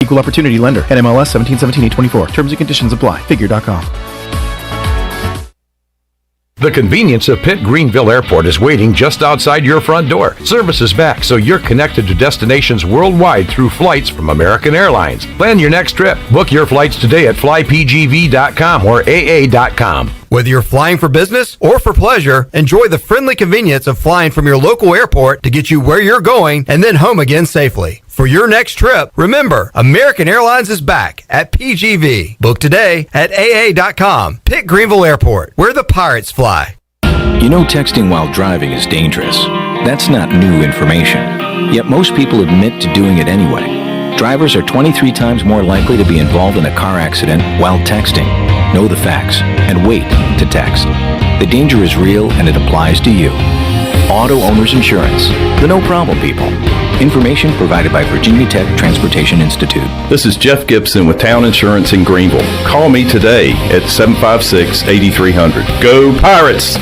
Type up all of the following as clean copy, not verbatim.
Equal Opportunity Lender. NMLS 1717-824. Terms and conditions apply. Figure.com. The convenience of Pitt Greenville Airport is waiting just outside your front door. Service is back, so you're connected to destinations worldwide through flights from American Airlines. Plan your next trip. Book your flights today at flypgv.com or aa.com. Whether you're flying for business or for pleasure, enjoy the friendly convenience of flying from your local airport to get you where you're going and then home again safely. For your next trip, remember, American Airlines is back at PGV. Book today at aa.com. Pitt Greenville Airport, where the pirates fly. You know texting while driving is dangerous. That's not new information. Yet most people admit to doing it anyway. Drivers are 23 times more likely to be involved in a car accident while texting. Know the facts and wait to text. The danger is real and it applies to you. Auto Owners Insurance, the no problem people. Information provided by Virginia Tech Transportation Institute. This is Jeff Gibson with Town Insurance in Greenville. Call me today at 756-8300. Go Pirates!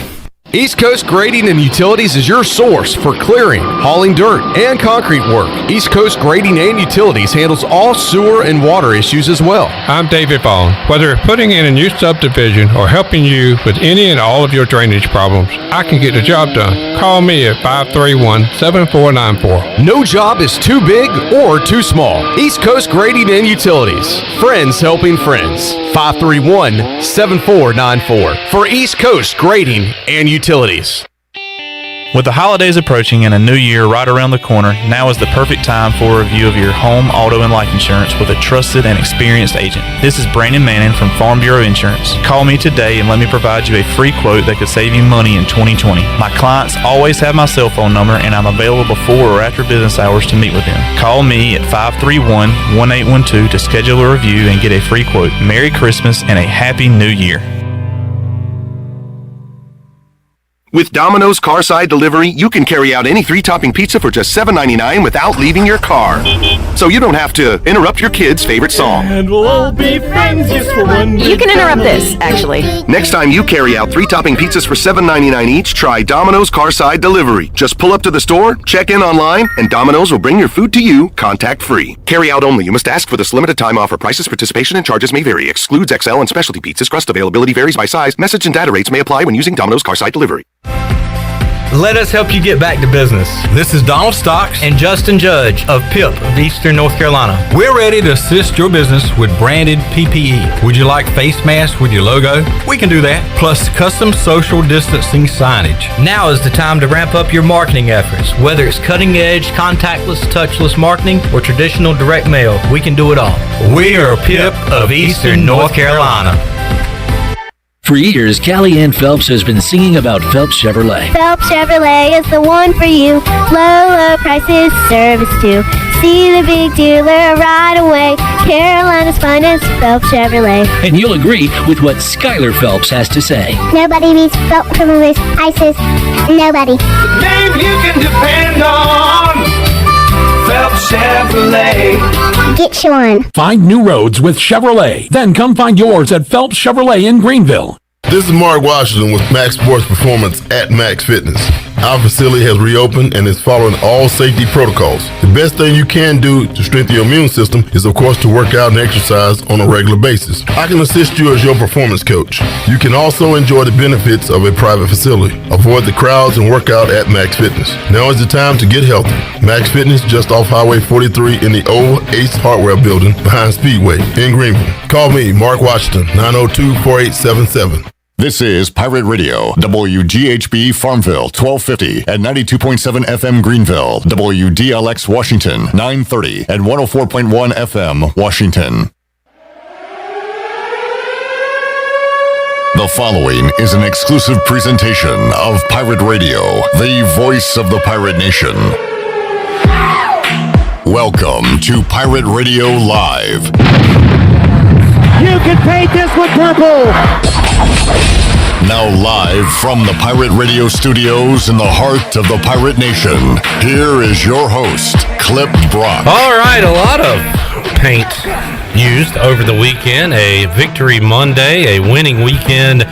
East Coast Grading and Utilities is your source for clearing, hauling dirt, and concrete work. East Coast Grading and Utilities handles all sewer and water issues as well. I'm David Vaughn. Whether putting in a new subdivision or helping you with any and all of your drainage problems, I can get the job done. Call me at 531-7494. No job is too big or too small. East Coast Grading and Utilities. Friends helping friends. 531-7494 for East Coast Grading and Utilities. With the holidays approaching and a new year right around the corner, now is the perfect time for a review of your home, auto, and life insurance with a trusted and experienced agent. This is Brandon Manning from Farm Bureau Insurance. Call me today and let me provide you a free quote that could save you money in 2020. My clients always have my cell phone number, and I'm available before or after business hours to meet with them. Call me at 531-1812 to schedule a review and get a free quote. Merry Christmas and a Happy New Year. With Domino's Carside Delivery, you can carry out any 3-topping pizza for just $7.99 without leaving your car. So you don't have to interrupt your kid's favorite song. And we'll all be friends just for one You can interrupt this, actually. Next time you carry out 3-topping pizzas for $7.99 each, try Domino's Carside Delivery. Just pull up to the store, check in online, and Domino's will bring your food to you contact-free. Carry out only. You must ask for this limited time offer. Prices, participation, and charges may vary. Excludes XL and specialty pizzas. Crust availability varies by size. Message and data rates may apply when using Domino's Carside Delivery. Let us help you get back to business. This is Donald Stocks and Justin Judge of PIP of Eastern North Carolina. We're ready to assist your business with branded PPE. Would you like face masks with your logo? We can do that, plus custom social distancing signage. Now is the time to ramp up your marketing efforts. Whether it's cutting edge, contactless, touchless marketing, or traditional direct mail, we can do it all. We are PIP of Eastern North Carolina. For years, Callie Ann Phelps has been singing about Phelps Chevrolet. Phelps Chevrolet is the one for you. Low prices, service too. See the big dealer right away. Carolina's finest, Phelps Chevrolet. And you'll agree with what Skylar Phelps has to say. Nobody beats Phelps Chevrolet's prices. Nobody. The name you can depend on. Phelps Chevrolet. Get you one. Find new roads with Chevrolet. Then come find yours at Phelps Chevrolet in Greenville. This is Mark Washington with Max Sports Performance at Max Fitness. Our facility has reopened and is following all safety protocols. The best thing you can do to strengthen your immune system is, of course, to work out and exercise on a regular basis. I can assist you as your performance coach. You can also enjoy the benefits of a private facility. Avoid the crowds and work out at Max Fitness. Now is the time to get healthy. Max Fitness, just off Highway 43 in the old Ace Hardware building behind Speedway in Greenville. Call me, Mark Washington, 902-4877. This is Pirate Radio, WGHB Farmville, 1250 and 92.7 FM Greenville, WDLX Washington, 930 and 104.1 FM Washington. The following is an exclusive presentation of Pirate Radio, the voice of the pirate nation. Welcome to Pirate Radio Live. You can paint this with purple. Now live from the Pirate Radio studios in the heart of the Pirate Nation, here is your host, Clip Brock. All right, a lot of paint used over the weekend. A victory Monday, a winning weekend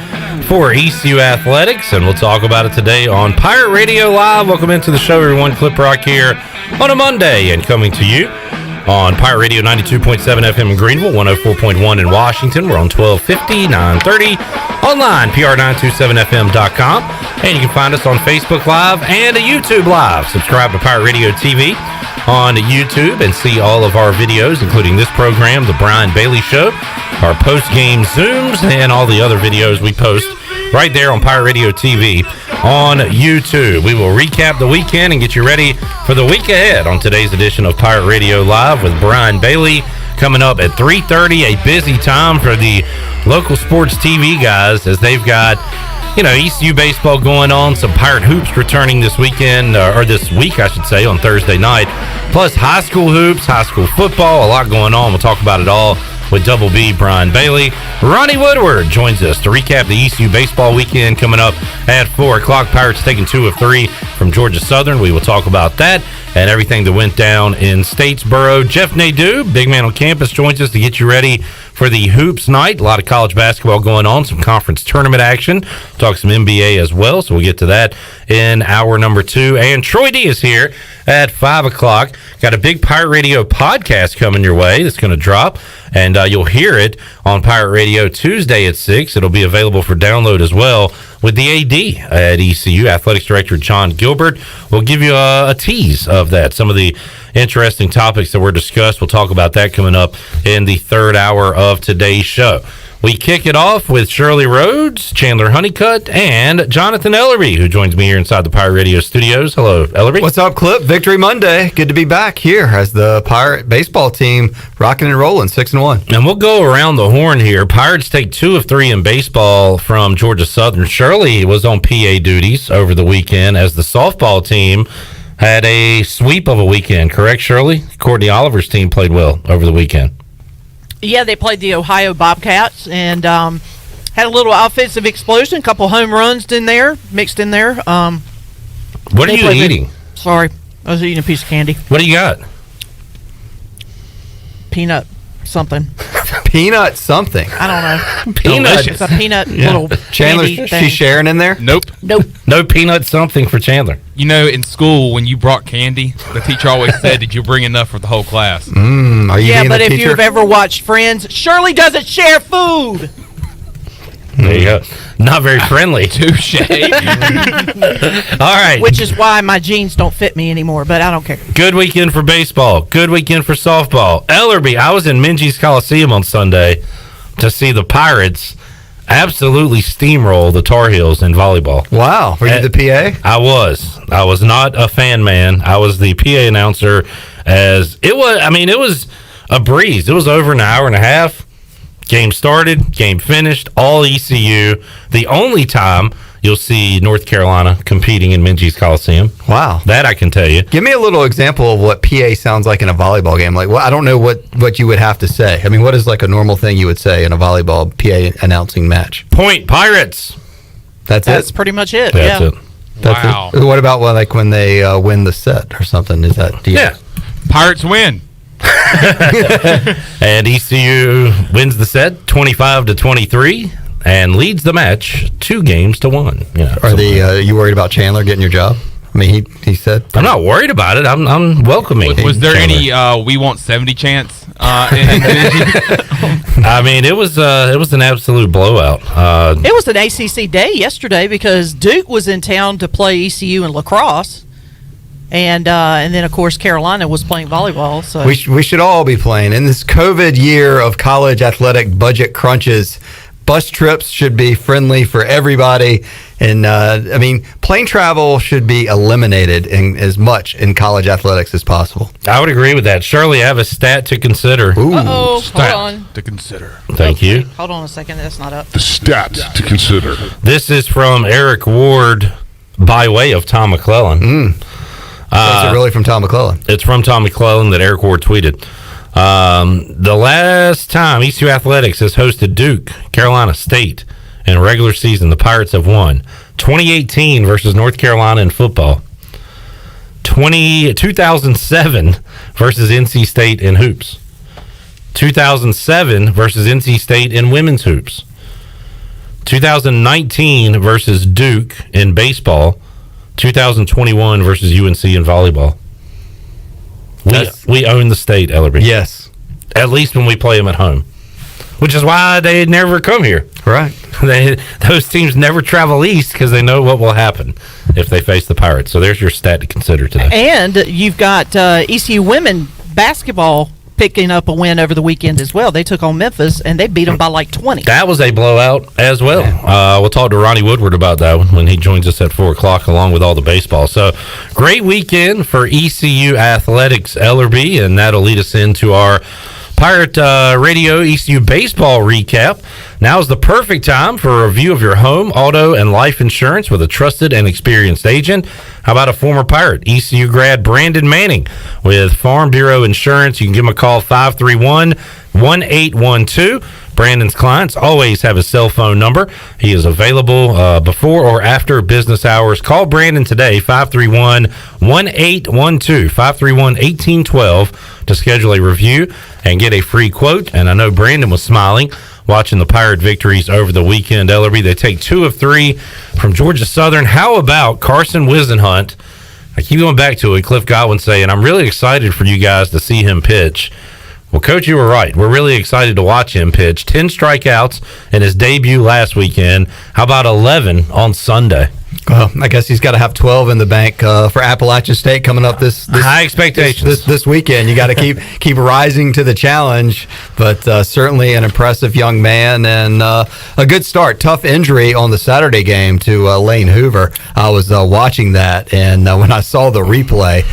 for ECU Athletics, and we'll talk about it today on Pirate Radio Live. Welcome into the show, everyone. Clip Brock here on a Monday, and coming to you on Pirate Radio 92.7 FM in Greenville, 104.1 in Washington. We're on 1250, 930. Online, pr927fm.com. And you can find us on Facebook Live and YouTube Live. Subscribe to Pirate Radio TV on YouTube and see all of our videos, including this program, The Brian Bailey Show, our post-game Zooms, and all the other videos we post right there on Pirate Radio TV on YouTube. We will recap the weekend and get you ready for the week ahead on today's edition of Pirate Radio Live with Brian Bailey coming up at 3:30, a busy time for the local sports TV guys as they've got, ECU baseball going on, some Pirate hoops returning this weekend, or this week, I should say, on Thursday night, plus high school hoops, high school football, a lot going on. We'll talk about it all with Double B, Brian Bailey. Ronnie Woodward joins us to recap the ECU baseball weekend coming up at 4 o'clock. Pirates taking 2 of 3 from Georgia Southern. We will talk about that and everything that went down in Statesboro. Jeff Nadu, big man on campus, joins us to get you ready for the Hoops Night. A lot of college basketball going on, some conference tournament action. Talk some NBA as well, so we'll get to that in hour number 2. And Troy D is here at 5 o'clock. Got a big Pirate Radio podcast coming your way that's going to drop, and you'll hear it on Pirate Radio Tuesday at 6. It'll be available for download as well with the AD at ECU, Athletics Director John Gilbert. We'll give you a tease of that. Some of the interesting topics that were discussed. We'll talk about that coming up in the third hour of today's show. We kick it off with Shirley Rhodes, Chandler Honeycutt, and Jonathan Ellerbe, who joins me here inside the Pirate Radio studios. Hello, Ellerbe. What's up, Clip? Victory Monday. Good to be back here as the Pirate baseball team rocking and rolling, 6-1. And we'll go around the horn here. Pirates take 2 of 3 in baseball from Georgia Southern. Shirley was on PA duties over the weekend as the softball team had a sweep of a weekend, correct, Shirley? Courtney Oliver's team played well over the weekend. Yeah, they played the Ohio Bobcats and had a little offensive explosion, a couple home runs mixed in there. What are you eating? Sorry, I was eating a piece of candy. What do you got? Peanut something. Peanut something. I don't know. Peanut. It's a peanut little Chandler, candy thing. she's sharing in there? Nope. No peanut something for Chandler. In school, when you brought candy, the teacher always said, did you bring enough for the whole class? Are you yeah, being but the if teacher? you've ever watched Friends, Shirley doesn't share food. There you go. Not very friendly. Touche. All right. Which is why my jeans don't fit me anymore, but I don't care. Good weekend for baseball. Good weekend for softball. Ellerbe, I was in Minges Coliseum on Sunday to see the Pirates absolutely steamroll the Tar Heels in volleyball. Wow. Were you the PA? I was. I was not a fan man. I was the PA announcer as it was a breeze. It was over an hour and a half. Game started, game finished, all ECU. The only time you'll see North Carolina competing in Minges Coliseum. Wow. That I can tell you. Give me a little example of what PA sounds like in a volleyball game. Like, well, I don't know what you would have to say. I mean, what is like a normal thing you would say in a volleyball PA announcing match? Point Pirates. That's pretty much it. That's it. Wow. What about when they win the set or something? Is that yeah? Pirates win. And ECU wins the set 25-23 and leads the match 2-1. Are you worried about Chandler getting your job? I mean, he said I'm not worried about it. I'm welcoming. Was there Chandler. any we want 70 chance? I mean, it was an absolute blowout. It was an ACC day yesterday because Duke was in town to play ECU in lacrosse. And then, of course, Carolina was playing volleyball. So we should all be playing. In this COVID year of college athletic budget crunches, bus trips should be friendly for everybody. And, plane travel should be eliminated as much in college athletics as possible. I would agree with that. Shirley, I have a stat to consider. Ooh. Uh-oh, Stat hold on. to consider. Thank you. Hold on a second. That's not up. The stats to consider. This is from Eric Ward by way of Tom McClellan. Is it really from Tom McClellan? It's from Tom McClellan that Eric Ward tweeted. The last time ECU Athletics has hosted Duke, Carolina State, in a regular season, the Pirates have won. 2018 versus North Carolina in football. 2007 versus NC State in hoops. 2007 versus NC State in women's hoops. 2019 versus Duke in baseball. 2021 versus UNC in volleyball. We own the state, Ellerbe. Yes. At least when we play them at home. Which is why they never come here. Right. Those teams never travel east because they know what will happen if they face the Pirates. So there's your stat to consider today. And you've got ECU women basketball picking up a win over the weekend as well. They took on Memphis, and they beat them by like 20. That was a blowout as well. We'll talk to Ronnie Woodward about that when he joins us at 4 o'clock along with all the baseball. So great weekend for ECU athletics, Ellerbe, and that'll lead us into our Pirate Radio ECU baseball recap. Now is the perfect time for a review of your home, auto, and life insurance with a trusted and experienced agent. How about a former Pirate, ECU grad Brandon Manning with Farm Bureau Insurance? You can give him a call, 531-1812. Brandon's clients always have his cell phone number. He is available before or after business hours. Call Brandon today, 531-1812, 531-1812 to schedule a review and get a free quote. And I know Brandon was smiling watching the Pirate victories over the weekend, Ellerbe. They take 2 of 3 from Georgia Southern. How about Carson Wisenhunt? I keep going back to it. Cliff Godwin saying, I'm really excited for you guys to see him pitch. Well, Coach, you were right. We're really excited to watch him pitch. 10 strikeouts in his debut last weekend. How about 11 on Sunday? Well, I guess he's got to have 12 in the bank for Appalachian State coming up this high expectations this weekend. You got to keep rising to the challenge, but certainly an impressive young man and a good start. Tough injury on the Saturday game to Lane Hoover. I was watching that, and when I saw the replay,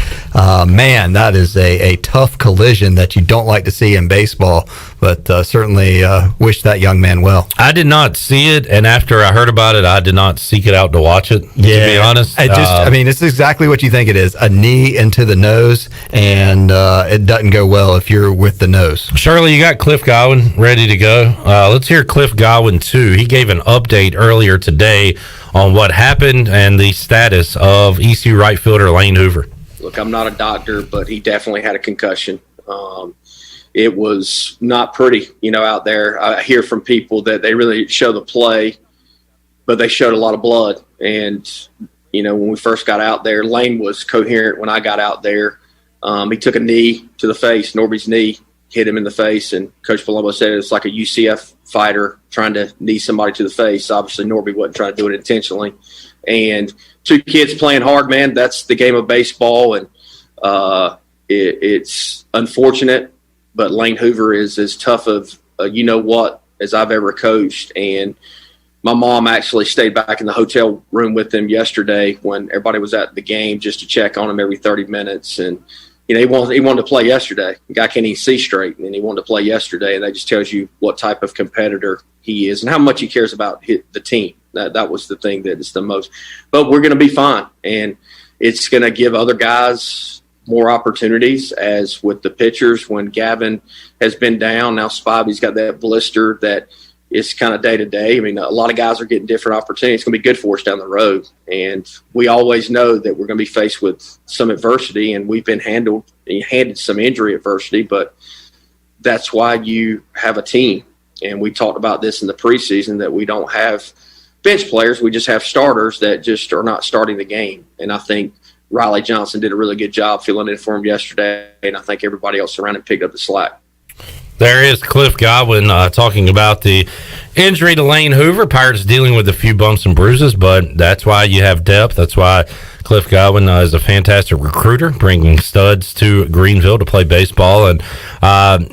man, that is a tough collision that you don't like to see in baseball, but certainly wish that young man well. I did not see it, and after I heard about it, I did not seek it out to watch it, to be honest. I mean, it's exactly what you think it is. A knee into the nose, and it doesn't go well if you're with the nose. Shirley, you got Cliff Godwin ready to go. Let's hear Cliff Godwin, too. He gave an update earlier today on what happened and the status of ECU right fielder Lane Hoover. Look, I'm not a doctor, but he definitely had a concussion. It was not pretty, out there. I hear from people that they really show the play, but they showed a lot of blood. And, when we first got out there, Lane was coherent when I got out there. He took a knee to the face. Norby's knee hit him in the face. And Coach Palumbo said it's like a UCF fighter trying to knee somebody to the face. Obviously, Norby wasn't trying to do it intentionally. And 2 kids playing hard, man. That's the game of baseball. And it's unfortunate, but Lane Hoover is as tough of as I've ever coached. And my mom actually stayed back in the hotel room with him yesterday when everybody was at the game just to check on him every 30 minutes. And, he wanted to play yesterday. The guy can't even see straight, and he wanted to play yesterday. And that just tells you what type of competitor he is and how much he cares about the team. That was the thing that is the most. But we're going to be fine, and it's going to give other guys more opportunities, as with the pitchers. When Gavin has been down, now Spivey's got that blister that is kind of day to day. I mean, a lot of guys are getting different opportunities. It's going to be good for us down the road. And we always know that we're going to be faced with some adversity, and we've been handed some injury adversity, but that's why you have a team. And we talked about this in the preseason, that we don't have bench players. We just have starters that just are not starting the game. And I think Riley Johnson did a really good job filling in for him yesterday, and I think everybody else around him picked up the slack. There is Cliff Godwin talking about the injury to Lane Hoover. Pirates dealing with a few bumps and bruises, but that's why you have depth. That's why Cliff Godwin is a fantastic recruiter, bringing studs to Greenville to play baseball. And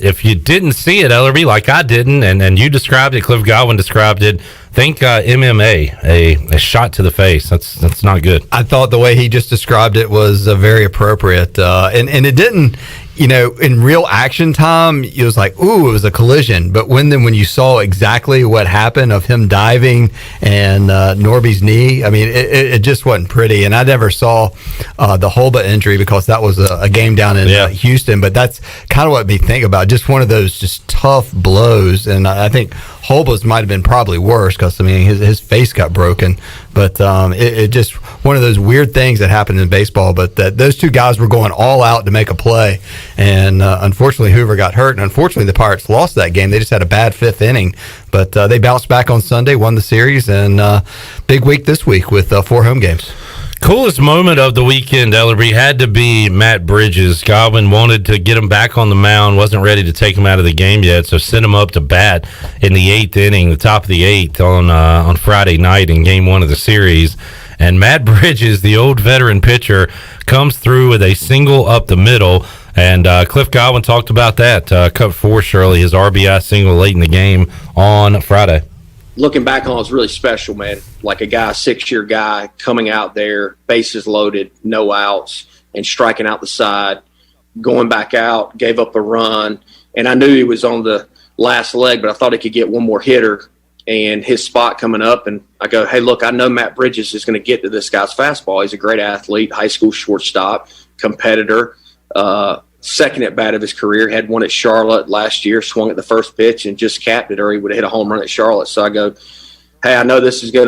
if you didn't see it, Ellerbe, like I didn't, and you described it, Cliff Godwin described it, think MMA, a shot to the face. That's not good. I thought the way he just described it was very appropriate. And it didn't, in real action time, it was like, ooh, it was a collision. But when you saw exactly what happened of him diving and Norby's knee, I mean, it just wasn't pretty. And I never saw the Holba injury because that was a game down in Houston. But that's kind of what me think about. Just one of those just tough blows. And I think Holba's might have been probably worse because, I mean, his face got broken. But it just one of those weird things that happened in baseball. But those 2 guys were going all out to make a play. And unfortunately, Hoover got hurt. And unfortunately, the Pirates lost that game. They just had a bad 5th inning. But they bounced back on Sunday, won the series. And big week this week with 4 home games. Coolest moment of the weekend, Ellerbe, had to be Matt Bridges. Godwin wanted to get him back on the mound, wasn't ready to take him out of the game yet, so sent him up to bat in the 8th inning, the top of the 8th on Friday night in Game 1 of the series. And Matt Bridges, the old veteran pitcher, comes through with a single up the middle. And Cliff Godwin talked about that. Cut 4, Shirley, his RBI single late in the game on Friday. Looking back on it, was really special, man. Like a guy, 6-year guy, coming out there, bases loaded, no outs, and striking out the side, going back out, gave up a run. And I knew he was on the last leg, but I thought he could get one more hitter and his spot coming up. And I go, hey, look, I know Matt Bridges is going to get to this guy's fastball. He's a great athlete, high school shortstop, competitor. Second at bat of his career, had one at Charlotte last year, swung at the first pitch and just capped it, or he would have hit a home run at Charlotte. So I go, hey, I know this is I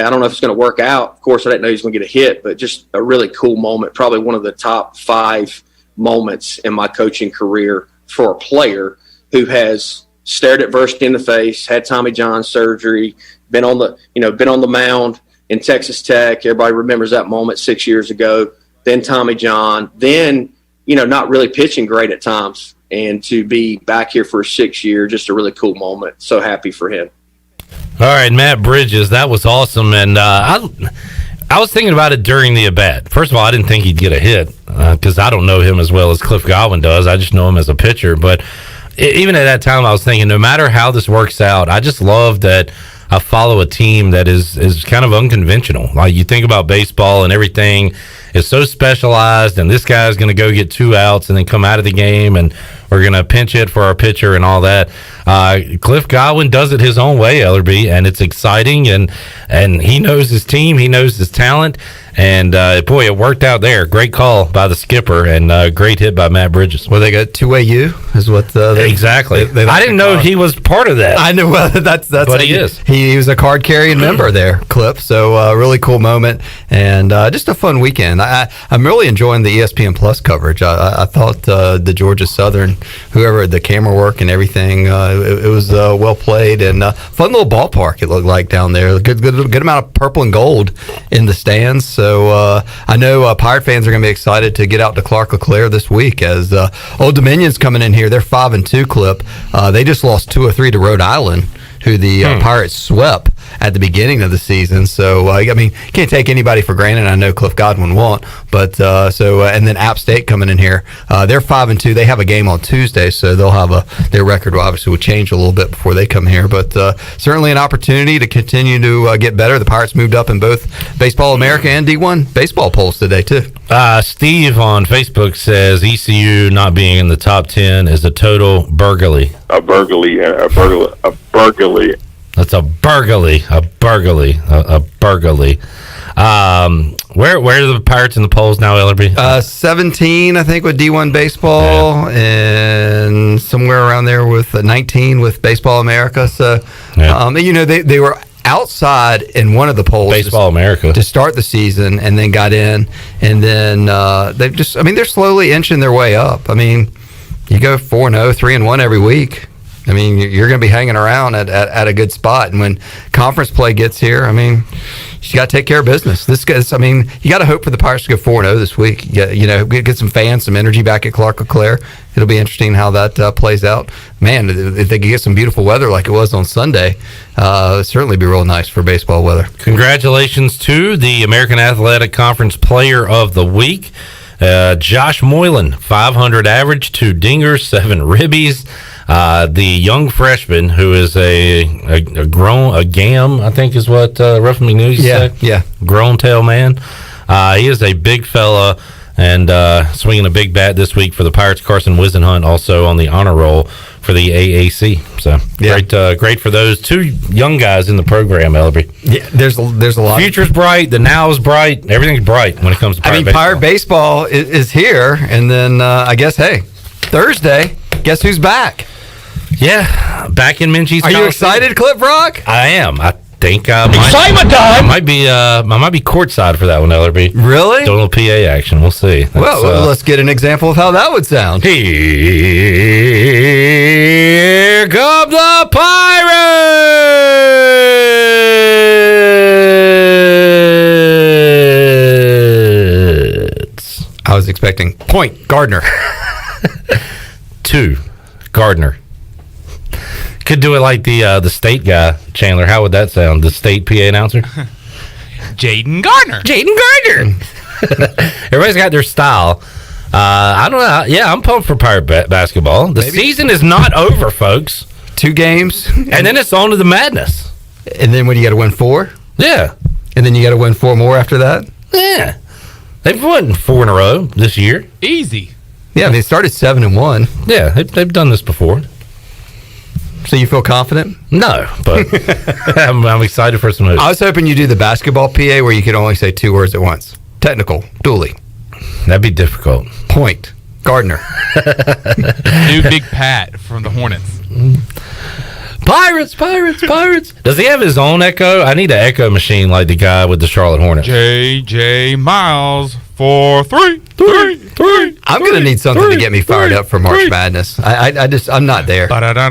don't know if it's going to work out. Of course, I didn't know he was going to get a hit, but just a really cool moment, probably one of the top 5 moments in my coaching career for a player who has stared adversity in the face, had Tommy John surgery, been on the mound in Texas Tech. Everybody remembers that moment 6 years ago. Then Tommy John, then not really pitching great at times, and to be back here for a 6th year, just a really cool moment. So happy for him. All right, Matt Bridges, that was awesome. And I was thinking about it during the at-bat. First of all, I didn't think he'd get a hit because I don't know him as well as Cliff Godwin does. I just know him as a pitcher. But even at that time, I was thinking, no matter how this works out, I just love that I follow a team that is kind of unconventional. Like, you think about baseball and everything is so specialized, and this guy's going to go get 2 outs and then come out of the game, and we're going to pinch hit for our pitcher and all that. Cliff Godwin does it his own way, Ellerbe, and it's exciting, and he knows his team, he knows his talent, and boy, it worked out there. Great call by the skipper, and great hit by Matt Bridges. Well, they got two-way U is what exactly. They I didn't know he was part of that. I know. Well, that's but he is. He was a card-carrying member there, Cliff. So really cool moment, and just a fun weekend. I'm really enjoying the ESPN Plus coverage. I thought the Georgia Southern, whoever the camera work and everything, it was well played, and fun little ballpark it looked like down there. Good amount of purple and gold in the stands. So I know Pirate fans are going to be excited to get out to Clark LeClaire this week, as Old Dominion's coming in here. They're 5-2 Clip. They just lost 2 or 3 to Rhode Island, who the Pirates swept at the beginning of the season. So, I mean, can't take anybody for granted. I know Cliff Godwin won't. But, and then App State coming in here. They're 5-2. They have a game on Tuesday, so they'll have their record obviously will change a little bit before they come here. But certainly an opportunity to continue to get better. The Pirates moved up in both Baseball America and D1 baseball polls today, too. Steve on Facebook says ECU not being in the top 10 is a total burglary. A burglary. That's a burglary. Where are the Pirates in the polls now, Ellerbe? 17, I think, with D1 baseball, and somewhere around there with 19 with Baseball America. So, they were outside in one of the polls, Baseball America, to start the season, and then got in, and then they've just, they're slowly inching their way up. I mean, you go 4-0, 3-1 every week. I mean, you're going to be hanging around at a good spot. And when conference play gets here, you got to take care of business. This guy's, you got to hope for the Pirates to go 4-0 this week. Get some fans, some energy back at Clark LeClaire. It'll be interesting how that plays out. Man, if they could get some beautiful weather like it was on Sunday, it'd certainly be real nice for baseball weather. Congratulations to the American Athletic Conference Player of the Week. Josh Moylan, 500 average, 2 dingers, 7 ribbies. The young freshman, who is a GAM, I think is what Ruffin McNews said. Yeah. Grown tail man. He is a big fella and swinging a big bat this week for the Pirates. Carson Wisenhunt also on the honor roll for the AAC. So great for those 2 young guys in the program, Ellerbe. Yeah, there's a lot. Future's bright. The now is bright. Everything's bright when it comes to Pirate baseball. Pirate baseball is here, and then I guess Thursday. Guess who's back? Yeah, back in Minji's. Are you excited, Clip Rock? I am. I think excitement time. I might be courtside for that one, Ellerbe. Really? Doing a little PA action. We'll see. Well, let's get an example of how that would sound. Here come the Pirates! expecting. Point, Gardner. 2, Gardner. Could do it like the state guy, Chandler. How would that sound? The state PA announcer? Jaden Gardner. Jaden Gardner. Everybody's got their style. I don't know. Yeah, I'm pumped for Pirate basketball. The season is not over, folks. 2 games. And then it's on to the madness. And then what, you got to win 4? Yeah. And then you got to win 4 more after that? Yeah. They've won 4 in a row this year. Easy. Yeah, they started 7-1. Yeah, they've done this before. So you feel confident? No, but I'm excited for some moves. I was hoping you do the basketball PA where you could only say 2 words at once. Technical, dually. That'd be difficult. Point, Gardner. New Big Pat from the Hornets. Pirates, Pirates, Pirates. Does he have his own echo? I need an echo machine like the guy with the Charlotte Hornets. J.J. Miles, 4, 3. I'm going to need something to get me fired up for March Madness. I'm not there. That's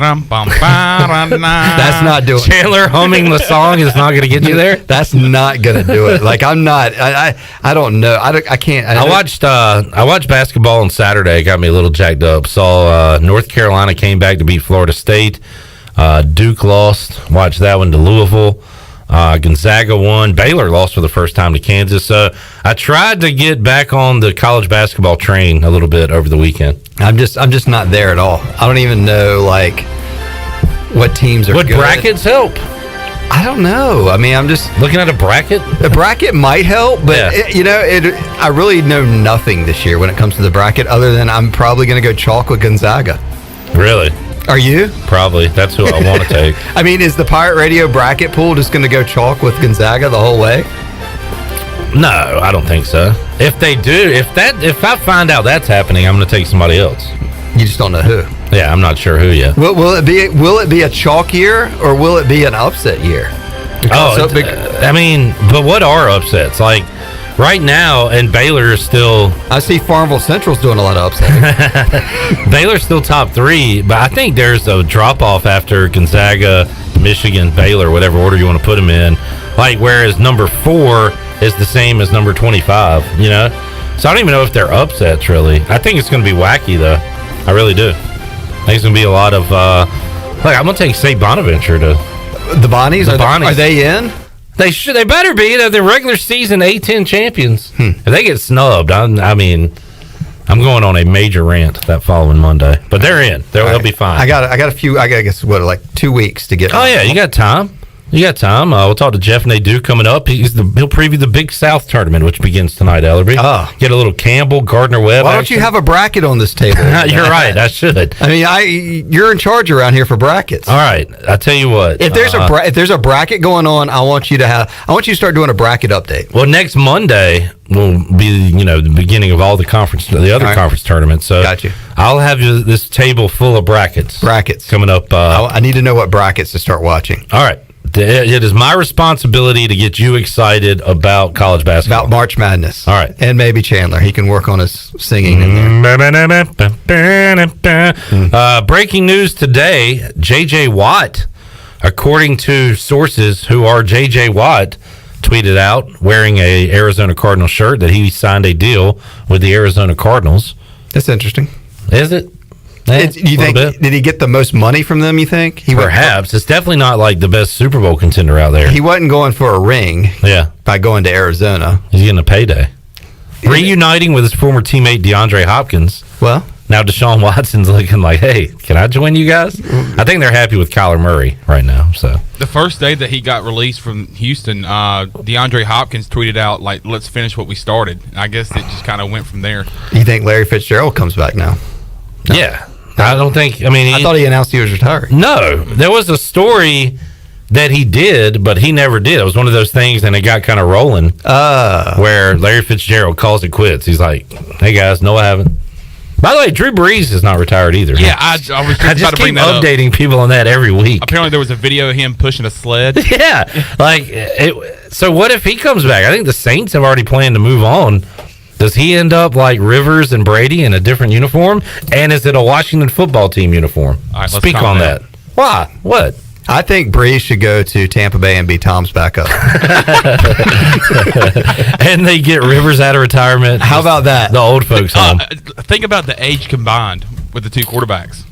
not doing it. Chandler humming the song is not going to get you there? That's not going to do it. Like, I'm not. I don't know. I can't. I watched basketball on Saturday. It got me a little jacked up. Saw North Carolina came back to beat Florida State. Duke lost. Watched that one to Louisville. Gonzaga won. Baylor lost for the first time to Kansas. So I tried to get back on the college basketball train a little bit over the weekend. I'm just not there at all. I don't even know like what teams are. Would good. Brackets help? I don't know. I mean, I'm just looking at a bracket. A bracket might help, but I really know nothing this year when it comes to the bracket, other than I'm probably going to go chalk with Gonzaga. Really? Are you? Probably. That's who I want to take. I mean, is the Pirate Radio bracket pool just going to go chalk with Gonzaga the whole way? No, I don't think so. If they do, if I find out that's happening, I'm going to take somebody else. You just don't know who. Yeah, I'm not sure who yet. Will it be a chalk year or will it be an upset year? I mean, but what are upsets? Like right now, and Baylor is still. I see Farmville Central's doing a lot of upsetting. Baylor's still top 3, but I think there's a drop off after Gonzaga, Michigan, Baylor, whatever order you want to put them in. Like whereas number 4 is the same as number 25. You know, so I don't even know if they're upsets really. I think it's going to be wacky though. I really do. I think it's going to be a lot of. I'm going to take St. Bonaventure to the Bonnies. Are they in? They should. They better be. They're the regular season A10 champions. If they get snubbed, I mean, I'm going on a major rant that following Monday. But they're in. They'll be fine. I got a few. I guess like 2 weeks to get. Oh yeah, you got time. We'll talk to Jeff Nadu coming up. He'll preview the Big South tournament, which begins tonight, Ellerbe. Oh. Get a little Campbell, Gardner-Webb. Why don't you have a bracket on this table? You're right. I should. I mean, you're in charge around here for brackets. All right. I tell you what. If there's a bracket going on, I want you to start doing a bracket update. Well, next Monday will be the beginning of all the conference tournaments. So got you. I'll have this table full of brackets coming up. I need to know what brackets to start watching. All right. It is my responsibility to get you excited about college basketball. About March Madness. All right. And maybe Chandler. He can work on his singing in there. Breaking news today, J.J. Watt, according to sources who are J.J. Watt, tweeted out wearing a Arizona Cardinal shirt that he signed a deal with the Arizona Cardinals. That's interesting. Is it? You think did he get the most money from them? You think perhaps it's definitely not like the best Super Bowl contender out there. He wasn't going for a ring. Yeah, by going to Arizona, he's getting a payday. Reuniting with his former teammate DeAndre Hopkins. Well, now Deshaun Watson's looking like, hey, can I join you guys? I think they're happy with Kyler Murray right now. So the first day that he got released from Houston, DeAndre Hopkins tweeted out like, "Let's finish what we started." I guess it just kind of went from there. You think Larry Fitzgerald comes back now? No. Yeah. I don't think. I mean, I thought he announced he was retired. No, there was a story that he did, but he never did. It was one of those things, and it got kind of rolling. Where Larry Fitzgerald calls it quits. He's like, "Hey guys, no, I haven't." By the way, Drew Brees is not retired either. Yeah, I was just about to bring that up. Updating people on that every week. Apparently, there was a video of him pushing a sled. Yeah, so what if he comes back? I think the Saints have already planned to move on. Does he end up like Rivers and Brady in a different uniform? And is it a Washington football team uniform? All right, Speak on that. Why? What? I think Brees should go to Tampa Bay and be Tom's backup. And they get Rivers out of retirement. How about that? The old folks home. Think about the age combined with the two quarterbacks.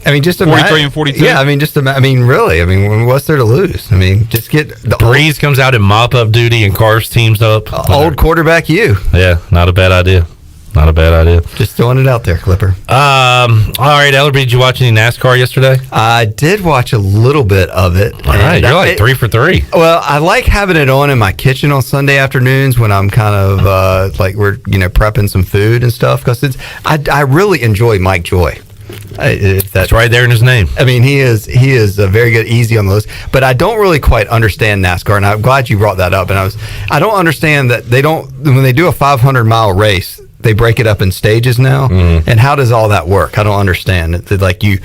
I mean, just 43 and 42. Yeah, I mean, really. I mean, what's there to lose? I mean, just get the Brees comes out in mop-up duty and Carr's teams up. Old quarterback you. Yeah, not a bad idea. Not a bad idea. Just throwing it out there, Clipper. All right, Ellerbe, did you watch any NASCAR yesterday? I did watch a little bit of it. All right, you're like 3 for 3. Well, I like having it on in my kitchen on Sunday afternoons when I'm kind of like we're prepping some food and stuff because I really enjoy Mike Joy. That's right there in his name. I mean, he is very good, easy on the list. But I don't really quite understand NASCAR, and I'm glad you brought that up. And I don't understand that when they do a 500-mile race, they break it up in stages now. Mm-hmm. And how does all that work? I don't understand. It's like you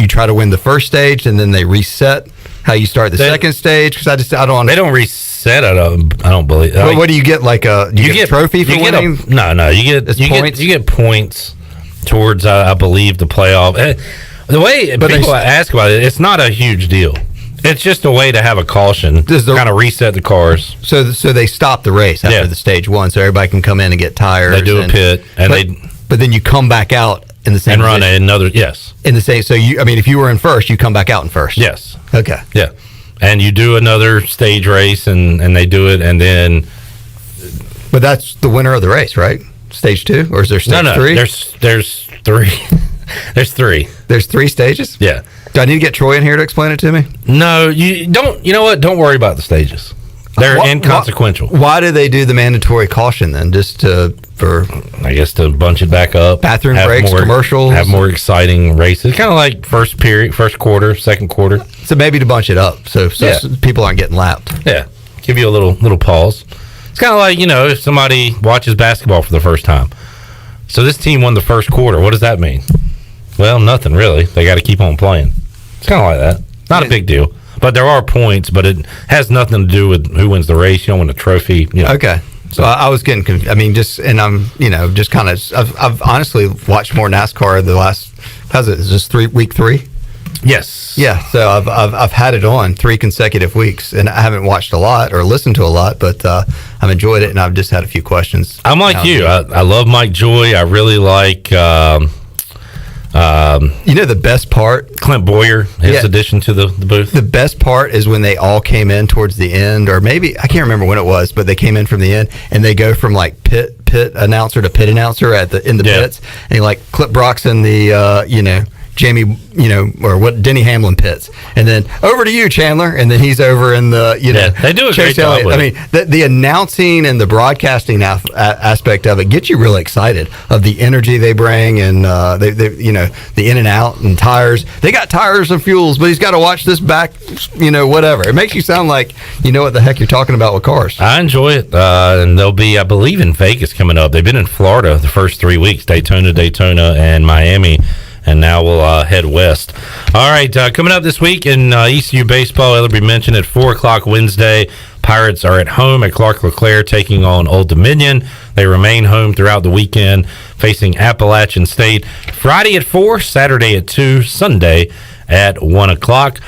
try to win the first stage, and then they reset how you start the second stage. Because I don't. They don't reset. I don't believe. Well, what do you get? Like you get a trophy for winning? No. You get points towards I believe the playoff. The way people ask about it, it's not a huge deal. It's just a way to have a caution, kind of reset the cars. So they stop the race after the stage one, so everybody can come in and get tires. They do a pit, but then you come back out in the same and run position. another. Yes, in the same. So if you were in first, you come back out in first. Yes. Okay. Yeah, and you do another stage race, and they do it, and then. But that's the winner of the race, right? Stage 2, or is there stage 3? There's 3. There's 3. There's 3 stages? Yeah. Do I need to get Troy in here to explain it to me? No, you don't. You know what? Don't worry about the stages. They're inconsequential. Why do they do the mandatory caution then? Just for I guess to bunch it back up. Bathroom breaks, commercials, have more exciting races. Kind of like first quarter, second quarter. So maybe to bunch it up, so people aren't getting lapped. Yeah, give you a little pause. It's kind of like if somebody watches basketball for the first time. So this team won the first quarter. What does that mean? Well, nothing really. They got to keep on playing. It's kind of like that. Not a big deal. But there are points, but it has nothing to do with who wins the race. You don't win a trophy. Okay. So I was getting confused. I mean, I've honestly watched more NASCAR the last, is this week 3? Yes. Yeah. So I've had it on 3 consecutive weeks, and I haven't watched a lot or listened to a lot, but I've enjoyed it, and I've just had a few questions. I'm like you. I love Mike Joy. I really like. The best part, Clint Boyer, his addition to the booth. The best part is when they all came in towards the end, or maybe I can't remember when it was, but they came in from the end, and they go from like pit announcer to pit announcer in the pits, and like Clip Brock's in the Jamie, or what Denny Hamlin pits, and then over to you, Chandler, and then he's over in the they do a great job. I mean, the announcing and the broadcasting aspect of it gets you really excited of the energy they bring, and they the in and out and tires. They got tires and fuels, but he's got to watch this back, whatever. It makes you sound like you know what the heck you're talking about with cars. I enjoy it, and they'll be, I believe, in Vegas coming up. They've been in Florida the first 3 weeks: Daytona, and Miami. And now we'll head west. All right, coming up this week in ECU baseball, Ellerbe mentioned at 4 o'clock Wednesday, Pirates are at home at Clark LeClaire taking on Old Dominion. They remain home throughout the weekend, facing Appalachian State. Friday at 4, Saturday at 2, Sunday at 1 o'clock.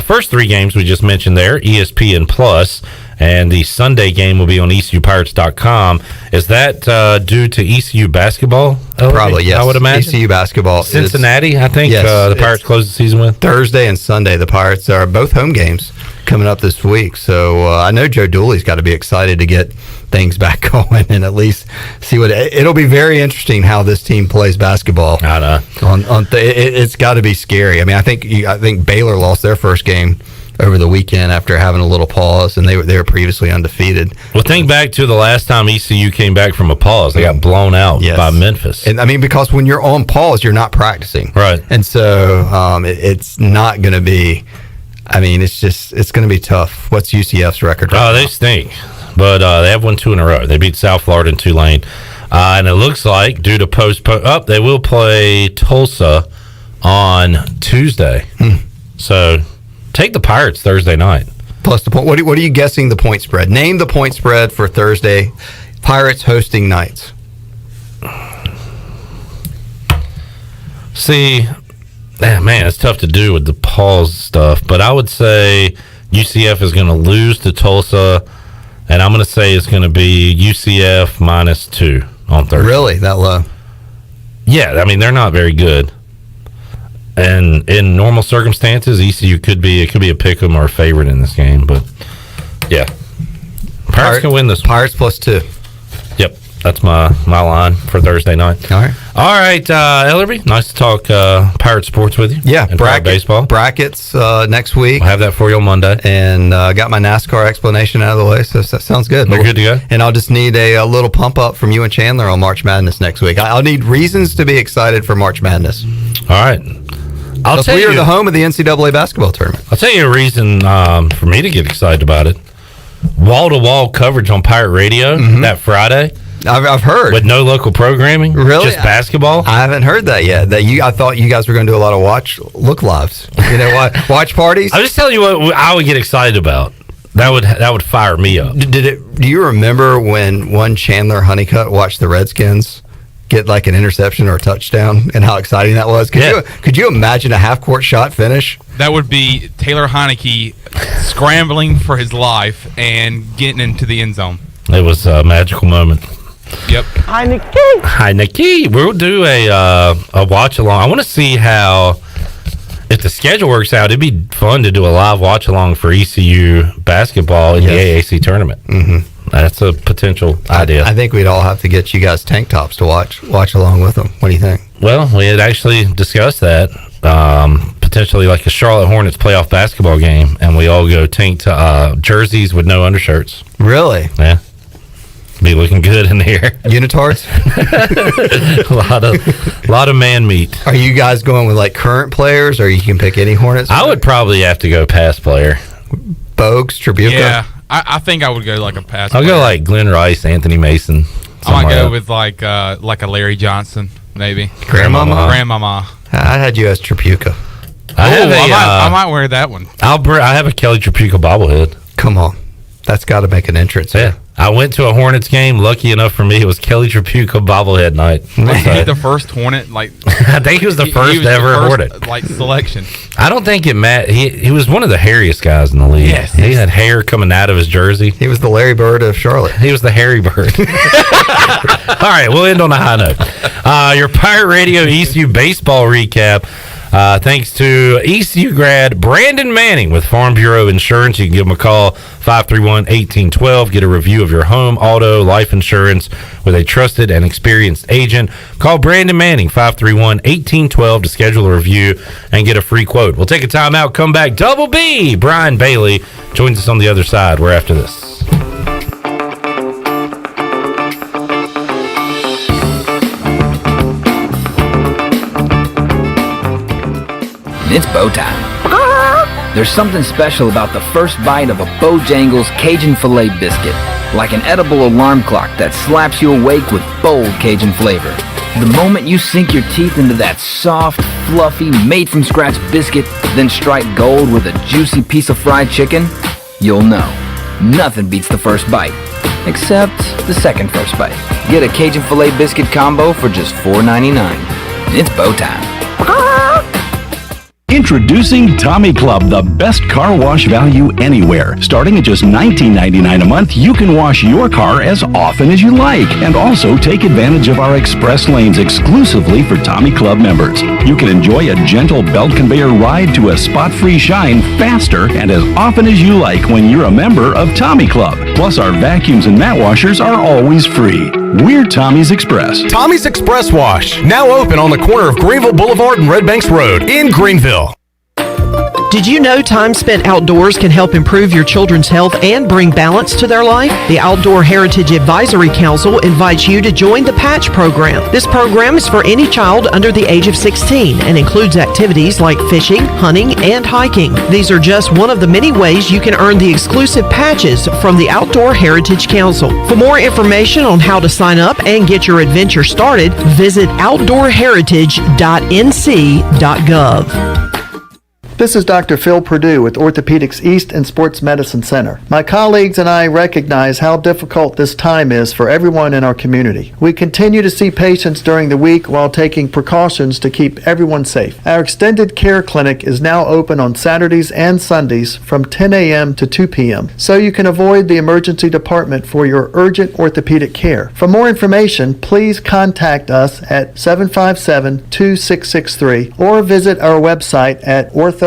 First 3 games we just mentioned there, ESPN Plus. And the Sunday game will be on ECUPirates.com. Is that due to ECU basketball? Probably, yes. I would imagine. ECU basketball. Cincinnati, I think, the Pirates close the season with. Thursday and Sunday, the Pirates are both home games coming up this week. So I know Joe Dooley's got to be excited to get things back going and at least see it'll be very interesting how this team plays basketball. I know. It's got to be scary. I mean, I think Baylor lost their first game over the weekend after having a little pause, and they were previously undefeated. Well, think back to the last time ECU came back from a pause. They got blown out by Memphis. And I mean, because when you're on pause, you're not practicing. Right. And so it's not going to be, I mean, it's going to be tough. What's UCF's record right now? They stink. But they have won 2 in a row. They beat South Florida and Tulane. And it looks like, due to they will play Tulsa on Tuesday. So take the Pirates Thursday night. Plus the point. What are you guessing the point spread? Name the point spread for Thursday. Pirates hosting Knights. See, Man, it's tough to do with the pause stuff, but I would say UCF is going to lose to Tulsa, and I'm going to say it's going to be UCF -2 on Thursday. Really? That low? Yeah, I mean, they're not very good. And in normal circumstances, ECU could be a pick 'em or a favorite in this game, but yeah. Pirates can win this one. Pirates +2. Yep, that's my line for Thursday night. All right, Ellerbe, nice to talk Pirate sports with you. Yeah, and baseball brackets next week. I'll have that for you on Monday. And got my NASCAR explanation out of the way, so that sounds good. We're good to go. And I'll just need a little pump up from you and Chandler on March Madness next week. I'll need reasons to be excited for March Madness. All right. We are the home of the NCAA basketball tournament. I'll tell you a reason for me to get excited about it. Wall-to-wall coverage on Pirate Radio that Friday. I've heard. With no local programming? Really? Just basketball? I haven't heard that yet. I thought you guys were going to do a lot of look lives. Watch parties? I'm just telling you what I would get excited about. That would fire me up. Do you remember when one Chandler Honeycutt watched the Redskins get like an interception or a touchdown and how exciting that was? Could you imagine a half-court shot finish? That would be Taylor Heineke scrambling for his life and getting into the end zone. It was a magical moment. Yep. Heineke. We'll do a watch-along. I want to see how, if the schedule works out, it'd be fun to do a live watch-along for ECU basketball in the AAC tournament. Mm-hmm. That's a potential idea. I think we'd all have to get you guys tank tops to watch along with them. What do you think? Well, we had actually discussed that. Potentially like a Charlotte Hornets playoff basketball game, and we all go tank jerseys with no undershirts. Really? Yeah. Be looking good in here. Unitards? a lot of man meat. Are you guys going with like current players, or you can pick any Hornets? I would probably have to go past player. Bogues, Tribuca? Yeah, I think I would go like a past player. I'll go like Glenn Rice, Anthony Mason. I might go with like a Larry Johnson, maybe. Grandmama. I had you as Tribuca. I might wear that one. I have a Kelly Tribuca bobblehead. Come on. That's got to make an entrance. Yeah. I went to a Hornets game. Lucky enough for me, it was Kelly Tribuca bobblehead night. Was he the first Hornet? I think he was the first Hornet. Selection. I don't think it mattered. He was one of the hairiest guys in the league. Yes. He had hair coming out of his jersey. He was the Larry Bird of Charlotte. He was the Harry Bird. All right, we'll end on a high note. Your Pirate Radio ECU baseball recap. Thanks to ECU grad Brandon Manning with Farm Bureau Insurance. You can give him a call, 531-1812. Get a review of your home, auto, life insurance with a trusted and experienced agent. Call Brandon Manning, 531-1812 to schedule a review and get a free quote. We'll take a time out, come back. Double B, Brian Bailey joins us on the other side. We're after this. It's bow time. There's something special about the first bite of a Bojangles Cajun Filet biscuit, like an edible alarm clock that slaps you awake with bold Cajun flavor. The moment you sink your teeth into that soft, fluffy, made-from-scratch biscuit, then strike gold with a juicy piece of fried chicken, you'll know. Nothing beats the first bite, except the second first bite. Get a Cajun Filet biscuit combo for just $4.99. It's bow time. Introducing Tommy Club, the best car wash value anywhere. Starting at just $19.99 a month, you can wash your car as often as you like, and also take advantage of our express lanes exclusively for Tommy Club members. You can enjoy a gentle belt conveyor ride to a spot-free shine faster and as often as you like when you're a member of Tommy Club. Plus, our vacuums and mat washers are always free. We're Tommy's Express. Tommy's Express Wash, now open on the corner of Greenville Boulevard and Red Banks Road in Greenville. Did you know time spent outdoors can help improve your children's health and bring balance to their life? The Outdoor Heritage Advisory Council invites you to join the Patch program. This program is for any child under the age of 16 and includes activities like fishing, hunting, and hiking. These are just one of the many ways you can earn the exclusive patches from the Outdoor Heritage Council. For more information on how to sign up and get your adventure started, visit outdoorheritage.nc.gov. This is Dr. Phil Perdue with Orthopedics East and Sports Medicine Center. My colleagues and I recognize how difficult this time is for everyone in our community. We continue to see patients during the week while taking precautions to keep everyone safe. Our extended care clinic is now open on Saturdays and Sundays from 10 a.m. to 2 p.m. so you can avoid the emergency department for your urgent orthopedic care. For more information, please contact us at 757-2663 or visit our website at orthoeast.com.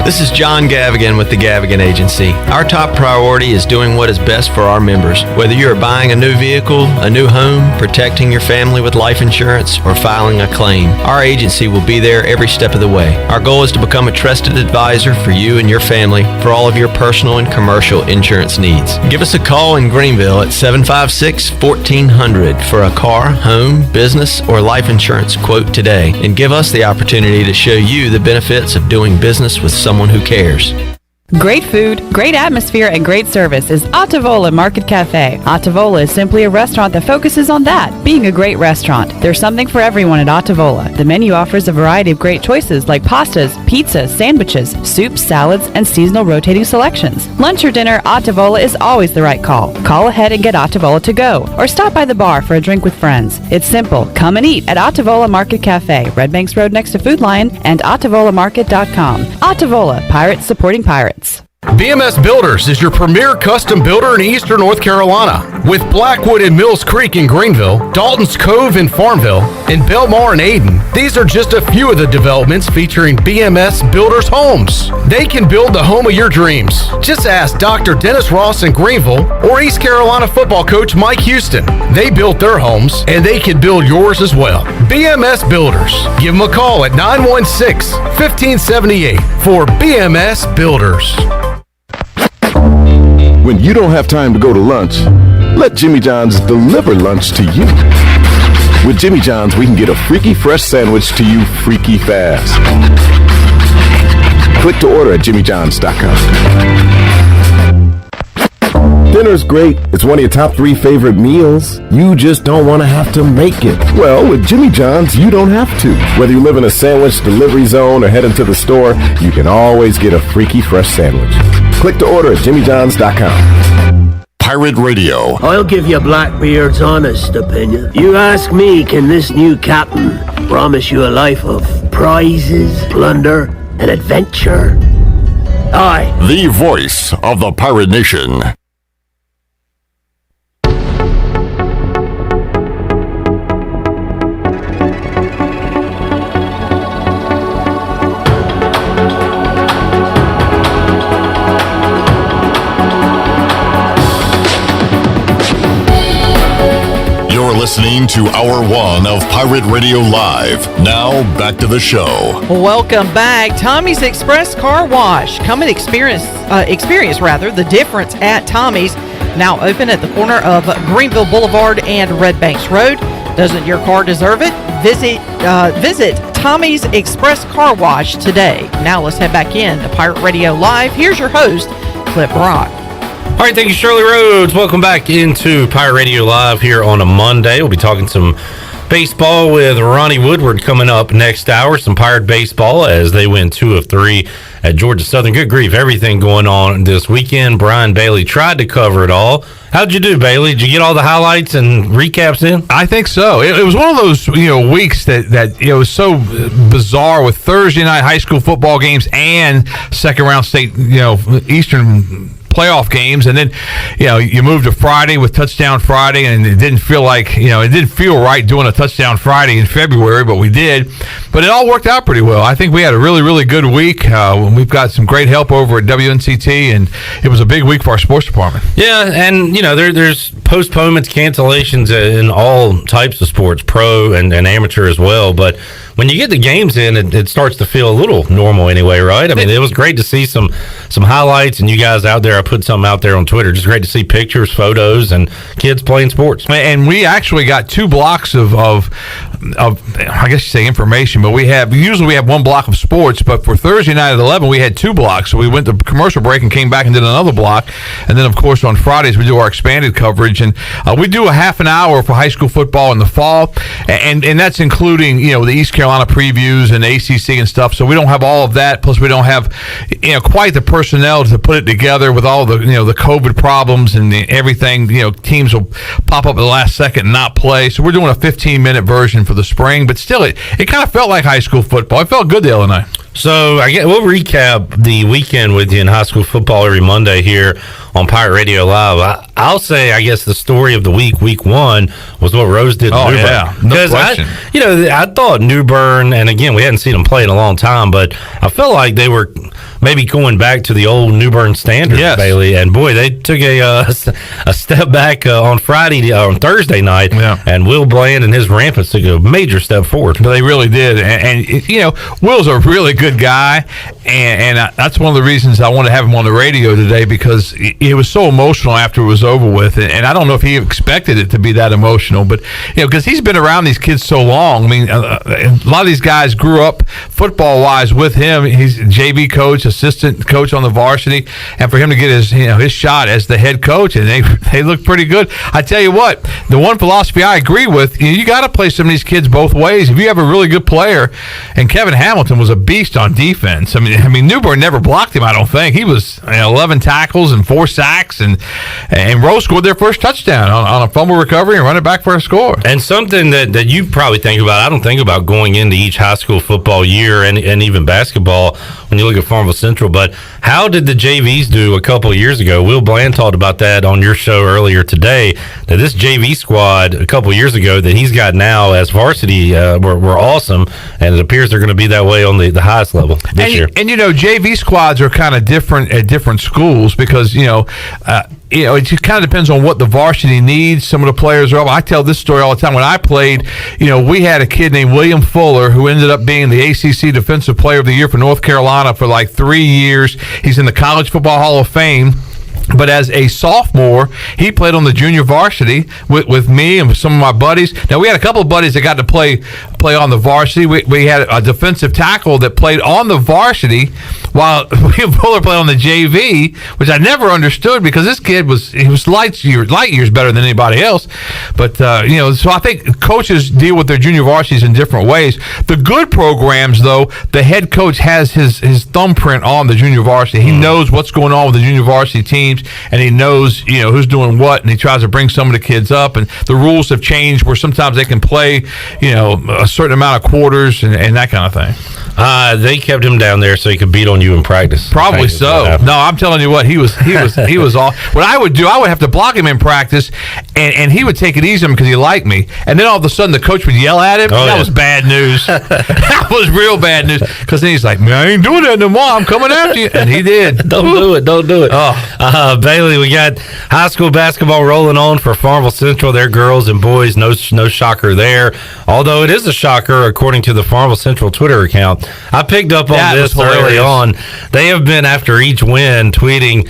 This is John Gavigan with the Gavigan Agency. Our top priority is doing what is best for our members. Whether you are buying a new vehicle, a new home, protecting your family with life insurance, or filing a claim, our agency will be there every step of the way. Our goal is to become a trusted advisor for you and your family for all of your personal and commercial insurance needs. Give us a call in Greenville at 756-1400 for a car, home, business, or life insurance quote today, and give us the opportunity to show you the benefits of doing business with someone who cares. Great food, great atmosphere, and great service is Ottavola Market Cafe. Ottavola is simply a restaurant that focuses on that, being a great restaurant. There's something for everyone at Ottavola. The menu offers a variety of great choices like pastas, pizzas, sandwiches, soups, salads, and seasonal rotating selections. Lunch or dinner, Ottavola is always the right call. Call ahead and get Ottavola to go, or stop by the bar for a drink with friends. It's simple. Come and eat at Ottavola Market Cafe, Red Banks Road next to Food Lion, and OttavolaMarket.com. Ottavola, pirates supporting pirates. BMS Builders is your premier custom builder in eastern North Carolina. With Blackwood and Mills Creek in Greenville, Dalton's Cove in Farmville, and Belmar in Ayden, these are just a few of the developments featuring BMS Builders homes. They can build the home of your dreams. Just ask Dr. Dennis Ross in Greenville or East Carolina football coach Mike Houston. They built their homes, and they can build yours as well. BMS Builders. Give them a call at 916-1578 for BMS Builders. When you don't have time to go to lunch, let Jimmy John's deliver lunch to you. With Jimmy John's, we can get a freaky fresh sandwich to you freaky fast. Click to order at jimmyjohns.com. Dinner's great. It's one of your top 3 favorite meals. You just don't want to have to make it. Well, with Jimmy John's, you don't have to. Whether you live in a sandwich delivery zone or head into the store, you can always get a freaky fresh sandwich. Click to order at jimmyjohns.com. Pirate Radio. I'll give you Blackbeard's honest opinion. You ask me, can this new captain promise you a life of prizes, plunder, and adventure? Aye. The voice of the Pirate Nation. Listening to Hour 1 of Pirate Radio Live. Now, back to the show. Welcome back. Tommy's Express Car Wash. Come and experience the difference at Tommy's. Now open at the corner of Greenville Boulevard and Red Banks Road. Doesn't your car deserve it? Visit Tommy's Express Car Wash today. Now let's head back in to Pirate Radio Live. Here's your host, Clip Brock. All right, thank you, Shirley Rhodes. Welcome back into Pirate Radio Live here on a Monday. We'll be talking some baseball with Ronnie Woodward coming up next hour. Some Pirate baseball as they win 2 of 3 at Georgia Southern. Good grief, everything going on this weekend. Brian Bailey tried to cover it all. How'd you do, Bailey? Did you get all the highlights and recaps in? I think so. It was one of those weeks that was so bizarre with Thursday night high school football games and second round state Eastern playoff games, and then you moved to Friday with Touchdown Friday, and it didn't feel like it didn't feel right doing a Touchdown Friday in February, but we did. But it all worked out pretty well. I think we had a really, really good week. We've got some great help over at WNCT, and it was a big week for our sports department. Yeah, and there's postponements, cancellations in all types of sports, pro and amateur as well. But when you get the games in, it starts to feel a little normal anyway, right? I mean, it was great to see some highlights and you guys out there. put something out there on Twitter. Just great to see pictures, photos, and kids playing sports. And we actually got 2 blocks of I guess you say information, but usually we have 1 block of sports, but for Thursday night at 11 we had 2 blocks. So we went to commercial break and came back and did another block, and then of course on Fridays we do our expanded coverage, and we do a half an hour for high school football in the fall, and that's including the East Carolina previews and ACC and stuff. So we don't have all of that, plus we don't have quite the personnel to put it together with all the the COVID problems and everything. Teams will pop up at the last second and not play, so we're doing a 15-minute version for the spring, but still it kind of felt like high school football. It felt good the other night. So we'll recap the weekend with you in high school football every Monday here on Pirate Radio Live. I'll say, I guess the story of the week 1 was what Rose did in New Bern. Yeah, no question. I thought New Bern, and again, we hadn't seen them play in a long time, but I felt like they were maybe going back to the old New Bern standards, yes. Bailey. And boy, they took a step back on Thursday night, and Will Bland and his Rampants took a major step forward. They really did, and Will's a really good guy, and that's one of the reasons I wanted to have him on the radio today, because it was so emotional after it was over with, and I don't know if he expected it to be that emotional, but because he's been around these kids so long. I mean, a lot of these guys grew up football wise with him. He's a JV coach, assistant coach on the varsity, and for him to get his shot as the head coach, and they look pretty good. I tell you what, the one philosophy I agree with, you got to play some of these kids both ways. If you have a really good player, and Kevin Hamilton was a beast on defense. I mean, New Bern never blocked him. I don't think he was 11 tackles and 4 sacks, and Rose scored their first touchdown on a fumble recovery and run it back for a score. And something that you probably think about, I don't think about going into each high school football year and even basketball when you look at Farmville Central, but how did the JVs do a couple of years ago? Will Bland talked about that on your show earlier today, that this JV squad a couple of years ago that he's got now as varsity were awesome, and it appears they're going to be that way on the highest level this year. And JV squads are kind of different at different schools, because it just kind of depends on what the varsity needs. Some of the players are up. I tell this story all the time. When I played, we had a kid named William Fuller who ended up being the ACC Defensive Player of the Year for North Carolina for like 3 years. He's in the College Football Hall of Fame. But as a sophomore, he played on the junior varsity with me and with some of my buddies. Now, we had a couple of buddies that got to play on the varsity. We had a defensive tackle that played on the varsity while William Fuller played on the JV, which I never understood, because this kid was light years better than anybody else. But, so I think coaches deal with their junior varsities in different ways. The good programs, though, the head coach has his thumbprint on the junior varsity. He knows what's going on with the junior varsity teams, and he knows who's doing what, and he tries to bring some of the kids up. And the rules have changed where sometimes they can play a certain amount of quarters and that kind of thing. They kept him down there so he could beat on you in practice. Probably so. No, I'm telling you what, he was all. What I would do, I would have to block him in practice, and he would take it easy because he liked me. And then all of a sudden the coach would yell at him. That was bad news. That was real bad news, because then he's like, "Man, I ain't doing that no more. I'm coming after you." And he did. Don't do it. Oh. Bailey, we got high school basketball rolling on for Farmville Central. Their girls and boys, no shocker there. Although it is a shocker, according to the Farmville Central Twitter account. I picked up on this early on. They have been, after each win, tweeting,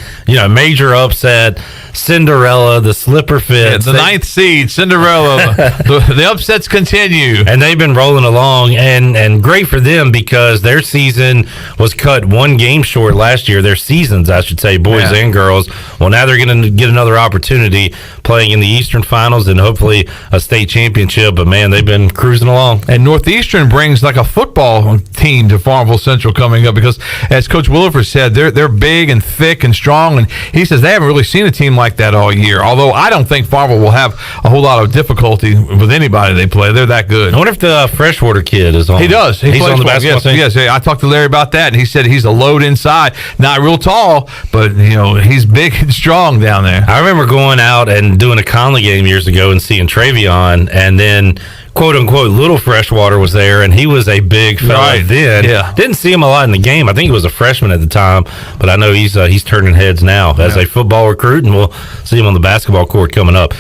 major upset, Cinderella, the slipper fits. The 9th seed, Cinderella. the upsets continue. And they've been rolling along, and great for them, because their season was cut 1 game short last year. Their seasons, I should say, boys and girls. Well, now they're going to get another opportunity playing in the Eastern Finals and hopefully a state championship. But, man, they've been cruising along. And Northeastern brings like a football team to Farmville Central coming up, because, as Coach Williford said, they're big and thick and strong, and he says they haven't really seen a team like that all year. Although I don't think Farmville will have a whole lot of difficulty with anybody they play. They're that good. I wonder if the Freshwater kid is on. He does. He's on the basketball team. Yes, I talked to Larry about that, and he said he's a load inside. Not real tall, but he's big and strong down there. I remember going out and doing a Conley game years ago and seeing Travion, and then quote-unquote little Freshwater was there, and he was a big fella then. Yeah. Didn't see him a lot in the game. I think he was a freshman at the time, but I know he's turning heads now as a football recruit, and we'll see him on the basketball court coming up.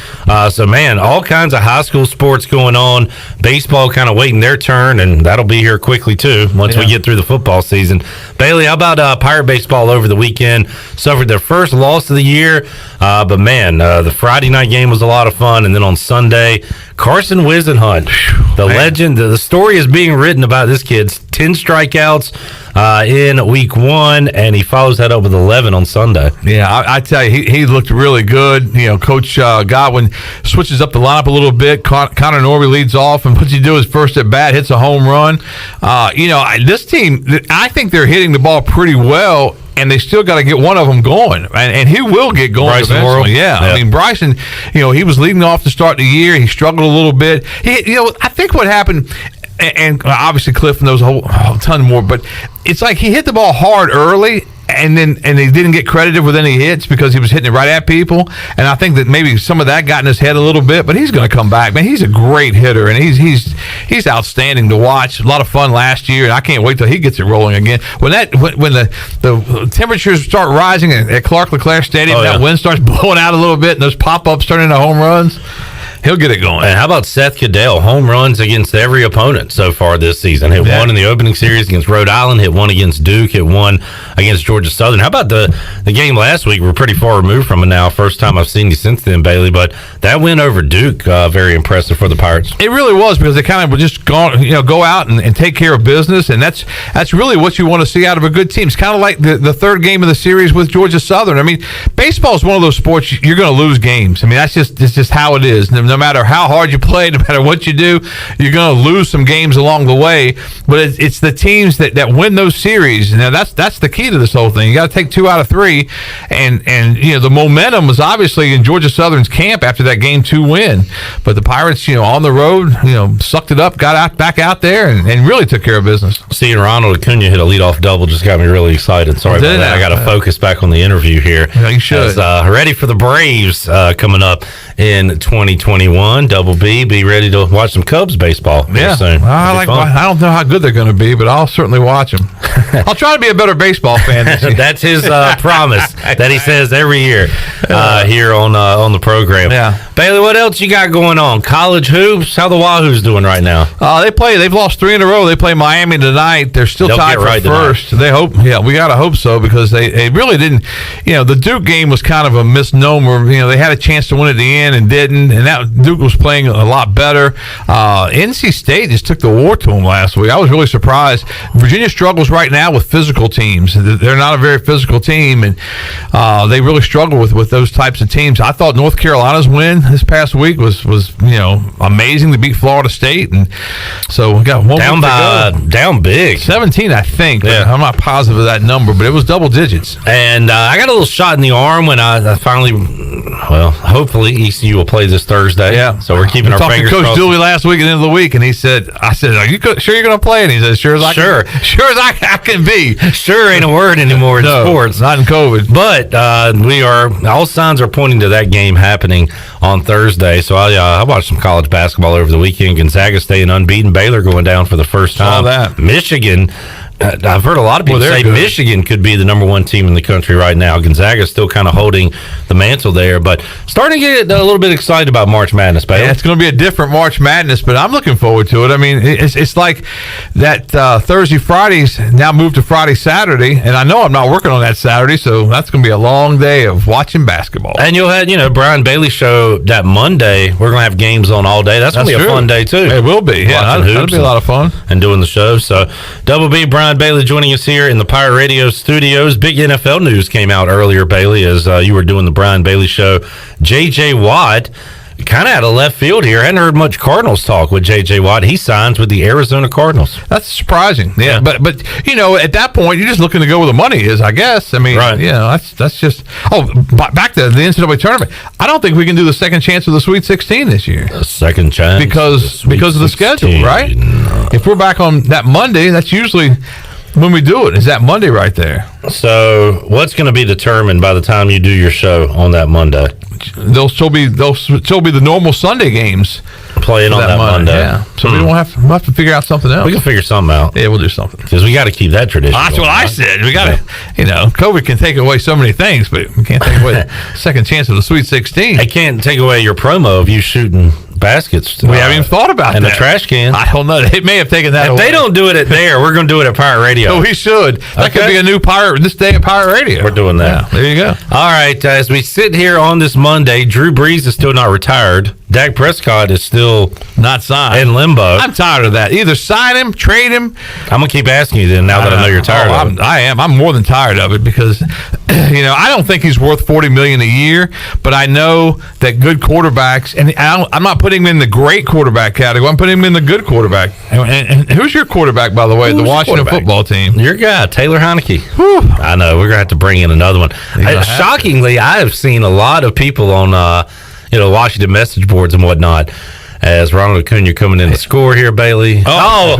So, man, all kinds of high school sports going on. Baseball kind of waiting their turn, and that'll be here quickly, too, once we get through the football season. Bailey, how about Pirate Baseball over the weekend? Suffered their first loss of the year, but, man, the Friday night game was a lot of fun, and then on Sunday, Carson Wisenhunt, the legend, the story is being written about this kid's 10 strikeouts in week 1, and he follows that up with 11 on Sunday. Yeah, I tell you, he looked really good. You know, Coach Godwin switches up the lineup a little bit. Connor Norby leads off, and what you do is first at bat, hits a home run. This team, I think they're hitting the ball pretty well, and they still got to get one of them going, and he will get going Bryson eventually. Worrell? Yeah, I mean Bryson, he was leading off to start the year. He struggled a little bit. I think what happened, and obviously Cliff knows a whole ton more, but it's like he hit the ball hard early, and he didn't get credited with any hits because he was hitting it right at people. And I think that maybe some of that got in his head a little bit, but he's going to come back, man. He's a great hitter, and he's outstanding to watch. A lot of fun last year, and I can't wait till he gets it rolling again. When the temperatures start rising at Clark LeClaire Stadium, that wind starts blowing out a little bit, and those pop-ups turn into home runs, he'll get it going. And how about Seth Cadell? Home runs against every opponent so far this season. Hit one in the opening series against Rhode Island, hit one against Duke, hit one against Georgia Southern. How about the game last week? We're pretty far removed from it now. First time I've seen you since then, Bailey. But that win over Duke, very impressive for the Pirates. It really was, because they kind of were just go out and take care of business, and that's really what you want to see out of a good team. It's kind of like the third game of the series with Georgia Southern. I mean, baseball is one of those sports you're going to lose games. I mean, it's just how it is. No matter how hard you play, no matter what you do, you're going to lose some games along the way. But it's the teams that win those series. Now that's the key to this whole thing. You got to take 2 out of 3, and the momentum was obviously in Georgia Southern's camp after that Game 2 win. But the Pirates, on the road, sucked it up, got back out there, and really took care of business. Seeing Ronald Acuna hit a leadoff double just got me really excited. Sorry about that. I got to focus back on the interview here. Yeah, you should. Ready for the Braves coming up in 2021. Double B, be ready to watch some Cubs baseball soon. I don't know how good they're going to be, but I'll certainly watch them. I'll try to be a better baseball fan this year. That's his promise that he says every year here on the program. Yeah. Bailey, what else you got going on? College hoops? How the Wahoos doing right now? They've lost 3 in a row. They play Miami tonight. They're still tied for first. They hope. Yeah, we got to hope so, because they really didn't. The Duke game was kind of a misnomer. They had a chance to win at the end and didn't, and that Duke was playing a lot better. NC State just took the war to them last week. I was really surprised. Virginia struggles right now with physical teams. They're not a very physical team, and they really struggle with those types of teams. I thought North Carolina's win this past week was amazing to beat Florida State, and so we got one down big 17, I think. But I'm not positive of that number, but it was double digits. And I got a little shot in the arm when I finally, hopefully ECU will play this Thursday. Yeah, so we're keeping our fingers crossed. Coach Dooley last week at the end of the week, and I said, "Are you sure you're going to play?" And he said, "Sure as I can be." Sure ain't a word anymore in sports, not in COVID. But all signs are pointing to that game happening on Thursday. So I watched some college basketball over the weekend. Gonzaga staying unbeaten. Baylor going down for the first time. Saw that. Michigan. I've heard a lot of people say Michigan could be the number 1 team in the country right now. Gonzaga's still kind of holding the mantle there, but starting to get a little bit excited about March Madness, Bailey. Yeah, it's going to be a different March Madness, but I'm looking forward to it. I mean, it's like that Thursday, Fridays now moved to Friday, Saturday, and I know I'm not working on that Saturday, so that's going to be a long day of watching basketball. And you'll have, Brian Bailey show that Monday. We're going to have games on all day. That's going to be a fun day, too. It will be. Yeah, that'll be a lot of fun. And doing the show. So, Double B, Brian Bailey joining us here in the Pirate Radio studios. Big NFL news came out earlier, Bailey, as you were doing the Brian Bailey show. J.J. Watt, kind of out of left field here. Hadn't heard much Cardinals talk with J.J. Watt. He signs with the Arizona Cardinals. That's surprising. Yeah. But at that point, you're just looking to go where the money is, I guess. I mean, that's just. Back to the NCAA tournament. I don't think we can do the second chance of the Sweet 16 this year. The second chance because of the schedule, right? If we're back on that Monday, that's usually when we do it. Is that Monday right there? So what's going to be determined by the time you do your show on that Monday? They'll still be the normal Sunday games. play in on that Monday. Yeah. So we'll have to figure out something else. We can figure something out. Yeah, we'll do something. Because we got to keep that tradition. That's what I said. We got to, COVID can take away so many things, but we can't take away the second chance of the Sweet 16. They can't take away your promo of you shooting baskets. We haven't even thought about that. In the trash can. I don't know. They may have taken that away. If they don't do it at there, we're going to do it at Pirate Radio. Oh, we should. That could be a new this day at Pirate Radio. We're doing that. Yeah, there you go. All right. As we sit here on this Monday, Drew Brees is still not retired. Dak Prescott is still not signed. In limbo. I'm tired of that. Either sign him, trade him. I'm going to keep asking you then now that I know you're tired of it. I am. I'm more than tired of it because, I don't think he's worth $40 million a year, but I know that good quarterbacks, and I'm not putting him in the great quarterback category. I'm putting him in the good quarterback. And who's your quarterback, by the way, the Washington football team? Your guy, Taylor Heineke. I know. We're going to have to bring in another one. Shockingly, I have seen a lot of people on Washington message boards and whatnot as Ronald Acuna coming in to score here, Bailey.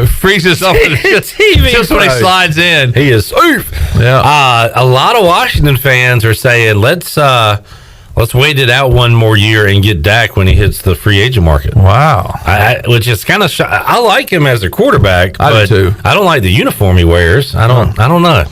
Freezes up the TV just when he slides in. He is safe. Yeah. A lot of Washington fans are saying, let's wait it out one more year and get Dak when he hits the free agent market. Wow. Which is kind of I like him as a quarterback, I do too. I don't like the uniform he wears. I don't know. I don't know.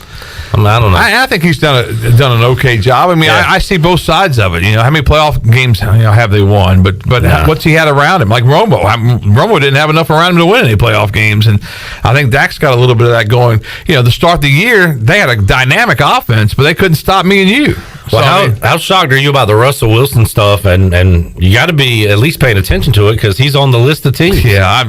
I think he's done an okay job. I mean, I see both sides of it. How many playoff games have they won? But what's he had around him? Like Romo. Romo didn't have enough around him to win any playoff games, and I think Dak's got a little bit of that going. To start the year, they had a dynamic offense, but they couldn't stop me and you. Well, how shocked are you about the Russell Wilson stuff? And you got to be at least paying attention to it because he's on the list of teams. Yeah,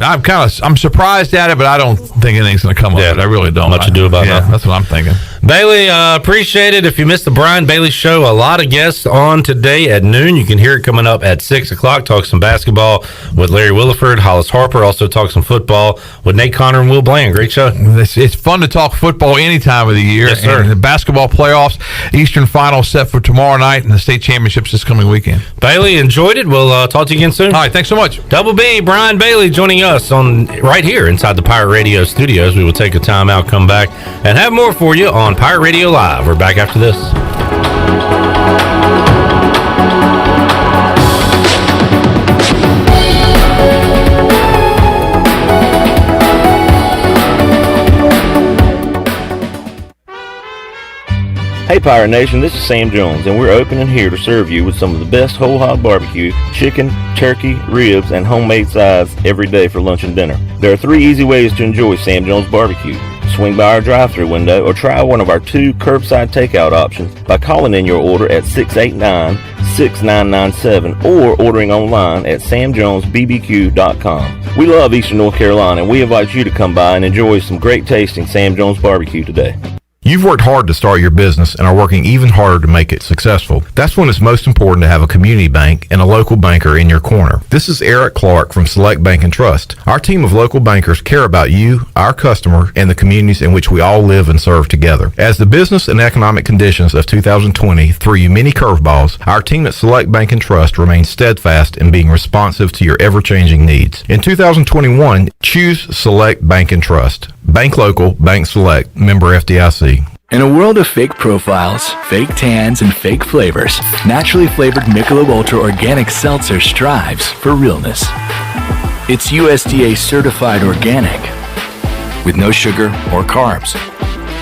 I'm surprised at it, but I don't think anything's going to come of it. I really don't. Much to do about that. That's what I'm thinking. Bailey, appreciate it. If you missed the Brian Bailey Show, a lot of guests on today at noon. You can hear it coming up at 6 o'clock. Talk some basketball with Larry Williford, Hollis Harper. Also talk some football with Nate Connor and Will Bland. Great show. It's fun to talk football any time of the year. Yes, sir. And the basketball playoffs, Eastern Final set for tomorrow night, and the state championships this coming weekend. Bailey, enjoyed it. We'll talk to you again soon. All right, thanks so much. Double B, Brian Bailey joining us right here inside the Pirate Radio studios. We will take a time out, come back, and have more for you on Pirate Radio Live. We're back after this. Hey Pirate Nation, this is Sam Jones, and we're open and here to serve you with some of the best whole hog barbecue, chicken, turkey, ribs, and homemade sides every day for lunch and dinner. There are 3 easy ways to enjoy Sam Jones barbecue. Swing by our drive-thru window or try one of our 2 curbside takeout options by calling in your order at 689-6997 or ordering online at samjonesbbq.com. We love Eastern North Carolina, and we invite you to come by and enjoy some great tasting Sam Jones barbecue today. You've worked hard to start your business and are working even harder to make it successful. That's when it's most important to have a community bank and a local banker in your corner. This is Eric Clark from Select Bank and Trust. Our team of local bankers care about you, our customer, and the communities in which we all live and serve together. As the business and economic conditions of 2020 threw you many curveballs, our team at Select Bank and Trust remains steadfast in being responsive to your ever-changing needs. In 2021, choose Select Bank and Trust. Bank local, bank select, member FDIC. In a world of fake profiles, fake tans, and fake flavors, naturally flavored Michelob Ultra Organic Seltzer strives for realness. It's USDA certified organic, with no sugar or carbs,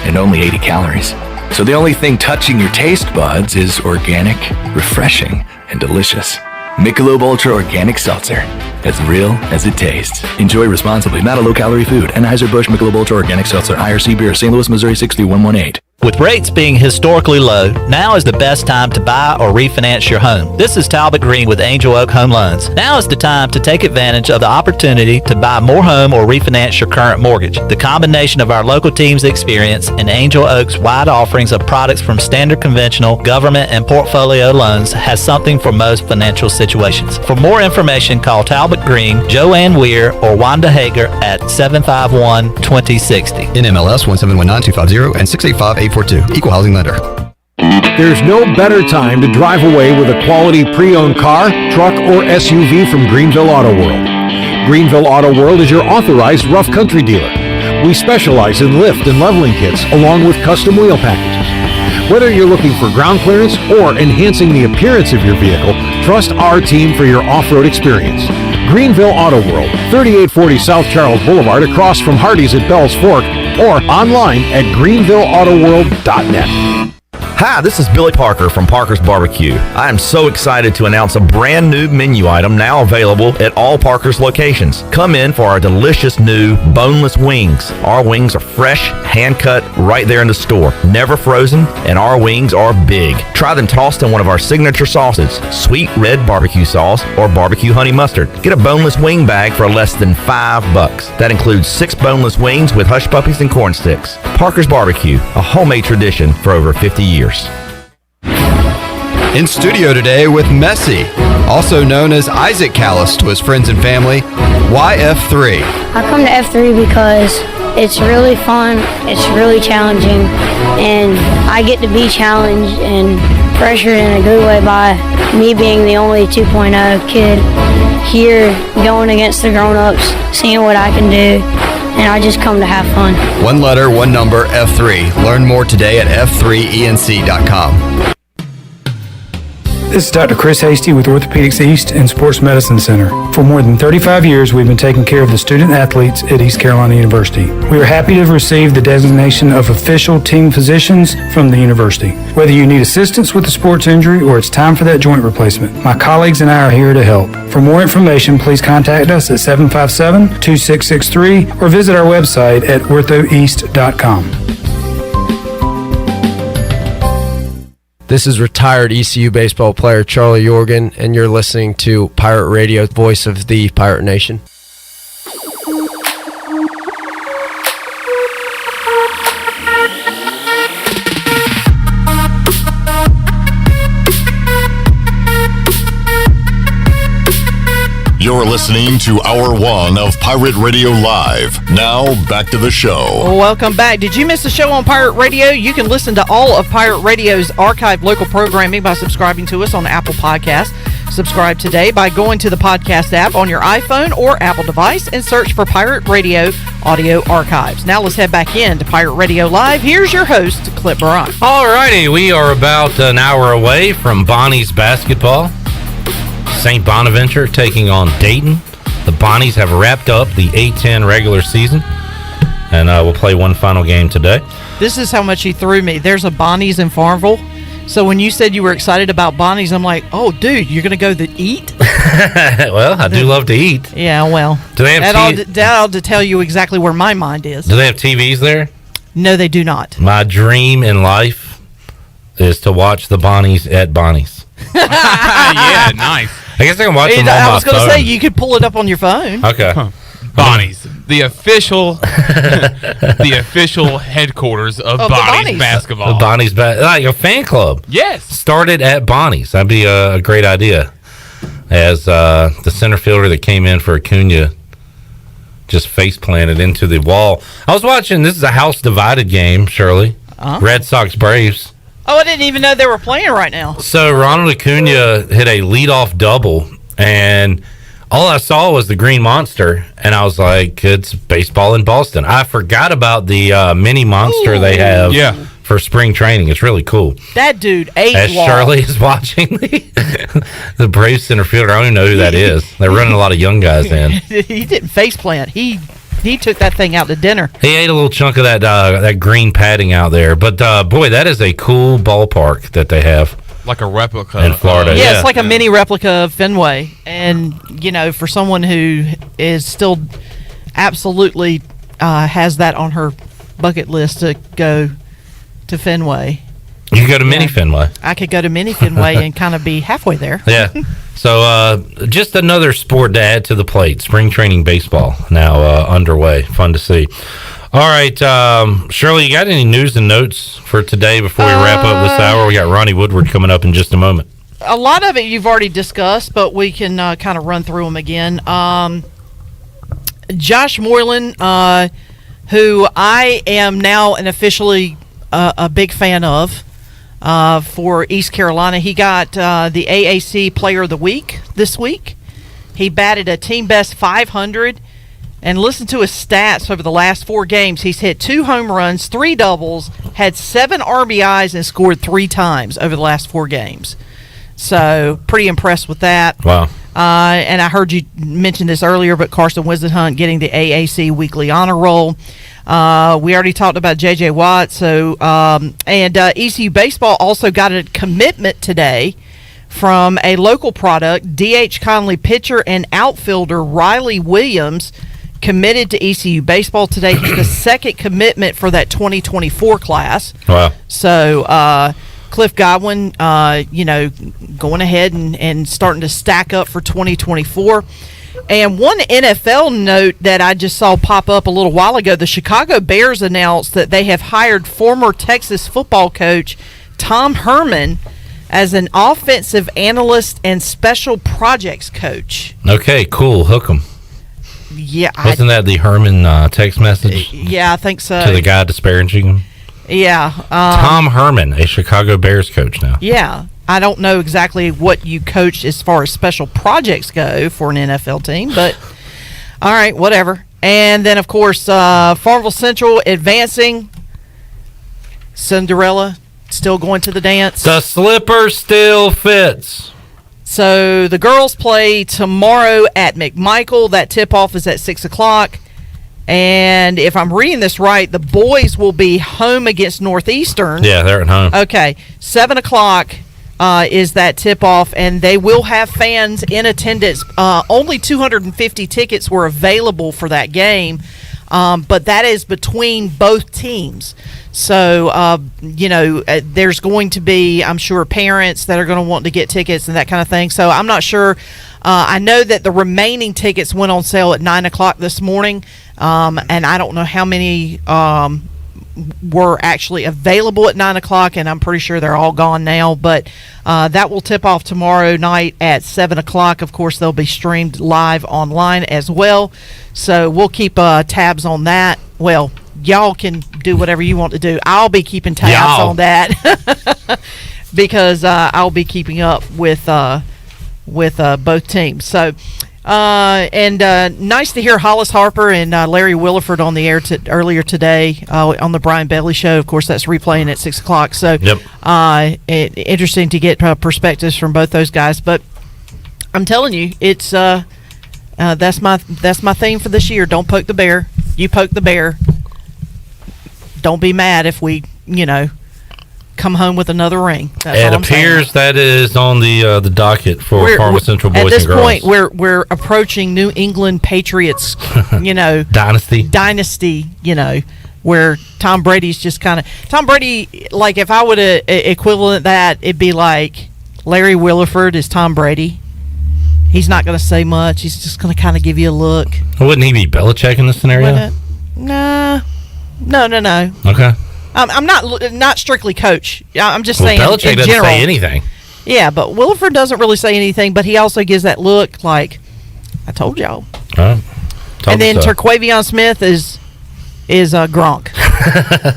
and only 80 calories. So the only thing touching your taste buds is organic, refreshing, and delicious. Michelob Ultra Organic Seltzer, as real as it tastes. Enjoy responsibly, not a low-calorie food. Anheuser-Busch Michelob Ultra Organic Seltzer, IRC Beer, St. Louis, Missouri 63118. With rates being historically low, now is the best time to buy or refinance your home. This is Talbot Green with Angel Oak Home Loans. Now is the time to take advantage of the opportunity to buy more home or refinance your current mortgage. The combination of our local team's experience and Angel Oak's wide offerings of products from standard conventional, government, and portfolio loans has something for most financial situations. For more information, call Talbot Green, Joanne Weir, or Wanda Hager at 751-2060. NMLS 1719250 and 685-842. Equal housing lender. There's no better time to drive away with a quality pre-owned car, truck, or SUV from Greenville Auto World. Greenville Auto World is your authorized rough country dealer. We specialize in lift and leveling kits along with custom wheel packages. Whether you're looking for ground clearance or enhancing the appearance of your vehicle, trust our team for your off-road experience. Greenville Auto World, 3840 South Charles Boulevard across from Hardee's at Bell's Fork, or online at greenvilleautoworld.net. Hi, this is Billy Parker from Parker's Barbecue. I am so excited to announce a brand new menu item now available at all Parker's locations. Come in for our delicious new boneless wings. Our wings are fresh, hand-cut right there in the store, never frozen, and our wings are big. Try them tossed in one of our signature sauces, sweet red barbecue sauce or barbecue honey mustard. Get a boneless wing bag for less than $5. That includes 6 boneless wings with hush puppies and corn sticks. Parker's Barbecue, a homemade tradition for over 50 years. In studio today with Messi, also known as Isaac Callis to his friends and family. Why F3? I come to F3 because it's really fun, it's really challenging, and I get to be challenged and pressured in a good way by me being the only 2.0 kid here going against the grown-ups, seeing what I can do, and I just come to have fun. One letter, one number, F3. Learn more today at f3enc.com. This is Dr. Chris Hasty with Orthopedics East and Sports Medicine Center. For more than 35 years, we've been taking care of the student athletes at East Carolina University. We are happy to have received the designation of official team physicians from the university. Whether you need assistance with a sports injury or it's time for that joint replacement, my colleagues and I are here to help. For more information, please contact us at 757-2663 or visit our website at orthoeast.com. This is retired ECU baseball player Charlie Yorgan, and you're listening to Pirate Radio, voice of the Pirate Nation. You're listening to Hour 1 of Pirate Radio Live. Now, back to the show. Welcome back. Did you miss the show on Pirate Radio? You can listen to all of Pirate Radio's archived local programming by subscribing to us on Apple Podcasts. Subscribe today by going to the podcast app on your iPhone or Apple device and search for Pirate Radio Audio Archives. Now let's head back in to Pirate Radio Live. Here's your host, Clip Baron. All righty, we are about an hour away from Bonnie's basketball. St. Bonaventure taking on Dayton. The Bonnies have wrapped up the A-10 regular season, and we'll play one final game today. This is how much he threw me. There's a Bonnie's in Farmville. So when you said you were excited about Bonnie's, I'm like, oh, dude, you're going to go to eat? Well, I do love to eat. Yeah, well. Do they have that ought to tell you exactly where my mind is. Do they have TVs there? No, they do not. My dream in life is to watch the Bonnies at Bonnie's. Yeah, nice. I guess I can watch them on my phone. I was going to say, you could pull it up on your phone. Okay. Bonnie's, the official headquarters of Bonnie's basketball. The Bonnie's like a fan club. Yes. Started at Bonnie's. That'd be a great idea. As the center fielder that came in for Acuna just face planted into the wall. I was watching, this is a house divided game, Shirley. Red Sox Braves. Oh, I didn't even know they were playing right now. So Ronald Acuna hit a leadoff double, and all I saw was the green monster, and I was like, it's baseball in Boston. I forgot about the mini monster they have for spring training. It's really cool. That dude ate As Shirley is watching the Braves center fielder, I don't even know who that is. They're running a lot of young guys in. He didn't face plant. He took that thing out to dinner. He ate a little chunk of that green padding out there. But, boy, that is a cool ballpark that they have. Like a replica. In Florida, yeah. It's like a mini replica of Fenway. And, you know, for someone who is still absolutely has that on her bucket list to go to Fenway. You can go to Mini Fenway. I could go to Mini Fenway and kind of be halfway there. Yeah. So just another sport to add to the plate. Spring training baseball now underway. Fun to see. All right, Shirley, you got any news and notes for today before we wrap up this hour? We got Ronnie Woodward coming up in just a moment. A lot of it you've already discussed, but we can kind of run through them again. Josh Moylan, who I am now an officially a big fan of for East Carolina. He got the AAC Player of the Week this week. He batted a team best 500. And listen to his stats over the last 4 games. He's hit 2 home runs, 3 doubles, had 7 RBIs, and scored 3 times over the last 4 games. So, pretty impressed with that. Wow. And I heard you mention this earlier, but Carson Wisenhunt getting the AAC Weekly Honor Roll. We already talked about J.J. Watt. So, and ECU Baseball also got a commitment today from a local product. D.H. Conley pitcher and outfielder Riley Williams committed to ECU Baseball today. He's the second commitment for that 2024 class. Wow. So, Cliff Godwin, going ahead and starting to stack up for 2024. And one NFL note that I just saw pop up a little while ago, the Chicago Bears announced that they have hired former Texas football coach Tom Herman as an offensive analyst and special projects coach. Okay, cool. Hook 'em. Yeah. Wasn't that the Herman text message? Yeah, I think so. To the guy disparaging him? Yeah. Tom Herman, a Chicago Bears coach now. Yeah. I don't know exactly what you coach as far as special projects go for an NFL team, but all right, whatever. And then, of course, Farmville Central advancing. Cinderella still going to the dance. The slipper still fits. So the girls play tomorrow at McMichael. That tip-off is at 6 o'clock. And if I'm reading this right, the boys will be home against Northeastern. Yeah, they're at home. Okay, 7 o'clock is that tip-off, and they will have fans in attendance. Only 250 tickets were available for that game, but that is between both teams. So, there's going to be, I'm sure, parents that are going to want to get tickets and that kind of thing. So I'm not sure. I know that the remaining tickets went on sale at 9 o'clock this morning, and I don't know how many were actually available at 9 o'clock, and I'm pretty sure they're all gone now. But that will tip off tomorrow night at 7 o'clock. Of course, they'll be streamed live online as well. So we'll keep tabs on that. Well, y'all can do whatever you want to do. I'll be keeping tabs on that because I'll be keeping up with both teams. So, nice to hear Hollis Harper and Larry Williford on the air earlier today on the Brian Bailey Show. Of course, that's replaying at 6 o'clock. So, interesting to get perspectives from both those guys. But I'm telling you, it's that's my theme for this year. Don't poke the bear. You poke the bear. Don't be mad if we, come home with another ring. That's it all I'm appears saying. That is on the docket for Farmville Central boys and girls. At this point, we're approaching New England Patriots, dynasty. Where Tom Brady's just kind of Tom Brady. Like if I would equivalent that, it'd be like Larry Williford is Tom Brady. He's not going to say much. He's just going to kind of give you a look. Wouldn't he be Belichick in this scenario? No. Okay. I'm not strictly coach. I'm just saying Belichick in doesn't general. say anything. Yeah, but Williford doesn't really say anything, but he also gives that look like, I told y'all. And then Terquavion Smith is Gronk.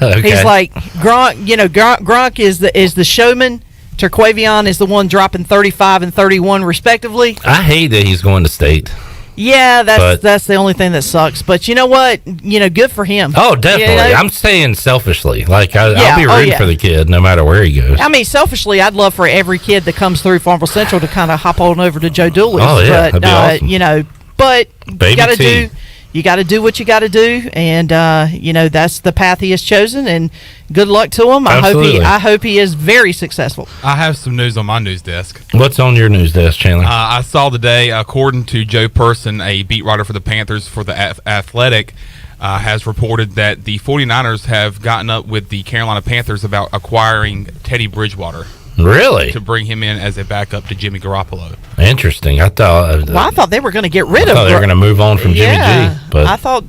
Okay. He's like Gronk. Gronk is the showman. Terquavion is the one dropping 35 and 31 respectively. I hate that he's going to state. Yeah, that's the only thing that sucks. But you know what? Good for him. Oh, definitely. I'm saying selfishly. Like, I'll be rooting for the kid no matter where he goes. I mean, selfishly, I'd love for every kid that comes through Farmville Central to kind of hop on over to Joe Dooley's. Oh, yeah. But, that'd be awesome. But Baby you got to do what you got to do, and that's the path he has chosen. And good luck to him. Absolutely. I hope he is very successful. I have some news on my news desk. What's on your news desk, Chandler? I saw today, according to Joe Person, a beat writer for the Panthers for the Athletic, has reported that the 49ers have gotten up with the Carolina Panthers about acquiring Teddy Bridgewater. Really? To bring him in as a backup to Jimmy Garoppolo. Interesting. I thought they were going to get rid of. They were going to move on from Jimmy G. But I thought.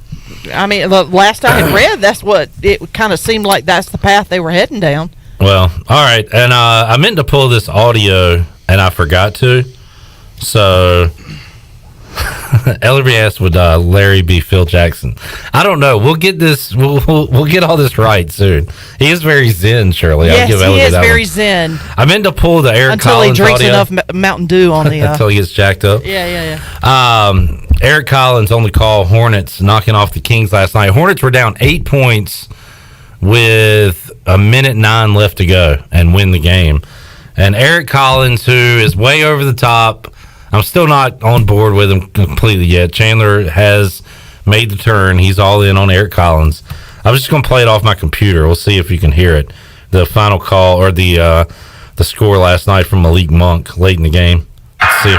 I mean, the last I had read, that's what it kind of seemed like. That's the path they were heading down. Well, all right, and I meant to pull this audio, and I forgot to. So, Ellerbe asked, "Would Larry be Phil Jackson?" I don't know. We'll get this. We'll get all this right soon. He is very zen, Shirley. Yes, I'll give he is that very one. zen. I meant to pull the Eric until Collins he drinks audio. enough Mountain Dew on the. Until he gets jacked up. Yeah. Eric Collins on the call. Hornets knocking off the Kings last night. Hornets were down 8 points with 1:09 left to go and win the game. And Eric Collins, who is way over the top, I'm still not on board with him completely yet. Chandler has made the turn. He's all in on Eric Collins. I'm just going to play it off my computer. We'll see if you can hear it. The final call or the score last night from Malik Monk late in the game. Let's see.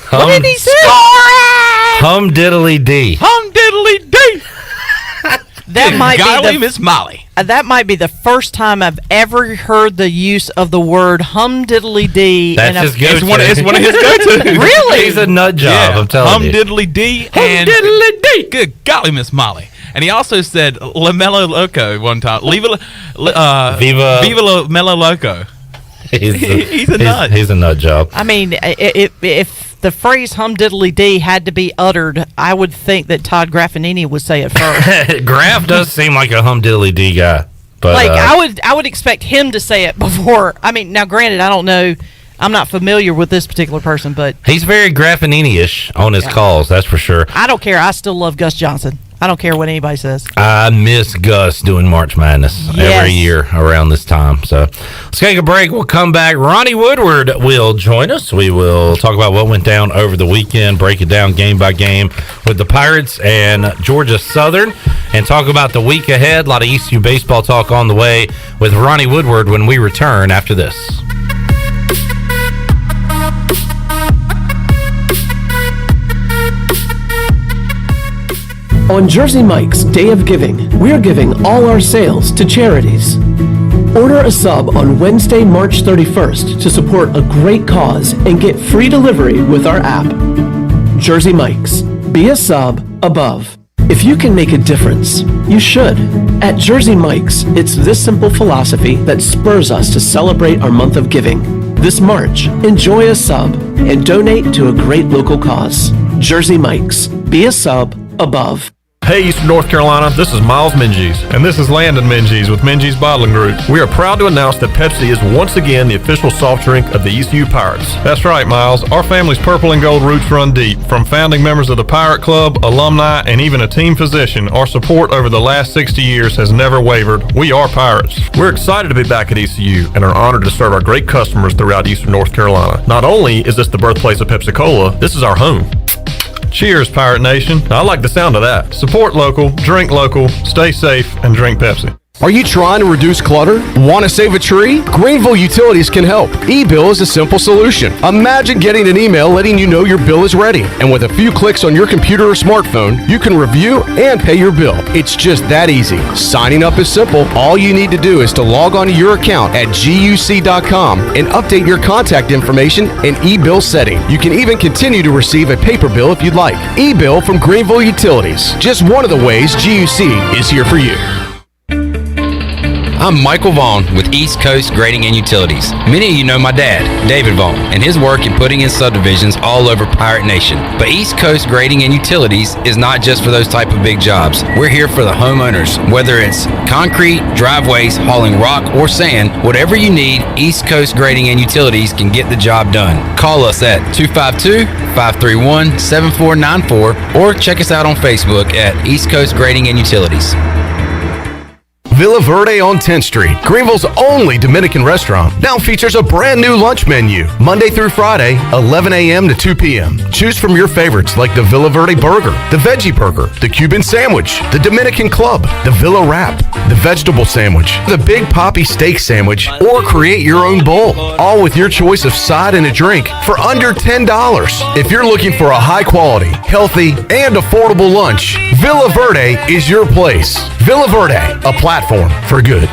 What did he say? Hum diddly dee. Hum diddly dee. That might be the Miss Molly. That might be the first time I've ever heard the use of the word hum diddly dee. That's his go-to. It's one of his go-to. Really? He's a nut job, I'm telling you. Hum diddly dee. Hum diddly dee. Good golly, Miss Molly. And he also said Lamelo Loco one time. Viva Lamelo Loco. He's a nut. He's a nut job. I mean, if the phrase hum diddly dee had to be uttered, I would think that Todd Graffinini would say it first. Graff does seem like a hum diddly dee guy. But like I would expect him to say it before. I mean, now granted, I don't know. I'm not familiar with this particular person, but he's very Graffinini-ish on his calls, that's for sure. I don't care. I still love Gus Johnson. I don't care what anybody says. I miss Gus doing March Madness every year around this time. So let's take a break. We'll come back. Ronnie Woodward will join us. We will talk about what went down over the weekend, break it down game by game with the Pirates and Georgia Southern, and talk about the week ahead. A lot of ECU baseball talk on the way with Ronnie Woodward when we return after this. On Jersey Mike's Day of Giving, we're giving all our sales to charities. Order a sub on Wednesday, March 31st to support a great cause and get free delivery with our app. Jersey Mike's. Be a sub above. If you can make a difference, you should. At Jersey Mike's, it's this simple philosophy that spurs us to celebrate our month of giving. This March, enjoy a sub and donate to a great local cause. Jersey Mike's. Be a sub above. Hey, Eastern North Carolina, this is Miles Minges. And this is Landon Minges with Minges Bottling Group. We are proud to announce that Pepsi is once again the official soft drink of the ECU Pirates. That's right, Miles. Our family's purple and gold roots run deep. From founding members of the Pirate Club, alumni, and even a team physician, our support over the last 60 years has never wavered. We are Pirates. We're excited to be back at ECU and are honored to serve our great customers throughout Eastern North Carolina. Not only is this the birthplace of Pepsi-Cola, this is our home. Cheers, Pirate Nation. I like the sound of that. Support local, drink local, stay safe, and drink Pepsi. Are you trying to reduce clutter? Want to save a tree? Greenville Utilities can help. E-bill is a simple solution. Imagine getting an email letting you know your bill is ready. And with a few clicks on your computer or smartphone, you can review and pay your bill. It's just that easy. Signing up is simple. All you need to do is to log on to your account at guc.com and update your contact information and e-bill setting. You can even continue to receive a paper bill if you'd like. E-bill from Greenville Utilities. Just one of the ways GUC is here for you. I'm Michael Vaughn with East Coast Grading and Utilities. Many of you know my dad, David Vaughn, and his work in putting in subdivisions all over Pirate Nation. But East Coast Grading and Utilities is not just for those type of big jobs. We're here for the homeowners. Whether it's concrete, driveways, hauling rock, or sand, whatever you need, East Coast Grading and Utilities can get the job done. Call us at 252-531-7494 or check us out on Facebook at East Coast Grading and Utilities. Villa Verde on 10th Street, Greenville's only Dominican restaurant, now features a brand new lunch menu, Monday through Friday, 11 a.m. to 2 p.m. Choose from your favorites like the Villa Verde Burger, the Veggie Burger, the Cuban Sandwich, the Dominican Club, the Villa Wrap, the Vegetable Sandwich, the Big Poppy Steak Sandwich, or create your own bowl, all with your choice of side and a drink for under $10. If you're looking for a high quality, healthy, and affordable lunch, Villa Verde is your place. Villa Verde, a platform for good.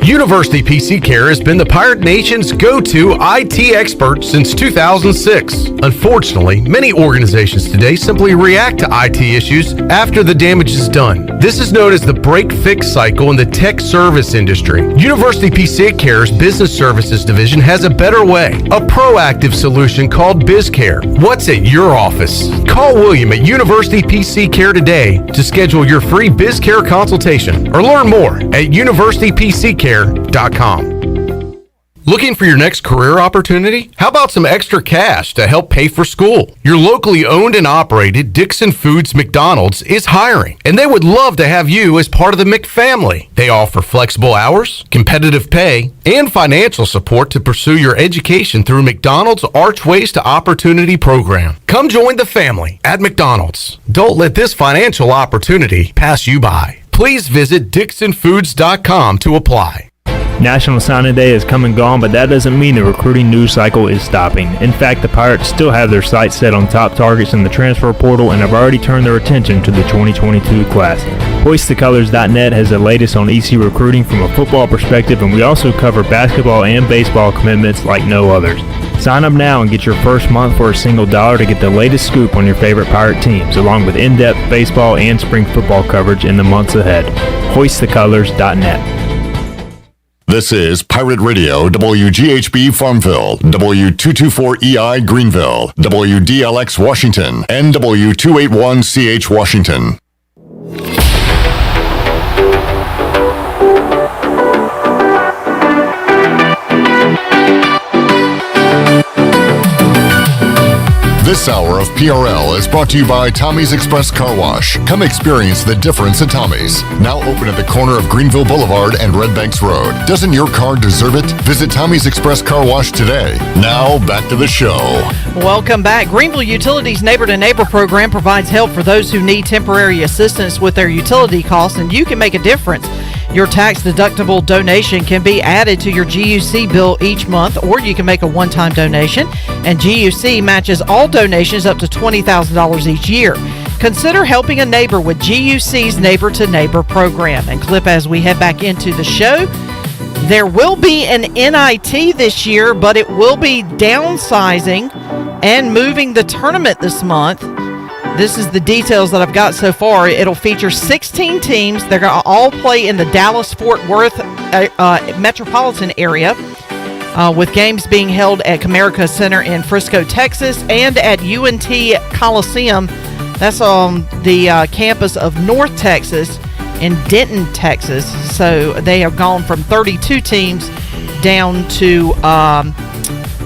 University PC Care has been the Pirate Nation's go-to IT expert since 2006. Unfortunately, many organizations today simply react to IT issues after the damage is done. This is known as the break-fix cycle in the tech service industry. University PC Care's Business Services Division has a better way, a proactive solution called BizCare. What's at your office? Call William at University PC Care today to schedule your free BizCare consultation or learn more at universitypccare.com. Looking for your next career opportunity? How about some extra cash to help pay for school? Your locally owned and operated Dixon Foods McDonald's is hiring, and they would love to have you as part of the McFamily. They offer flexible hours, competitive pay, and financial support to pursue your education through McDonald's Archways to Opportunity program. Come join the family at McDonald's. Don't let this financial opportunity pass you by. Please visit DixonFoods.com to apply. National Signing Day has come and gone, but that doesn't mean the recruiting news cycle is stopping. In fact, the Pirates still have their sights set on top targets in the transfer portal and have already turned their attention to the 2022 class. HoistTheColors.net has the latest on EC recruiting from a football perspective, and we also cover basketball and baseball commitments like no others. Sign up now and get your first month for a single $1 to get the latest scoop on your favorite Pirate teams, along with in-depth baseball and spring football coverage in the months ahead. HoistTheColors.net. This is Pirate Radio, WGHB Farmville, W224EI Greenville, WDLX Washington, and W281CH Washington. This hour of PRL is brought to you by Tommy's Express Car Wash. Come experience the difference at Tommy's. Now open at the corner of Greenville Boulevard and Red Banks Road. Doesn't your car deserve it? Visit Tommy's Express Car Wash today. Now back to the show. Welcome back. Greenville Utilities Neighbor to Neighbor program provides help for those who need temporary assistance with their utility costs, and you can make a difference. Your tax-deductible donation can be added to your GUC bill each month, or you can make a one-time donation, and GUC matches all donations up to $20,000 each year. Consider helping a neighbor with GUC's Neighbor to Neighbor program. And Clip, as we head back into the show, there will be an NIT this year, but it will be downsizing and moving the tournament this month. This is the details that I've got so far. It'll feature 16 teams. They're going to all play in the Dallas-Fort Worth metropolitan area, with games being held at Comerica Center in Frisco, Texas, and at UNT Coliseum. That's on the campus of North Texas in Denton, Texas. So they have gone from 32 teams down to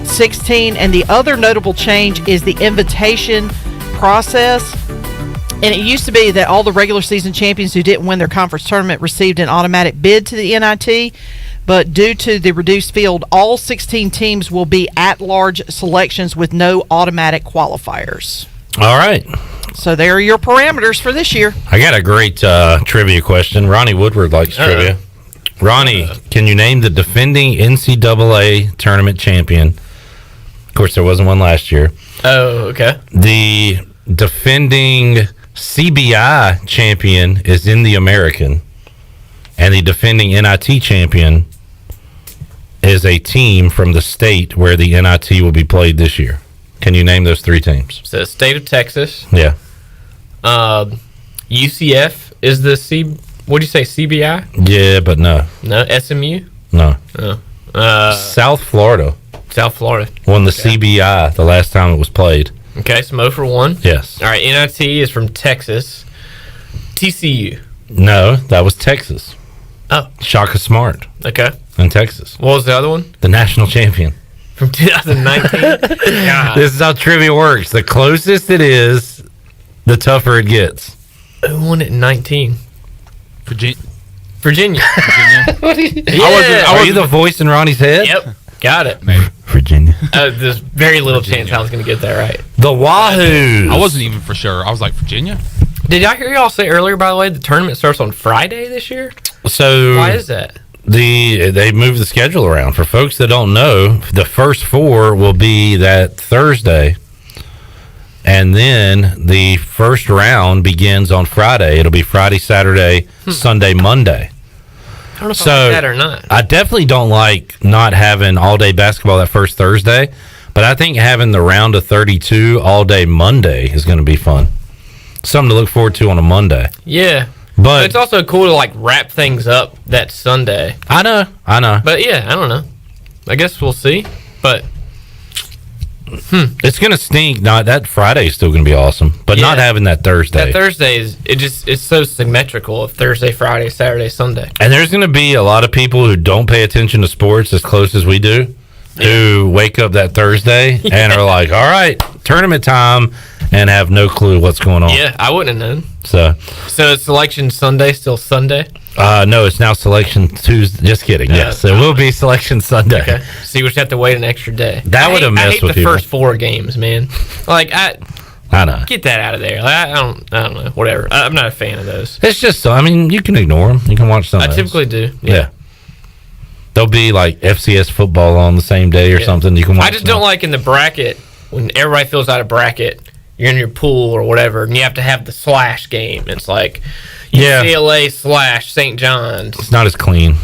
16. And the other notable change is the invitation process. And it used to be that all the regular season champions who didn't win their conference tournament received an automatic bid to the NIT, but due to the reduced field, all 16 teams will be at-large selections with no automatic qualifiers. All right. So there are your parameters for this year. I got a great trivia question. Ronnie Woodward likes trivia. Ronnie, can you name the defending NCAA tournament champion? Of course, there wasn't one last year. Oh, okay. The defending CBI champion is in the American, and the defending NIT champion is a team from the state where the NIT will be played this year. Can you name those three teams? So, state of Texas. Yeah. UCF is the what do you say, CBI? Yeah, but no. No, SMU? No. Oh. South Florida. South Florida. Won the CBI the last time it was played. Okay, so 0 for 1. Yes. All right, NIT is from Texas. TCU. No, that was Texas. Oh. Shaka Smart. Okay. In Texas. What was the other one? The national champion. From 2019? This is how trivia works. The closest it is, the tougher it gets. Who won it in 19? Virginia. Are you the voice in Ronnie's head? Yep. Got it. Virginia. There's very little chance I was going to get that right. The Wahoos. I wasn't even for sure. I was like, Virginia? Did I hear y'all say earlier, by the way, the tournament starts on Friday this year? So why is that? They moved the schedule around. For folks that don't know, the first four will be that Thursday, and then the first round begins on Friday. It'll be Friday, Saturday, Sunday, Monday. I don't know if I like that or not. I definitely don't like not having all-day basketball that first Thursday, but I think having the round of 32 all-day Monday is going to be fun. Something to look forward to on a Monday. Yeah. But it's also cool to like wrap things up that Sunday. I know. But yeah, I don't know. I guess we'll see. But It's going to stink. Not that Friday's still going to be awesome, but not having that Thursday. That Thursday it's so symmetrical of Thursday, Friday, Saturday, Sunday. And there's going to be a lot of people who don't pay attention to sports as close as we do, who wake up that Thursday and are like, all right, tournament time, and have no clue what's going on. Yeah, I wouldn't have known. So it's Selection Sunday, still Sunday? No, it's now Selection Tuesday. Just kidding. Yes, it will be Selection Sunday. Okay. So you would have to wait an extra day. That would have messed with the people. first 4 games, man. Like, I know. Get that out of there. Like, I don't know. Whatever. I'm not a fan of those. It's just, I mean, you can ignore them. You can watch some. I typically do. Yeah. There'll be like FCS football on the same day or something. You can watch. I just don't like in the bracket when everybody fills out a bracket. You're in your pool or whatever, and you have to have the slash game. It's like UCLA / St. John's. It's not as clean.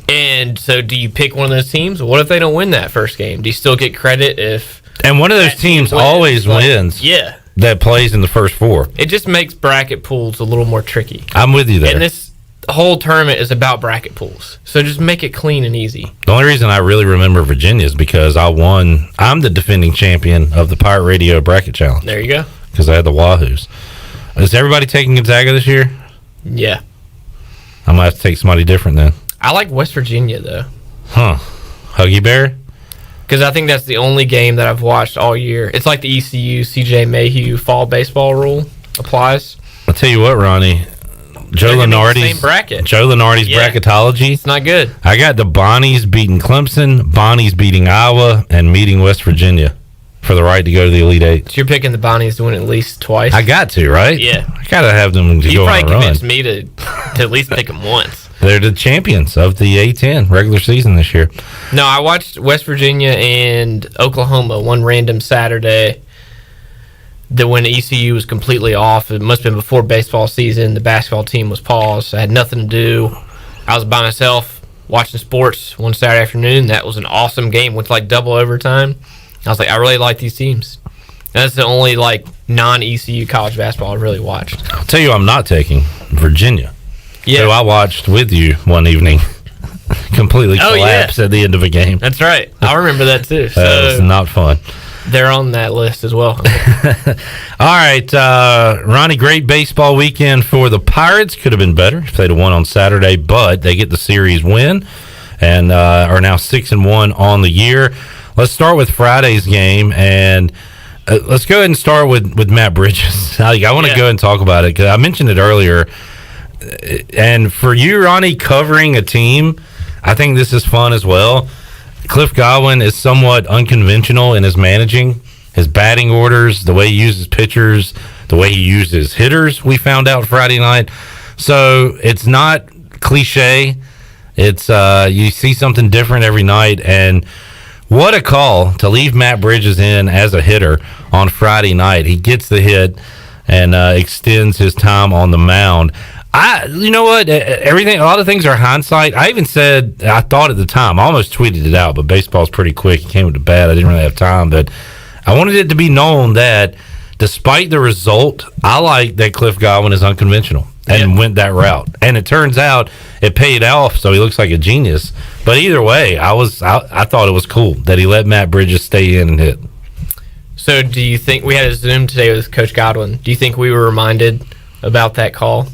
And so, do you pick one of those teams? What if they don't win that first game? Do you still get credit if? And one of those teams always wins. Yeah. That plays in the first 4. It just makes bracket pools a little more tricky. I'm with you there. And this whole tournament is about bracket pools, so just make it clean and easy. The only reason I really remember Virginia is because I'm the defending champion of the Pirate Radio Bracket Challenge. There you go. Because I had the Wahoos. Is everybody taking Gonzaga this year? Yeah. I'm going to have to take somebody different then. I like West Virginia, though. Huh. Huggy Bear? Because I think that's the only game that I've watched all year. It's like the ECU, CJ Mayhew fall baseball rule applies. I'll tell you what, Ronnie. Joe Lenardi's bracketology. It's not good. I got the Bonnies beating Clemson, Bonnies beating Iowa, and meeting West Virginia for the right to go to the Elite Eight. So you're picking the Bonnies to win at least twice? I got to, right? Yeah. I got to have them to go on a run. You probably convinced me to at least pick them once. They're the champions of the A-10 regular season this year. No, I watched West Virginia and Oklahoma one random Saturday. When ECU was completely off. It must have been before baseball season. The basketball team was paused. I had nothing to do. I was by myself watching sports one Saturday afternoon. That was an awesome game with like double overtime. I was like, I really like these teams. And that's the only like non-ECU college basketball I really watched. I'll tell you I'm not taking Virginia. Yeah. So I watched with you one evening. Completely collapse at the end of a game. That's right. I remember that too. That was not fun. They're on that list as well. All right, Ronnie, great baseball weekend for the Pirates. Could have been better if they'd have won on Saturday, but they get the series win and are now 6-1 on the year. Let's start with Friday's game, and let's go ahead and start with Matt Bridges. I want to go and talk about it because I mentioned it earlier. And for you, Ronnie, covering a team, I think this is fun as well. Cliff Godwin is somewhat unconventional in his managing, his batting orders, the way he uses pitchers, the way he uses hitters, we found out Friday night. So it's not cliche. It's you see something different every night. And what a call to leave Matt Bridges in as a hitter on Friday night. He gets the hit and extends his time on the mound. You know what? A lot of things are hindsight. I even said, I thought at the time, I almost tweeted it out, but baseball's pretty quick. It came to bat. I didn't really have time, but I wanted it to be known that despite the result, I like that Cliff Godwin is unconventional and went that route. And it turns out it paid off, so he looks like a genius. But either way, I thought it was cool that he let Matt Bridges stay in and hit. So do you think, we had a Zoom today with Coach Godwin, do you think we were reminded about that call?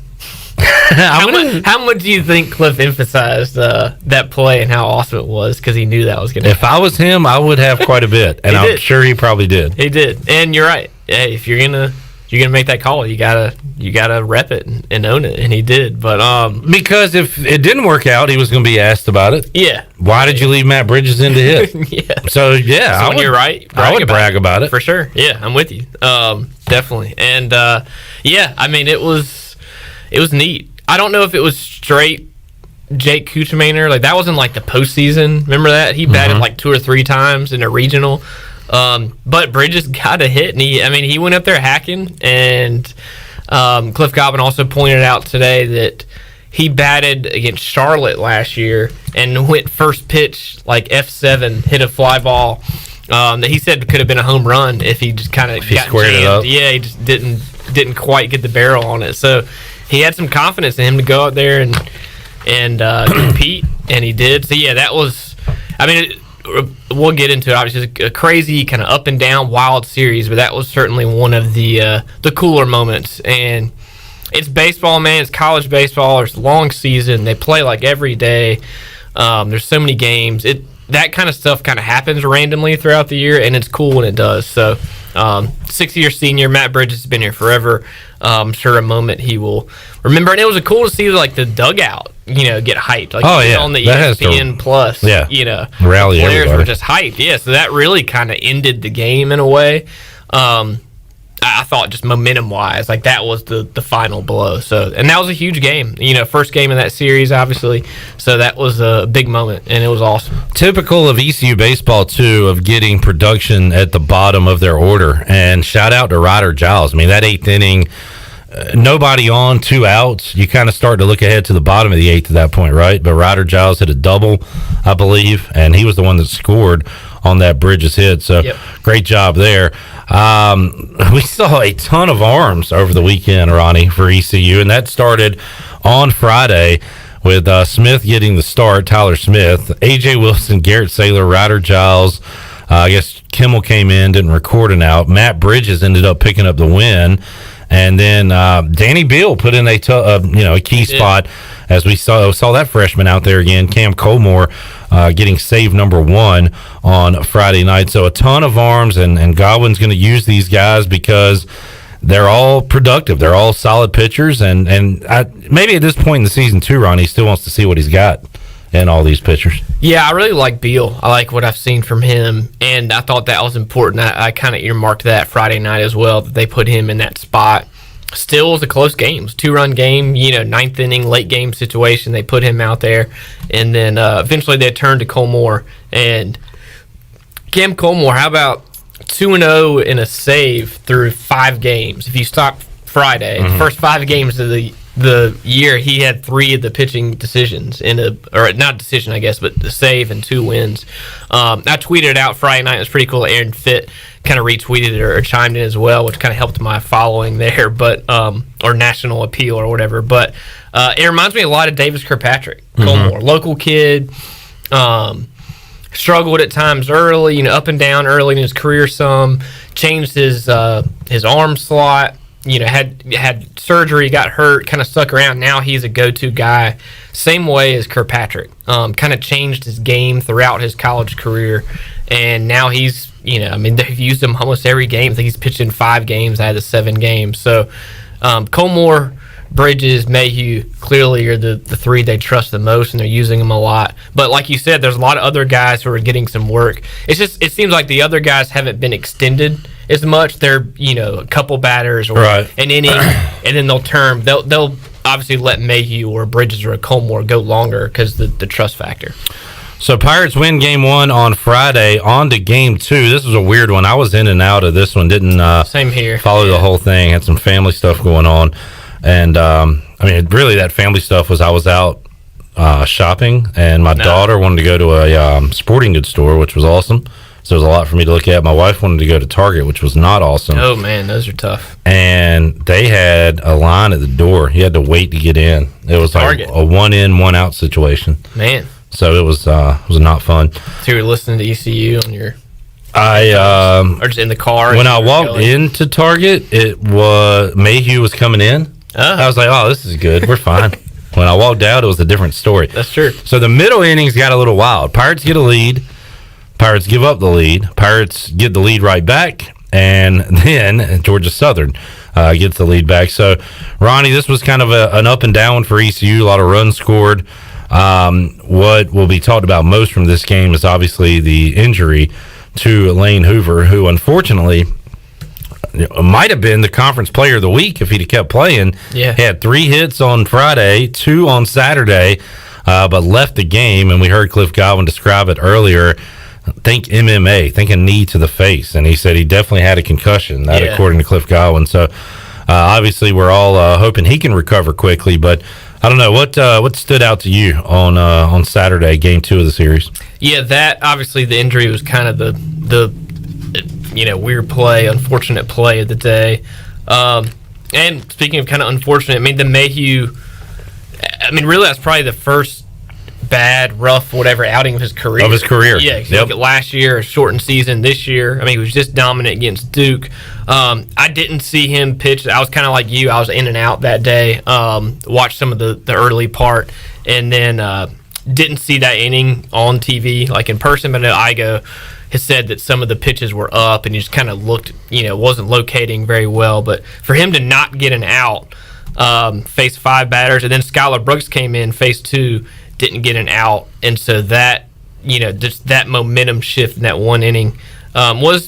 How much do you think Cliff emphasized that play and how awesome it was because he knew that was going to happen? If I was him, I would have quite a bit, and I'm sure he probably did. He did, and you're right. Hey, if you're gonna make that call, you gotta rep it and own it, and he did. But because if it didn't work out, he was going to be asked about it. Yeah. Why did you leave Matt Bridges in to hit? Yeah. So you're right. I would brag about it for sure. Yeah, I'm with you. Definitely, and I mean it was neat. I don't know if it was straight Jake Kuchmaner. Like, that wasn't like the postseason. Remember that? He batted like 2 or 3 times in a regional. But Bridges got a hit, and he went up there hacking. And Cliff Godwin also pointed out today that he batted against Charlotte last year and went first pitch, like F7, hit a fly ball that he said could have been a home run if he just kind of got squared jammed. it up. Yeah, he just didn't quite get the barrel on it. So he had some confidence in him to go out there and compete, and he did. So yeah, that was. I mean, we'll get into it. Obviously, it's a crazy kind of up and down, wild series, but that was certainly one of the cooler moments. And it's baseball, man. It's college baseball. There's a long season. They play like every day. There's so many games. That kind of stuff kind of happens randomly throughout the year, and it's cool when it does. So, 6-year senior Matt Bridges has been here forever. I'm sure a moment he will remember. And it was cool to see like the dugout, get hyped. Like on the ESPN Plus, rally. The players everybody. were just hyped. Yeah, so that really kind of ended the game in a way. I thought just momentum wise, like that was the final blow. So, and that was a huge game, first game in that series, obviously. So that was a big moment, and it was awesome. Typical of ECU baseball too, of getting production at the bottom of their order. And shout out to Ryder Giles. I mean, that 8th inning, nobody on, 2 outs. You kind of start to look ahead to the bottom of the 8th at that point, right? But Ryder Giles hit a double, I believe, and he was the one that scored on that Bridges hit. So great job there. We saw a ton of arms over the weekend, Ronnie, for ECU, and that started on Friday with Smith getting the start, Tyler Smith, A.J. Wilson, Garrett Saylor, Ryder Giles. I guess Kimmel came in, didn't record an out. Matt Bridges ended up picking up the win. And then Danny Beal put in a key spot as we saw that freshman out there again, Cam Colmore, getting save number 1 on Friday night. So a ton of arms, and Godwin's going to use these guys because they're all productive. They're all solid pitchers, and maybe at this point in the season too, Ron, he still wants to see what he's got in all these pitchers. Yeah, I really like Beal. I like what I've seen from him, and I thought that was important. I kind of earmarked that Friday night as well, that they put him in that spot. Still was a close game. It was a 2-run game, 9th inning, late game situation. They put him out there, and then eventually they turned to Colmore. And Cam Colmore, how about 2-0 in a save through 5 games? If you stop Friday, the first 5 games of the year, he had 3 of the pitching decisions or not decision, I guess, but the save and 2 wins. I tweeted it out Friday night. It was pretty cool. Aaron Fitt kind of retweeted it or chimed in as well, which kind of helped my following there, but or national appeal or whatever. But it reminds me a lot of Davis Kirkpatrick, Colmore, local kid. Struggled at times early, up and down early in his career. Some changed his arm slot. Had surgery, got hurt, kind of stuck around. Now he's a go-to guy. Same way as Kirkpatrick. Kind of changed his game throughout his college career, and now he's, they've used him almost every game. I think he's pitched in 5 games out of the 7 games. So Colmore, Bridges, Mayhew clearly are the 3 they trust the most, and they're using them a lot. But like you said, there's a lot of other guys who are getting some work. It seems like the other guys haven't been extended as much. They're a couple batters or an inning, and then they'll obviously let Mayhew or Bridges or a Colmore go longer because the trust factor. So Pirates win game 1 on Friday. On to game 2. This was a weird one. I was in and out of this one. Didn't same here. Follow the whole thing. Had some family stuff going on, and really that family stuff was I was out shopping, and my daughter wanted to go to a sporting goods store, which was awesome. So there was a lot for me to look at. My wife wanted to go to Target, which was not awesome. Oh, man, those are tough. And they had a line at the door. You had to wait to get in. It was like a 1-in, 1-out situation. Man. So it was not fun. So you were listening to ECU on your... or just in the car? When I walked into Target, it was... Mayhew was coming in. I was like, oh, this is good. We're fine. When I walked out, it was a different story. That's true. So the middle innings got a little wild. Pirates get a lead. Pirates give up the lead. Pirates get the lead right back, and then Georgia Southern gets the lead back. So, Ronnie, this was kind of an up and down for ECU. A lot of runs scored. What will be talked about most from this game is obviously the injury to Lane Hoover, who unfortunately might have been the conference player of the week if he'd kept playing. Yeah. He had 3 hits on Friday, 2 on Saturday, but left the game, and we heard Cliff Godwin describe it earlier. Think MMA, think a knee to the face, and he said he definitely had a concussion, according to Cliff Godwin. So obviously we're all hoping he can recover quickly, but I don't know, what stood out to you on Saturday, game 2 of the series? Yeah, that obviously the injury was kind of the weird play, unfortunate play of the day. And speaking of kind of unfortunate, the Mayhew, really that's probably the first bad, rough, whatever outing of his career. Yeah, if you look at last year, a shortened season. This year, I mean, he was just dominant against Duke. I didn't see him pitch. I was kind of like you. I was in and out that day. Watched some of the early part, and then didn't see that inning on TV, like in person. But I know Igo has said that some of the pitches were up, and he just kind of looked, wasn't locating very well. But for him to not get an out, face 5 batters, and then Skylar Brooks came in, face 2, didn't get an out, and so that, just that momentum shift in that one inning was,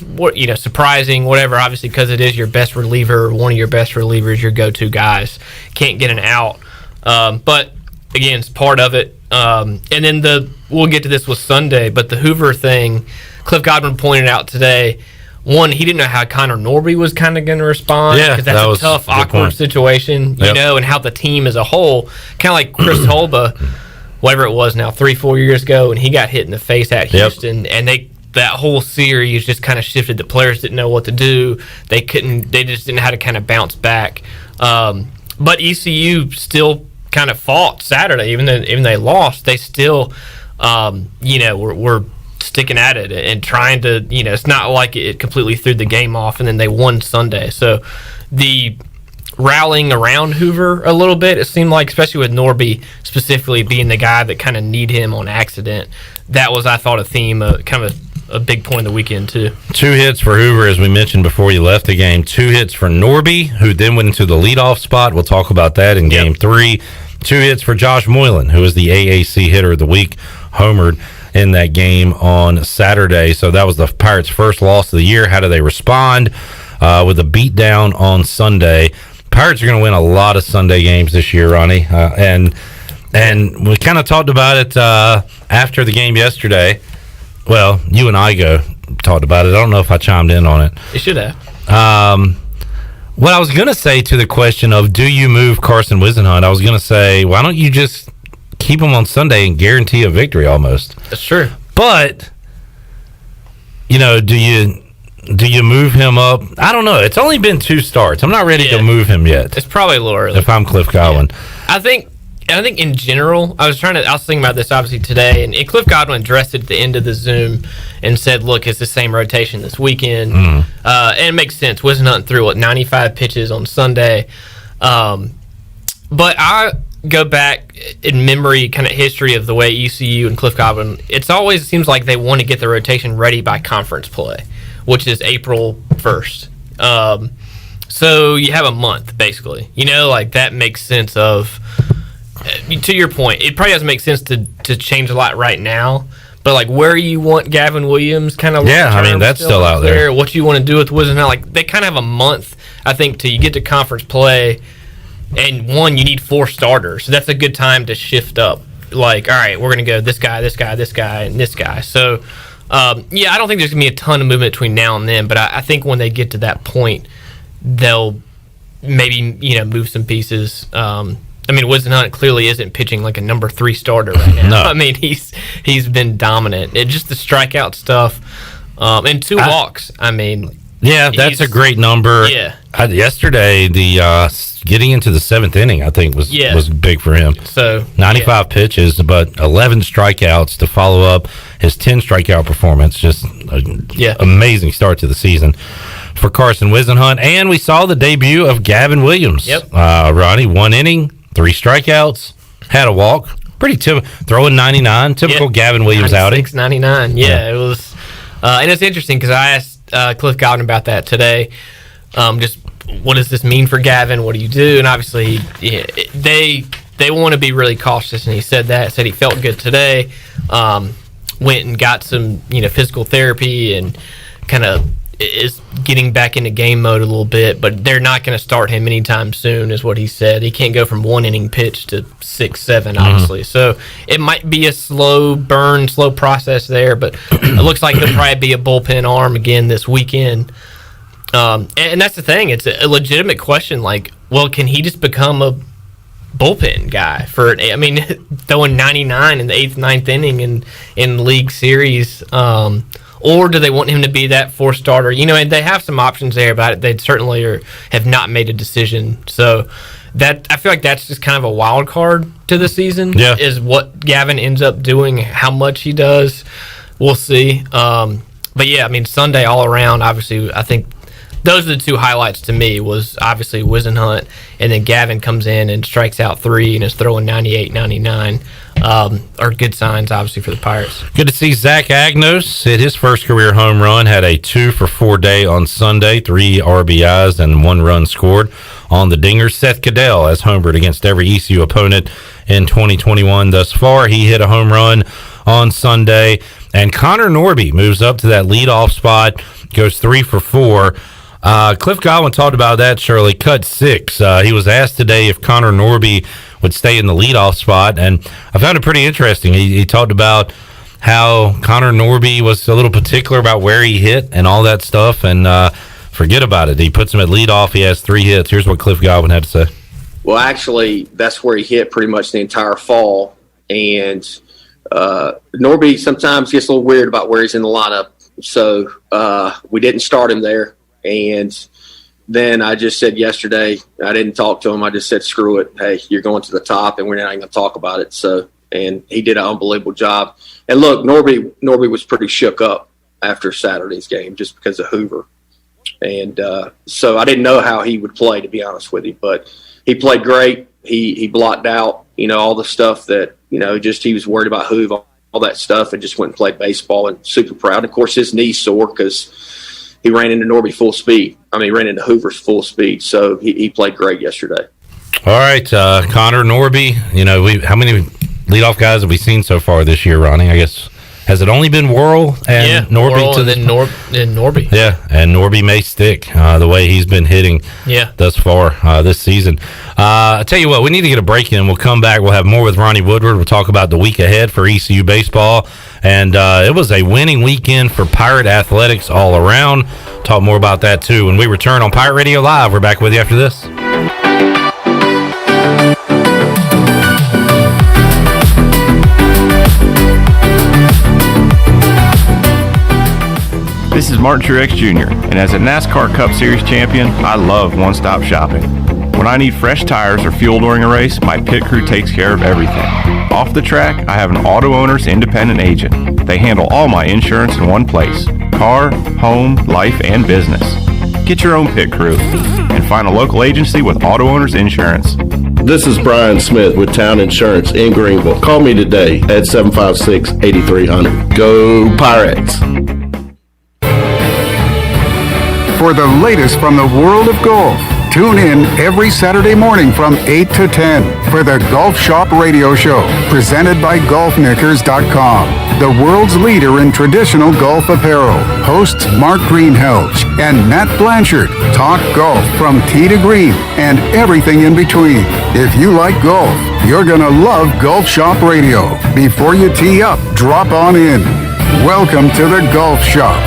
surprising, whatever, obviously, because it is your best reliever, one of your best relievers, your go-to guys. Can't get an out. But, again, it's part of it. And then we'll get to this with Sunday, but the Hoover thing, Cliff Godwin pointed out today, one, he didn't know how Connor Norby was kind of going to respond, because that's a tough, awkward situation, and how the team as a whole, kind of like Chris Holba, whatever it was now, 3-4 years ago, and he got hit in the face at Houston, and that whole series just kind of shifted. The players didn't know what to do. They just didn't know how to kind of bounce back. But ECU still kind of fought Saturday, even though they lost. They still, were sticking at it and trying to, it's not like it completely threw the game off, and then they won Sunday. So the rallying around Hoover a little bit, it seemed like, especially with Norby specifically being the guy that kind of need him on accident, that was, I thought, a theme, kind of a big point of the weekend too. 2 hits for Hoover, as we mentioned before you left the game. 2 hits for Norby, who then went into the leadoff spot. We'll talk about that in Game 3. 2 hits for Josh Moylan, who was the AAC hitter of the week, homered in that game on Saturday. So that was the Pirates' first loss of the year. How do they respond with a beatdown on Sunday? Pirates are going to win a lot of Sunday games this year, Ronnie. And we kind of talked about it after the game yesterday. Well, you and I talked about it. I don't know if I chimed in on it. You should have. What I was going to say to the question of, do you move Carson Wisenhunt? I was going to say, why don't you just keep him on Sunday and guarantee a victory almost? That's true. But, do you move him up? I don't know. It's only been 2 starts. I'm not ready to move him yet. It's probably a little early. If I'm Cliff Godwin. Yeah. I think in general, I was thinking about this obviously today, and Cliff Godwin addressed it at the end of the Zoom and said, look, it's the same rotation this weekend. And it makes sense. Wisenhunt threw, 95 pitches on Sunday. But I go back in memory, kind of history of the way ECU and Cliff Godwin, it seems like they want to get the rotation ready by conference play, which is April 1st. So you have a month, basically. That makes sense of, to your point, it probably doesn't make sense to change a lot right now, but where you want Gavin Williams kind of that's still out there. What you want to do with Wisenhunt, they kind of have a month, I think, till you get to conference play, and you need 4 starters, so that's a good time to shift up. All right, we're going to go this guy, this guy, this guy, and this guy. So I don't think there's going to be a ton of movement between now and then, but I think when they get to that point, they'll maybe move some pieces. Wisenhunt clearly isn't pitching like a number 3 starter right now. No. He's been dominant. It's just the strikeout stuff, and 2 walks. Yeah, that's a great number. Yeah. Yesterday, the getting into the 7th inning, I think, was big for him. So 95 pitches, but 11 strikeouts to follow up his 10 strikeout performance. Just an amazing start to the season for Carson Wisenhunt. And we saw the debut of Gavin Williams. Yep. Ronnie, 1 inning, 3 strikeouts, had a walk. Pretty typical, throwing 99, typical Gavin Williams outing. 99, it was. And it's interesting because I asked Cliff Godwin about that today. Just what does this mean for Gavin? What do you do? And obviously, they want to be really cautious, and he said he felt good today. Went and got some physical therapy and kind of is getting back into game mode a little bit, but they're not going to start him anytime soon, is what he said. He can't go from 1 inning pitch to 6-7, obviously. So it might be a slow burn, slow process there, but it looks like he'll probably be a bullpen arm again this weekend. And that's the thing. It's a legitimate question. Can he just become a bullpen guy throwing 99 in the 8th, 9th inning in league series? Or do they want him to be that 4th starter? And they have some options there, but they certainly have not made a decision. So that I feel like that's just kind of a wild card to the season. Yeah. Is what Gavin ends up doing, how much he does. We'll see. But yeah, I mean, Sunday all around, obviously, I think those are the two highlights to me was obviously Wisenhunt, and then Gavin comes in and strikes out 3 and is throwing 98, 99. Are good signs, obviously, for the Pirates. Good to see Zach Agnos hit his first career home run, had a 2-for-4 day on Sunday, 3 RBIs and 1 run scored on the dinger. Seth Caddell has homered against every ECU opponent in 2021 thus far. He hit a home run on Sunday, and Connor Norby moves up to that leadoff spot, goes 3 for 4. Cliff Godwin talked about that, Shirley, cut 6. He was asked today if Connor Norby would stay in the leadoff spot, and I found it pretty interesting. He talked about how Connor Norby was a little particular about where he hit and all that stuff, and forget about it. He puts him at leadoff. He has 3 hits. Here's what Cliff Godwin had to say. Well, actually, that's where he hit pretty much the entire fall, and Norby sometimes gets a little weird about where he's in the lineup, so we didn't start him there. And then I just said yesterday, I didn't talk to him. I just said, screw it. Hey, you're going to the top, and we're not going to talk about it. So, and he did an unbelievable job. And look, Norby was pretty shook up after Saturday's game just because of Hoover. And so I didn't know how he would play, to be honest with you. But he played great. He blocked out, all the stuff that, just he was worried about Hoover, all that stuff, and just went and played baseball, and super proud. And of course, his knee's sore because he ran into Norby full speed. He ran into Hoover's full speed. So he played great yesterday. All right, Connor Norby. How many leadoff guys have we seen so far this year, Ronnie? I guess, has it only been Worrell and Norby? Worrell and Norby. Yeah, and Norby may stick the way he's been hitting thus far this season. I tell you what, we need to get a break in. We'll come back. We'll have more with Ronnie Woodward. We'll talk about the week ahead for ECU baseball. And it was a winning weekend for Pirate athletics all around. Talk more about that, too. When we return on Pirate Radio Live, we're back with you after this. This is Martin Truex Jr., and as a NASCAR Cup Series champion, I love one-stop shopping. When I need fresh tires or fuel during a race, my pit crew takes care of everything. Off the track, I have an Auto Owners Independent Agent. They handle all my insurance in one place: car, home, life, and business. Get your own pit crew and find a local agency with Auto Owners Insurance. This is Brian Smith with Town Insurance in Greenville. Call me today at 756-8300. Go Pirates! For the latest from the world of golf, tune in every Saturday morning from 8 to 10 for the Golf Shop Radio Show, presented by GolfKnickers.com, the world's leader in traditional golf apparel. Hosts Mark Greenhelge and Matt Blanchard talk golf from tee to green and everything in between. If you like golf, you're going to love Golf Shop Radio. Before you tee up, drop on in. Welcome to the Golf Shop.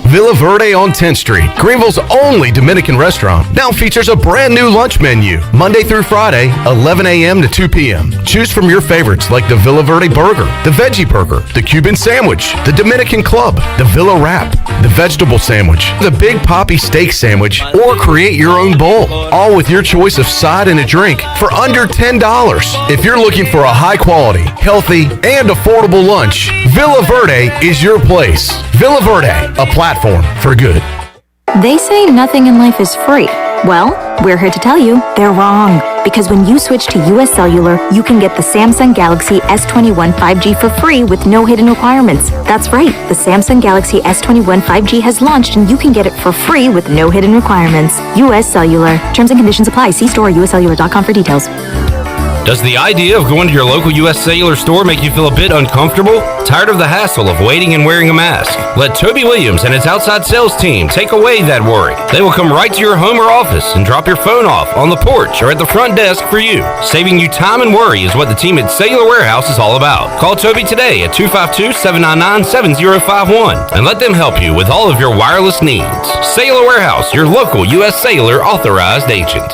Villa Verde on 10th Street, Greenville's only Dominican restaurant, now features a brand new lunch menu, Monday through Friday, 11 a.m. to 2 p.m. Choose from your favorites like the Villa Verde Burger, the Veggie Burger, the Cuban Sandwich, the Dominican Club, the Villa Wrap, the Vegetable Sandwich, the Big Papi Steak Sandwich, or create your own bowl, all with your choice of side and a drink for under $10. If you're looking for a high quality, healthy, and affordable lunch, Villa Verde is your place. Villa Verde, a platform for good. They say nothing in life is free. Well, we're here to tell you they're wrong. Because when you switch to US Cellular, you can get the Samsung Galaxy S21 5G for free with no hidden requirements. That's right, the Samsung Galaxy S21 5G has launched and you can get it for free with no hidden requirements. US Cellular. Terms and conditions apply. See store or uscellular.com for details. Does the idea of going to your local U.S. Cellular store make you feel a bit uncomfortable? Tired of the hassle of waiting and wearing a mask? Let Toby Williams and his outside sales team take away that worry. They will come right to your home or office and drop your phone off on the porch or at the front desk for you. Saving you time and worry is what the team at Cellular Warehouse is all about. Call Toby today at 252-799-7051 and let them help you with all of your wireless needs. Cellular Warehouse, your local U.S. Cellular authorized agent.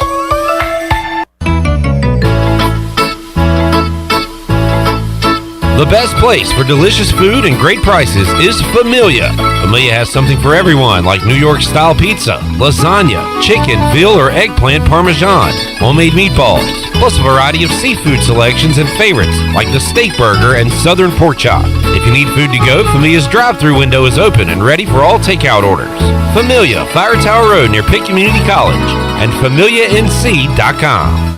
The best place for delicious food and great prices is Familia. Familia has something for everyone, like New York-style pizza, lasagna, chicken, veal, or eggplant parmesan, homemade meatballs, plus a variety of seafood selections and favorites, like the steak burger and southern pork chop. If you need food to go, Familia's drive-thru window is open and ready for all takeout orders. Familia, Fire Tower Road near Pitt Community College, and FamiliaNC.com.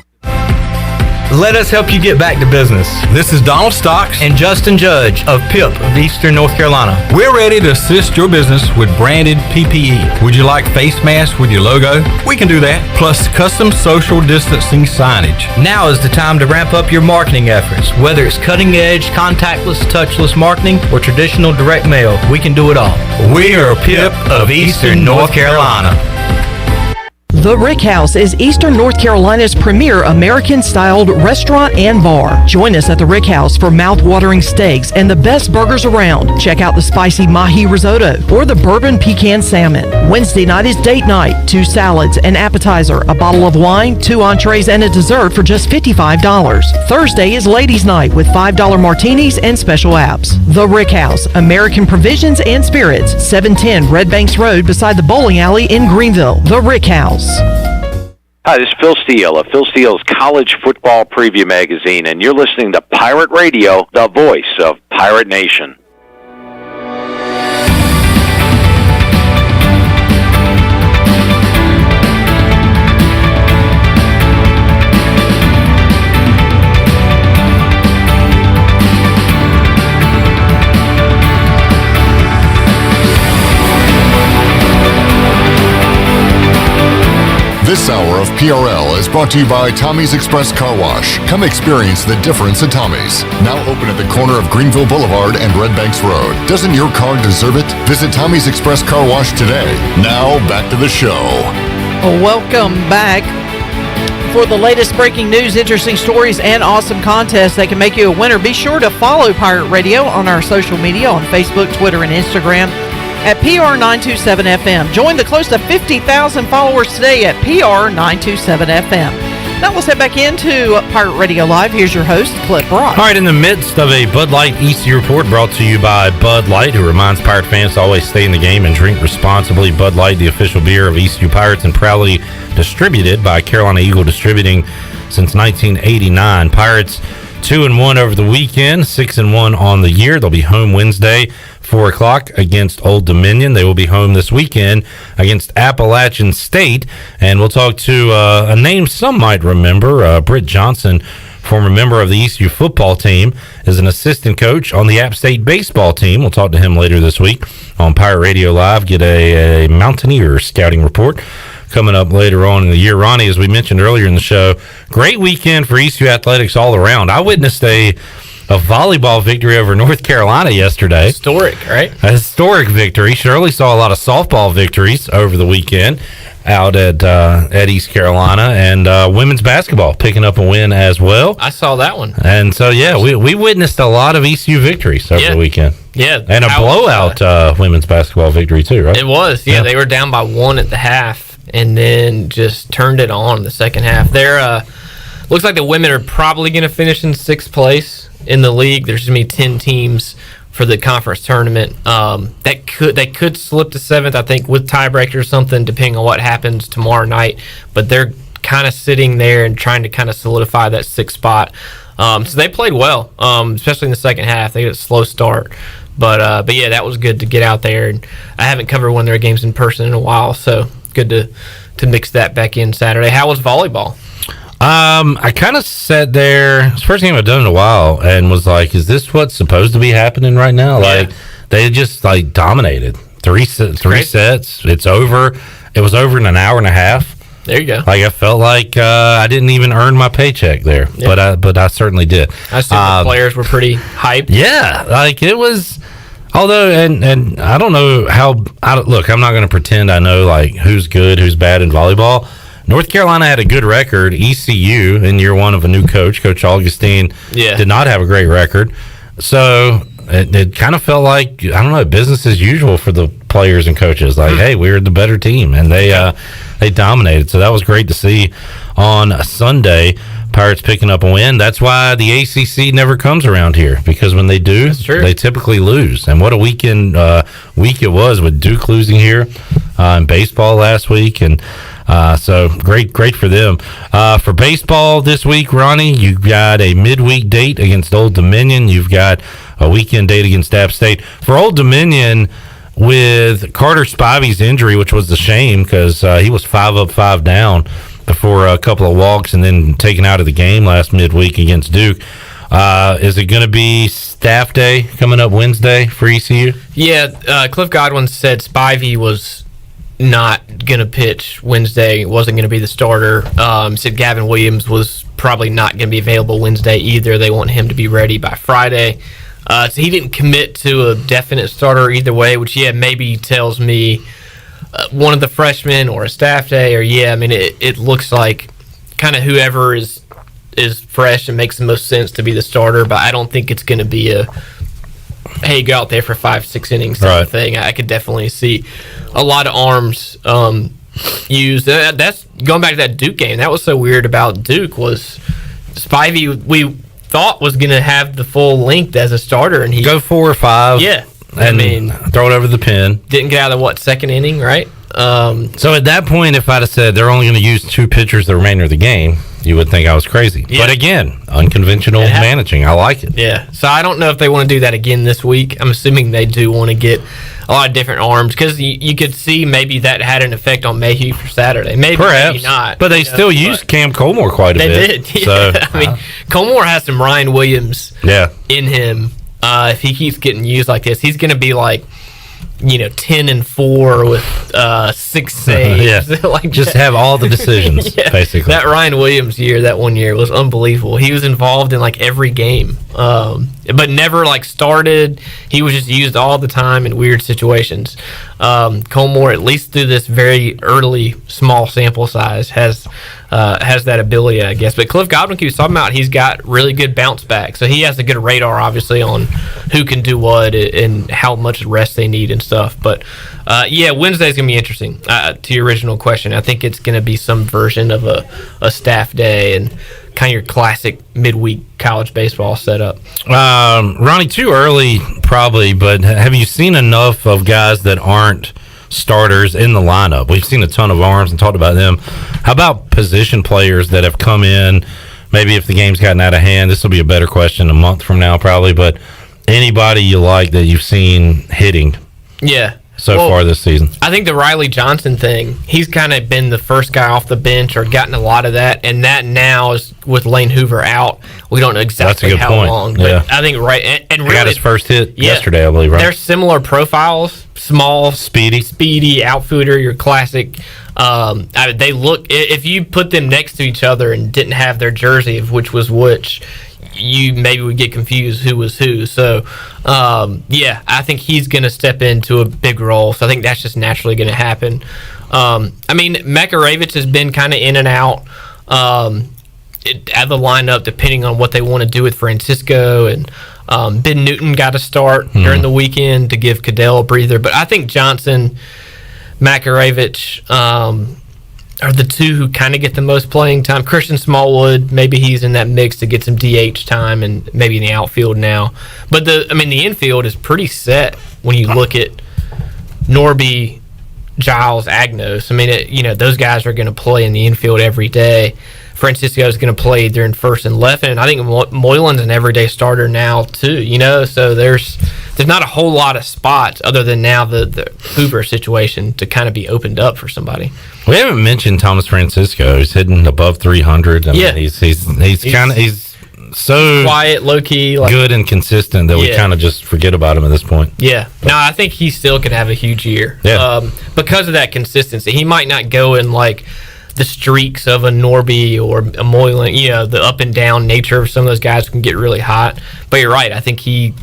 Let us help you get back to business. This is Donald Stocks and Justin Judge of PIP of Eastern North Carolina. We're ready to assist your business with branded PPE. Would you like face masks with your logo? We can do that, plus custom social distancing signage. Now is the time to ramp up your marketing efforts. Whether it's cutting edge, contactless, touchless marketing, or traditional direct mail, we can do it all. We are PIP of Eastern North Carolina. The Rick House is Eastern North Carolina's premier American-styled restaurant and bar. Join us at the Rick House for mouth-watering steaks and the best burgers around. Check out the spicy mahi risotto or the bourbon pecan salmon. Wednesday night is date night. 2 salads, an appetizer, a bottle of wine, 2 entrees, and a dessert for just $55. Thursday is ladies' night with $5 martinis and special apps. The Rick House, American Provisions and Spirits, 710 Red Banks Road beside the bowling alley in Greenville. The Rick House. Hi, this is Phil Steele of Phil Steele's College Football Preview Magazine, and you're listening to Pirate Radio, the voice of Pirate Nation. This hour of PRL is brought to you by Tommy's Express Car Wash. Come experience the difference at Tommy's. Now open at the corner of Greenville Boulevard and Red Banks Road. Doesn't your car deserve it? Visit Tommy's Express Car Wash today. Now back to the show. Welcome back. For the latest breaking news, interesting stories, and awesome contests that can make you a winner, be sure to follow Pirate Radio on our social media on Facebook, Twitter, and Instagram at PR927FM. Join the close to 50,000 followers today at PR927FM. Now let's head back into Pirate Radio Live. Here's your host, Clip Brock. All right, in the midst of a Bud Light ECU report brought to you by Bud Light, who reminds Pirate fans to always stay in the game and drink responsibly. Bud Light, the official beer of ECU Pirates, and proudly distributed by Carolina Eagle Distributing since 1989. Pirates 2-1 over the weekend, 6-1 on the year. They'll be home Wednesday, 4 o'clock against Old Dominion. They will be home this weekend against Appalachian State. And we'll talk to a name some might remember, Britt Johnson, former member of the ECU football team, is an assistant coach on the App State baseball team. We'll talk to him later this week on Pirate Radio Live, get a Mountaineer scouting report coming up later on in the year. Ronnie, as we mentioned earlier in the show, great weekend for ECU athletics all around. I witnessed a volleyball victory over North Carolina yesterday. Historic, right? A historic victory. Shirley saw a lot of softball victories over the weekend out at East Carolina, and women's basketball picking up a win as well. I saw that one. And so, yeah, we witnessed a lot of ECU victories over the weekend. Yeah. And a blowout women's basketball victory, too, right? It was. Yeah, they were down by 1 at the half and then just turned it on in the second half. They're looks like the women are probably going to finish in 6th place in the league. There's going to be 10 teams for the conference tournament. They could slip to 7th, I think, with tiebreaker or something, depending on what happens tomorrow night. But they're kind of sitting there and trying to kind of solidify that 6th spot. So they played well, especially in the second half. They had a slow start. But yeah, that was good to get out there. And I haven't covered one of their games in person in a while, so good to mix that back in Saturday. How was volleyball? I kind of sat there. It's the first game I've done in a while, and was like, "Is this what's supposed to be happening right now?" Like they just dominated three sets. It's over. It was over in an hour and a half. There you go. Like I felt like I didn't even earn my paycheck there, but I certainly did. I assume the players were pretty hyped. Yeah, like it was. Although, and I don't know how. Look, I'm not going to pretend I know like who's good, who's bad in volleyball. North Carolina had a good record. ECU in year one of a new coach, Coach Augustine, did not have a great record. So it kind of felt like, I don't know, business as usual for the players and coaches. Like, hey, we were the better team, and they dominated. So that was great to see on a Sunday. Pirates picking up a win. That's why the ACC never comes around here, because when they do, they typically lose. And what a week it was with Duke losing here in baseball last week. And so great for them. For baseball this week, Ronnie, you've got a midweek date against Old Dominion. You've got a weekend date against App State. For Old Dominion, with Carter Spivey's injury, which was a shame because he was 5 up, 5 down before a couple of walks and then taken out of the game last midweek against Duke. Is it going to be staff day coming up Wednesday for ECU? Yeah, Cliff Godwin said Spivey was not going to pitch Wednesday, wasn't going to be the starter. Said Gavin Williams was probably not going to be available Wednesday either. They want him to be ready by Friday. So he didn't commit to a definite starter either way, which, maybe tells me one of the freshmen or a staff day, or it looks like kind of whoever is fresh and makes the most sense to be the starter, but I don't think it's going to be a hey, go out there for 5-6 innings type of thing. I could definitely see a lot of arms used. That's going back to that Duke game. That was so weird about Duke was Spivey we thought was going to have the full length as a starter, and he go 4 or 5. Yeah. And throw it over the pin. Didn't get out of the second inning, right? So at that point, if I'd have said they're only going to use 2 pitchers the remainder of the game, you would think I was crazy. Yeah. But again, unconventional managing. I like it. Yeah. So I don't know if they want to do that again this week. I'm assuming they do want to get a lot of different arms, because you could see maybe that had an effect on Mayhew for Saturday. Maybe not. But they still used Cam Colmore quite a bit. They did. Yeah. So, I mean, Colmore has some Ryan Williams in him. If he keeps getting used like this, he's going to be like, 10-4 with 6 saves. Like just have all the decisions, basically. That Ryan Williams year, that one year, was unbelievable. He was involved in like every game, but never like started. He was just used all the time in weird situations. Colmore, at least through this very early small sample size, has that ability, I guess. But Cliff Godwin keeps talking about he's got really good bounce back, so he has a good radar, obviously, on who can do what and how much rest they need and stuff. But Wednesday's gonna be interesting. To your original question, I think it's gonna be some version of a staff day and kind of your classic midweek college baseball setup. Ronnie, too early probably, but have you seen enough of guys that aren't starters in the lineup? We've seen a ton of arms and talked about them. How about position players that have come in? Maybe if the game's gotten out of hand, this will be a better question a month from now probably, but anybody you like that you've seen hitting so far this season? I think the Riley Johnson thing, he's kind of been the first guy off the bench or gotten a lot of that, and that now is with Lane Hoover out. We don't know exactly how long. But I think and really, got his first hit yesterday, I believe, right? They're similar profiles, small, speedy outfielder, your classic. They look, if you put them next to each other and didn't have their jersey of which was which, you maybe would get confused who was who. So, I think he's going to step into a big role. So I think that's just naturally going to happen. Makaravich has been kind of in and out at the lineup, depending on what they want to do with Francisco. And Ben Newton got a start during the weekend to give Cadell a breather. But I think Johnson, Makaravich are the two who kind of get the most playing time. Christian Smallwood, maybe he's in that mix to get some DH time and maybe in the outfield now. But the infield is pretty set when you look at Norby, Giles, Agnos. Those guys are going to play in the infield every day. Francisco is going to play either in first and left, and I think Moylan's an everyday starter now too. So there's not a whole lot of spots other than now the Hoover situation to kind of be opened up for somebody. We haven't mentioned Thomas Francisco. He's hitting above 300. He's so quiet, low key, good and consistent that we kind of just forget about him at this point. Yeah, no, I think he still can have a huge year. Because of that consistency. He might not go in like the streaks of a Norby or a Moylan, the up and down nature of some of those guys can get really hot. But you're right. I think a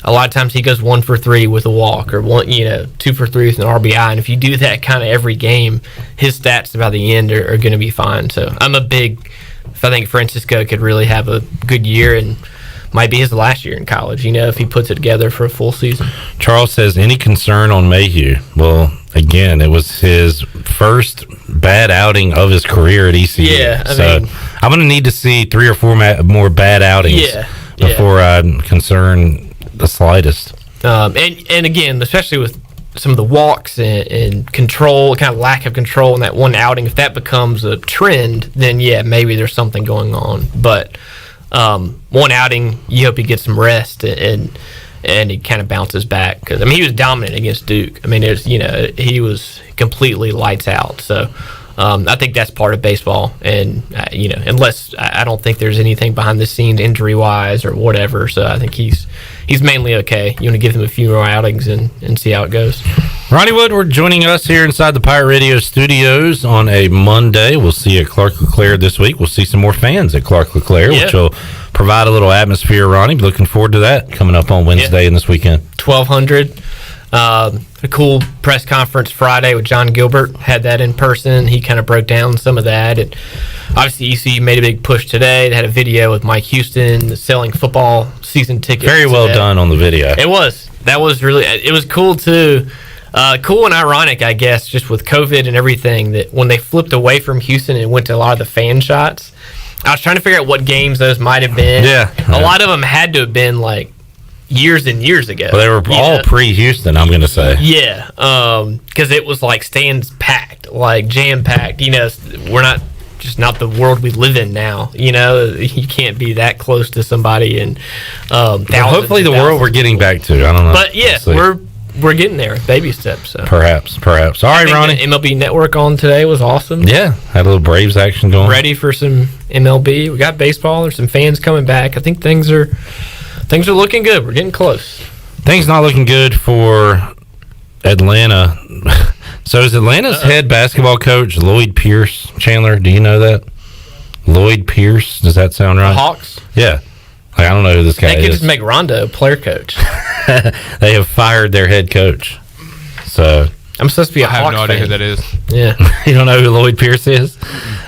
lot of times he goes 1 for 3 with a walk or 2 for 3 with an RBI. And if you do that kind of every game, his stats by the end are going to be fine. So I think Francisco could really have a good year and might be his last year in college, if he puts it together for a full season. Charles says, any concern on Mayhew? Well, again, it was his first bad outing of his career at ECU. I'm going to need to see 3 or 4 more bad outings before I'm concerned the slightest. And again, especially with some of the walks and control, kind of lack of control in that one outing, if that becomes a trend, then maybe there's something going on. But one outing, you hope he gets some rest and he kind of bounces back. Because he was dominant against Duke. He was completely lights out. So I think that's part of baseball. And unless I don't think there's anything behind the scenes injury wise or whatever. So I think he's mainly okay. You want to give him a few more outings and see how it goes. Ronnie Woodward joining us here inside the Pirate Radio studios on a Monday. We'll see you at Clark LeClaire this week. We'll see some more fans at Clark LeClaire, which will provide a little atmosphere, Ronnie. Looking forward to that coming up on Wednesday and this weekend. 1200. A cool press conference Friday with John Gilbert. Had that in person. He kind of broke down some of that. And obviously, ECU made a big push today. They had a video with Mike Houston selling football season tickets. Very well done on the video. It was. That was really. It was cool too. Cool and ironic, I guess, just with COVID and everything. That when they flipped away from Houston and went to a lot of the fan shots, I was trying to figure out what games those might have been. A lot of them had to have been like years and years ago. Well, they were all pre-Houston, I'm going to say. Yeah, because it was like stands packed, like jam-packed. We're not the world we live in now. You can't be that close to somebody. And hopefully the world we're getting back to. I don't know. But we're getting there, baby steps. So. Perhaps. All right, Ronnie. The MLB Network on today was awesome. Yeah, had a little Braves action going. Ready for some MLB. We got baseball. There's some fans coming back. I think things are looking good. We're getting close. Things not looking good for Atlanta. So is Atlanta's head basketball coach Lloyd Pierce? Chandler, do you know that? Lloyd Pierce, does that sound right? The Hawks? Yeah. I don't know who this guy is. They could just make Rondo player coach. They have fired their head coach. So I'm supposed to be a Hawks I have no idea fan. who that is. Yeah. You don't know who Lloyd Pierce is?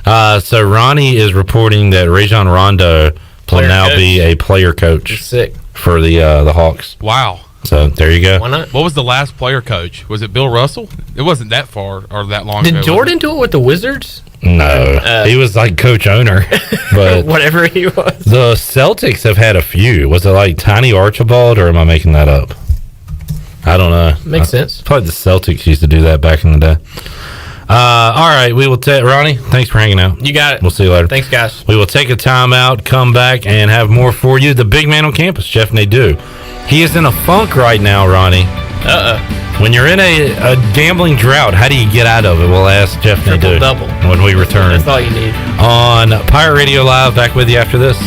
So Ronnie is reporting that Rajon Rondo will now be a player coach for the Hawks. Wow. So there you go. Why not? What was the last player coach? Was it Bill Russell? It wasn't that far or that long ago. Did Jordan do it with the Wizards? No, he was like coach owner, but whatever he was. The Celtics have had a few. Was it like Tiny Archibald, or am I making that up? I don't know. Makes sense. Probably the Celtics used to do that back in the day. All right, we will take Ronnie. Thanks for hanging out. You got it. We'll see you later. Thanks, guys. We will take a timeout, come back, and have more for you. The big man on campus, Jeff Nadu. He is in a funk right now, Ronnie. When you're in a gambling drought, how do you get out of it? We'll ask Jeff Nadu double when we return. That's all you need. On Pirate Radio Live, back with you after this.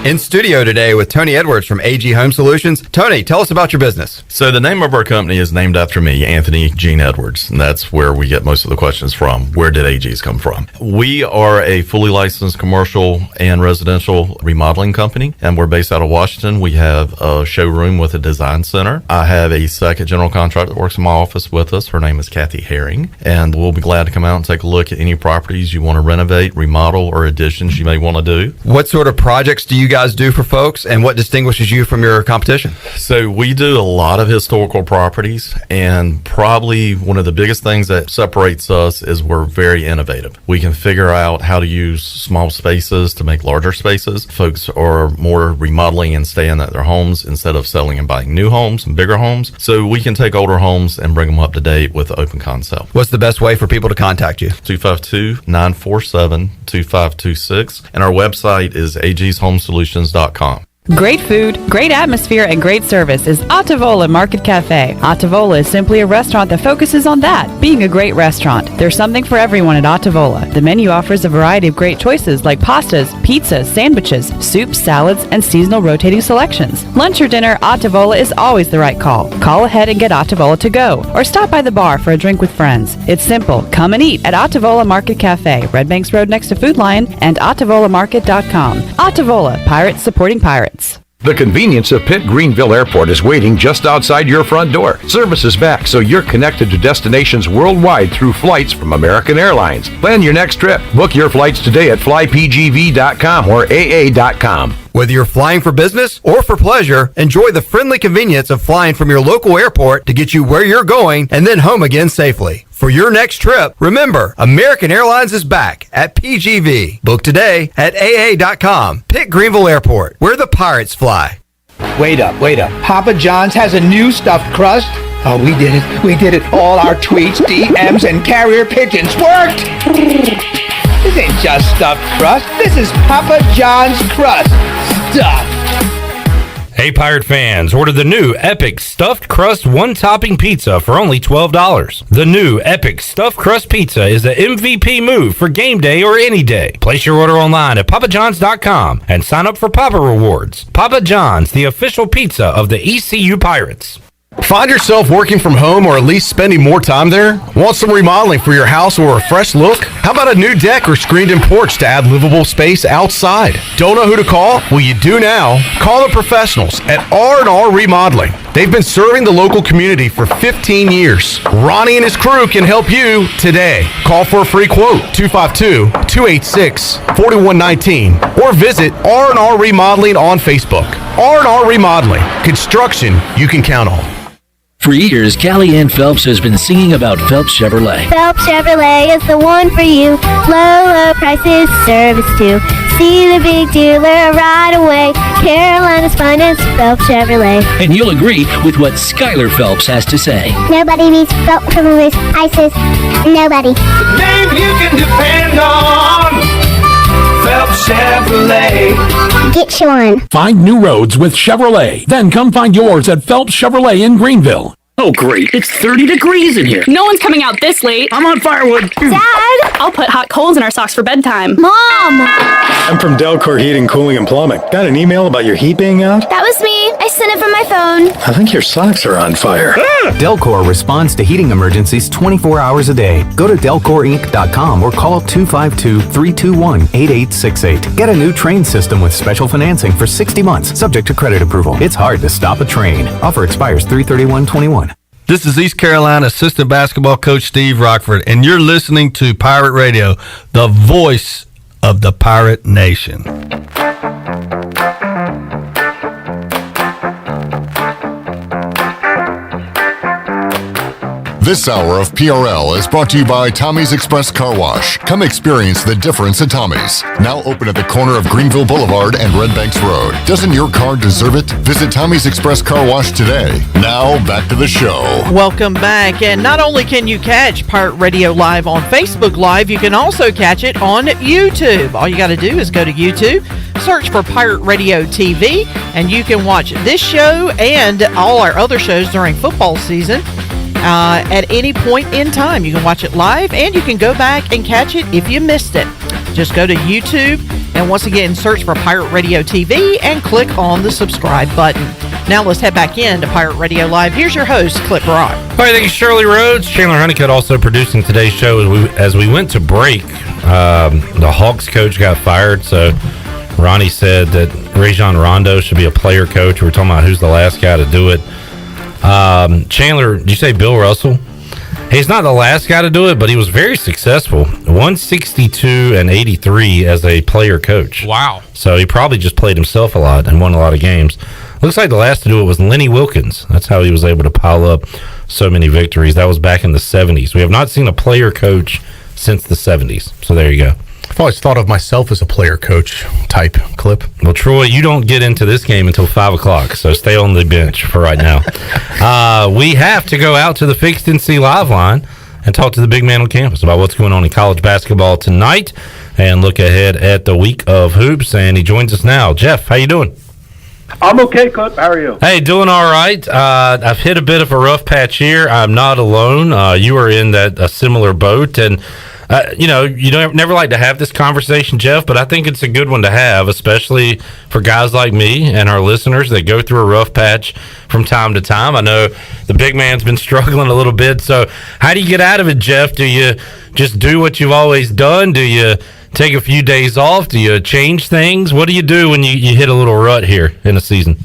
In studio today with Tony Edwards from AG Home Solutions. Tony, tell us about your business. So the name of our company is named after me, Anthony Gene Edwards, and that's where we get most of the questions from. Where did AGs come from? We are a fully licensed commercial and residential remodeling company, and we're based out of Washington. We have a showroom with a design center. I have a second general contractor that works in my office with us. Her name is Kathy Herring, and we'll be glad to come out and take a look at any properties you want to renovate, remodel, or additions you may want to do. What sort of projects do you guys do for folks, and what distinguishes you from your competition? So we do a lot of historical properties, and probably one of the biggest things that separates us is we're very innovative. We can figure out how to use small spaces to make larger spaces. Folks are more remodeling and staying at their homes instead of selling and buying new homes and bigger homes. So we can take older homes and bring them up to date with open concept. What's the best way for people to contact you? 252-947-2526, and our website is agshomesolutions.com. Great food, great atmosphere, and great service is Ottavola Market Cafe. Ottavola is simply a restaurant that focuses on that, being a great restaurant. There's something for everyone at Ottavola. The menu offers a variety of great choices like pastas, pizzas, sandwiches, soups, salads, and seasonal rotating selections. Lunch or dinner, Ottavola is always the right call. Call ahead and get Ottavola to go, or stop by the bar for a drink with friends. It's simple. Come and eat at Ottavola Market Cafe, Red Banks Road next to Food Lion, and OttavolaMarket.com. Ottavola, pirates supporting pirates. The convenience of Pitt Greenville Airport is waiting just outside your front door. Service is back, so you're connected to destinations worldwide through flights from American Airlines. Plan your next trip. Book your flights today at flypgv.com or aa.com. Whether you're flying for business or for pleasure, enjoy the friendly convenience of flying from your local airport to get you where you're going and then home again safely. For your next trip, remember, American Airlines is back at PGV. Book today at aa.com. Pitt Greenville Airport, where the pirates fly. Wait up. Papa John's has a new stuffed crust. Oh, we did it. We did it. All our tweets, DMs, and carrier pigeons worked. This ain't just stuffed crust. This is Papa John's crust. Stuffed. Hey, Pirate fans, order the new Epic Stuffed Crust One-Topping Pizza for only $12. The new Epic Stuffed Crust Pizza is the MVP move for game day or any day. Place your order online at papajohns.com and sign up for Papa Rewards. Papa John's, the official pizza of the ECU Pirates. Find yourself working from home or at least spending more time there? Want some remodeling for your house or a fresh look? How about a new deck or screened-in porch to add livable space outside? Don't know who to call? Well, you do now. Call the professionals at R&R Remodeling. They've been serving the local community for 15 years. Ronnie and his crew can help you today. Call for a free quote, 252-286-4119, or visit R&R Remodeling on Facebook. R&R Remodeling, construction you can count on. For years, Callie Ann Phelps has been singing about Phelps Chevrolet. Phelps Chevrolet is the one for you. Low prices, service too. See the big dealer right away. Carolina's finest, Phelps Chevrolet. And you'll agree with what Skylar Phelps has to say. Nobody beats Phelps Chevrolet's ISIS. Nobody. The name you can depend on. Phelps Chevrolet. Get Sean. Find new roads with Chevrolet. Then come find yours at Phelps Chevrolet in Greenville. Oh, great. It's 30 degrees in here. No one's coming out this late. I'm on firewood. Dad! I'll put hot coals in our socks for bedtime. Mom! I'm from Delcor Heating, Cooling, and Plumbing. Got an email about your heat being out? That was me. I sent it from my phone. I think your socks are on fire. Delcor responds to heating emergencies 24 hours a day. Go to delcorinc.com or call 252-321-8868. Get a new train system with special financing for 60 months, subject to credit approval. It's hard to stop a train. Offer expires 3/31/21. This is East Carolina assistant basketball coach Steve Rockford, and you're listening to Pirate Radio, the voice of the Pirate Nation. This hour of PRL is brought to you by Tommy's Express Car Wash. Come experience the difference at Tommy's. Now open at the corner of Greenville Boulevard and Red Banks Road. Doesn't your car deserve it? Visit Tommy's Express Car Wash today. Now back to the show. Welcome back. And not only can you catch Pirate Radio Live on Facebook Live, you can also catch it on YouTube. All you got to do is go to YouTube, search for Pirate Radio TV, and you can watch this show and all our other shows during football season. At any point in time. You can watch it live, and you can go back and catch it if you missed it. Just go to YouTube, and once again, search for Pirate Radio TV and click on the subscribe button. Now let's head back into Pirate Radio Live. Here's your host, Clip Rock. All right, thank you, Shirley Rhodes. Chandler Honeycutt also producing today's show. As we went to break, the Hawks coach got fired, so Ronnie said that Rajon Rondo should be a player coach. We were talking about who's the last guy to do it. Chandler, did you say Bill Russell? He's not the last guy to do it, but he was very successful. 162 and 83 as a player coach. Wow. So he probably just played himself a lot and won a lot of games. Looks like the last to do it was Lenny Wilkins. That's how he was able to pile up so many victories. That was back in the 70s. We have not seen a player coach since the 70s. So there you go. I've always thought of myself as a player coach type, Clip. Well, Troy, you don't get into this game until 5 o'clock, so stay on the bench for right now. We have to go out to the Fixed NC Live line and talk to the big man on campus about what's going on in college basketball tonight and look ahead at the week of hoops. And he joins us now. Jeff, how you doing? I'm okay, Clip. How are you? Hey, doing all right. I've hit a bit of a rough patch here. I'm not alone. You are in a similar boat, and You don't never like to have this conversation, Jeff, but I think it's a good one to have, especially for guys like me and our listeners that go through a rough patch from time to time. I know the big man's been struggling a little bit. So how do you get out of it, Jeff? Do you just do what you've always done? Do you take a few days off? Do you change things? What do you do when you hit a little rut here in a season?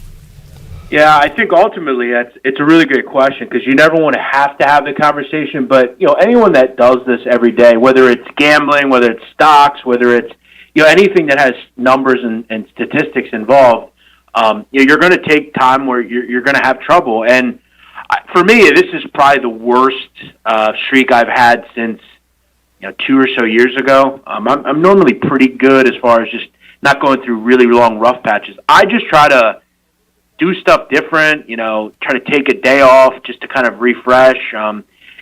Yeah, I think ultimately it's a really good question because you never want to have the conversation. But anyone that does this every day, whether it's gambling, whether it's stocks, whether it's anything that has numbers and statistics involved, you're going to take time where you're going to have trouble. And for me, this is probably the worst streak I've had since 2 or so years ago. I'm normally pretty good as far as just not going through really long rough patches. I just try to do stuff different, try to take a day off just to kind of refresh.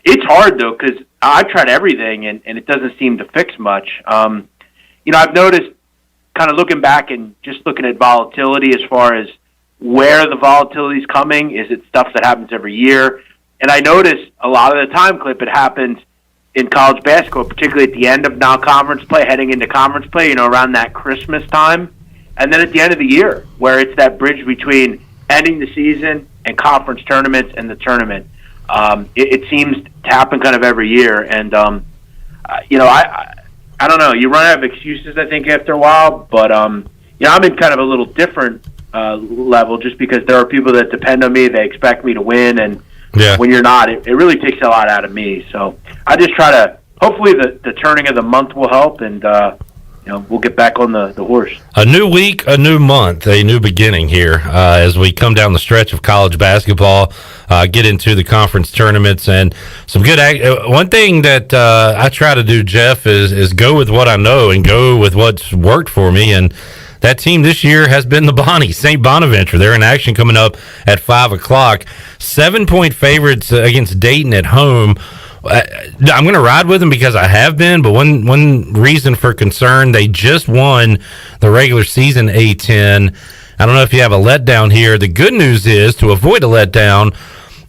It's hard, though, because I've tried everything, and it doesn't seem to fix much. I've noticed kind of looking back and just looking at volatility as far as where the volatility is coming. Is it stuff that happens every year? And I noticed a lot of the time, Clip, it happens in college basketball, particularly at the end of non-conference play, heading into conference play, around that Christmas time. And then at the end of the year, where it's that bridge between ending the season and conference tournaments and the tournament. It seems to happen kind of every year. And, I don't know. You run out of excuses, I think, after a while. But, I'm in kind of a little different level just because there are people that depend on me. They expect me to win. And when you're not, it really takes a lot out of me. So I just try to – hopefully the turning of the month will help. And, we'll get back on the horse. A new week, a new month, a new beginning here as we come down the stretch of college basketball, get into the conference tournaments, and some good one thing that I try to do, Jeff, is go with what I know and go with what's worked for me. And that team this year has been the Bonnies, St. Bonaventure. They're in action coming up at 5 o'clock. 7-point favorites against Dayton at home. I'm going to ride with them because I have been, but one reason for concern, they just won the regular season A-10. I don't know if you have a letdown here. The good news is, to avoid a letdown,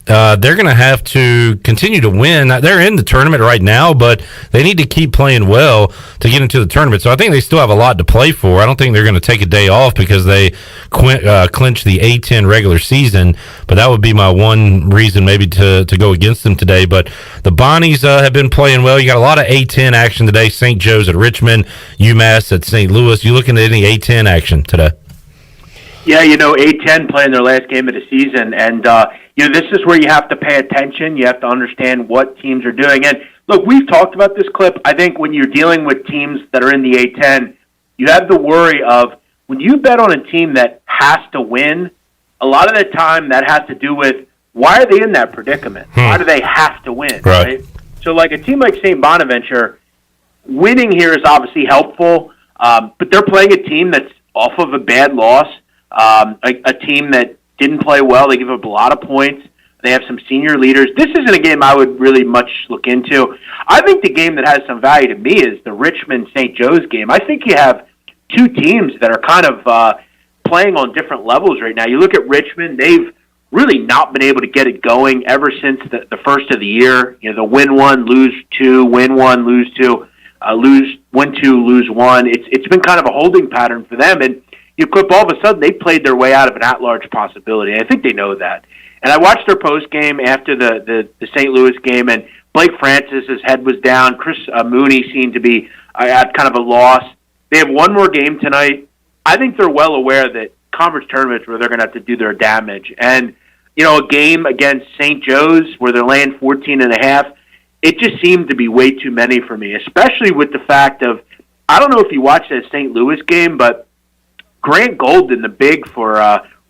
they're going to have to continue to win. They're in the tournament right now, but they need to keep playing well to get into the tournament. So I think they still have a lot to play for. I don't think they're going to take a day off because they clinch the A-10 regular season, but that would be my one reason maybe to go against them today. But the Bonnies have been playing well. You got a lot of A-10 action today. St. Joe's at Richmond, UMass at St. Louis. You looking at any A-10 action today? Yeah, A-10 playing their last game of the season, and this is where you have to pay attention. You have to understand what teams are doing. And look, we've talked about this, Clip. I think when you're dealing with teams that are in the A-10, you have the worry of when you bet on a team that has to win, a lot of the time that has to do with why are they in that predicament? Why do they have to win, right? So like a team like St. Bonaventure, winning here is obviously helpful, but they're playing a team that's off of a bad loss. A team that didn't play well. They give up a lot of points. They have some senior leaders. This isn't a game I would really much look into. I think the game that has some value to me is the Richmond-St. Joe's game. I think you have two teams that are kind of playing on different levels right now. You look at Richmond, they've really not been able to get it going ever since the first of the year. The win one, lose two, win one, lose two, win two, lose one. It's been kind of a holding pattern for them, and you Clip, all of a sudden they played their way out of an at-large possibility. I think they know that. And I watched their post game after the St. Louis game, and Blake Francis's head was down. Chris Mooney seemed to be at kind of a loss. They have one more game tonight. I think they're well aware that conference tournaments where they're going to have to do their damage. And, a game against St. Joe's where they're laying 14.5, it just seemed to be way too many for me, especially with the fact of, I don't know if you watched that St. Louis game, but Grant Golden, the big for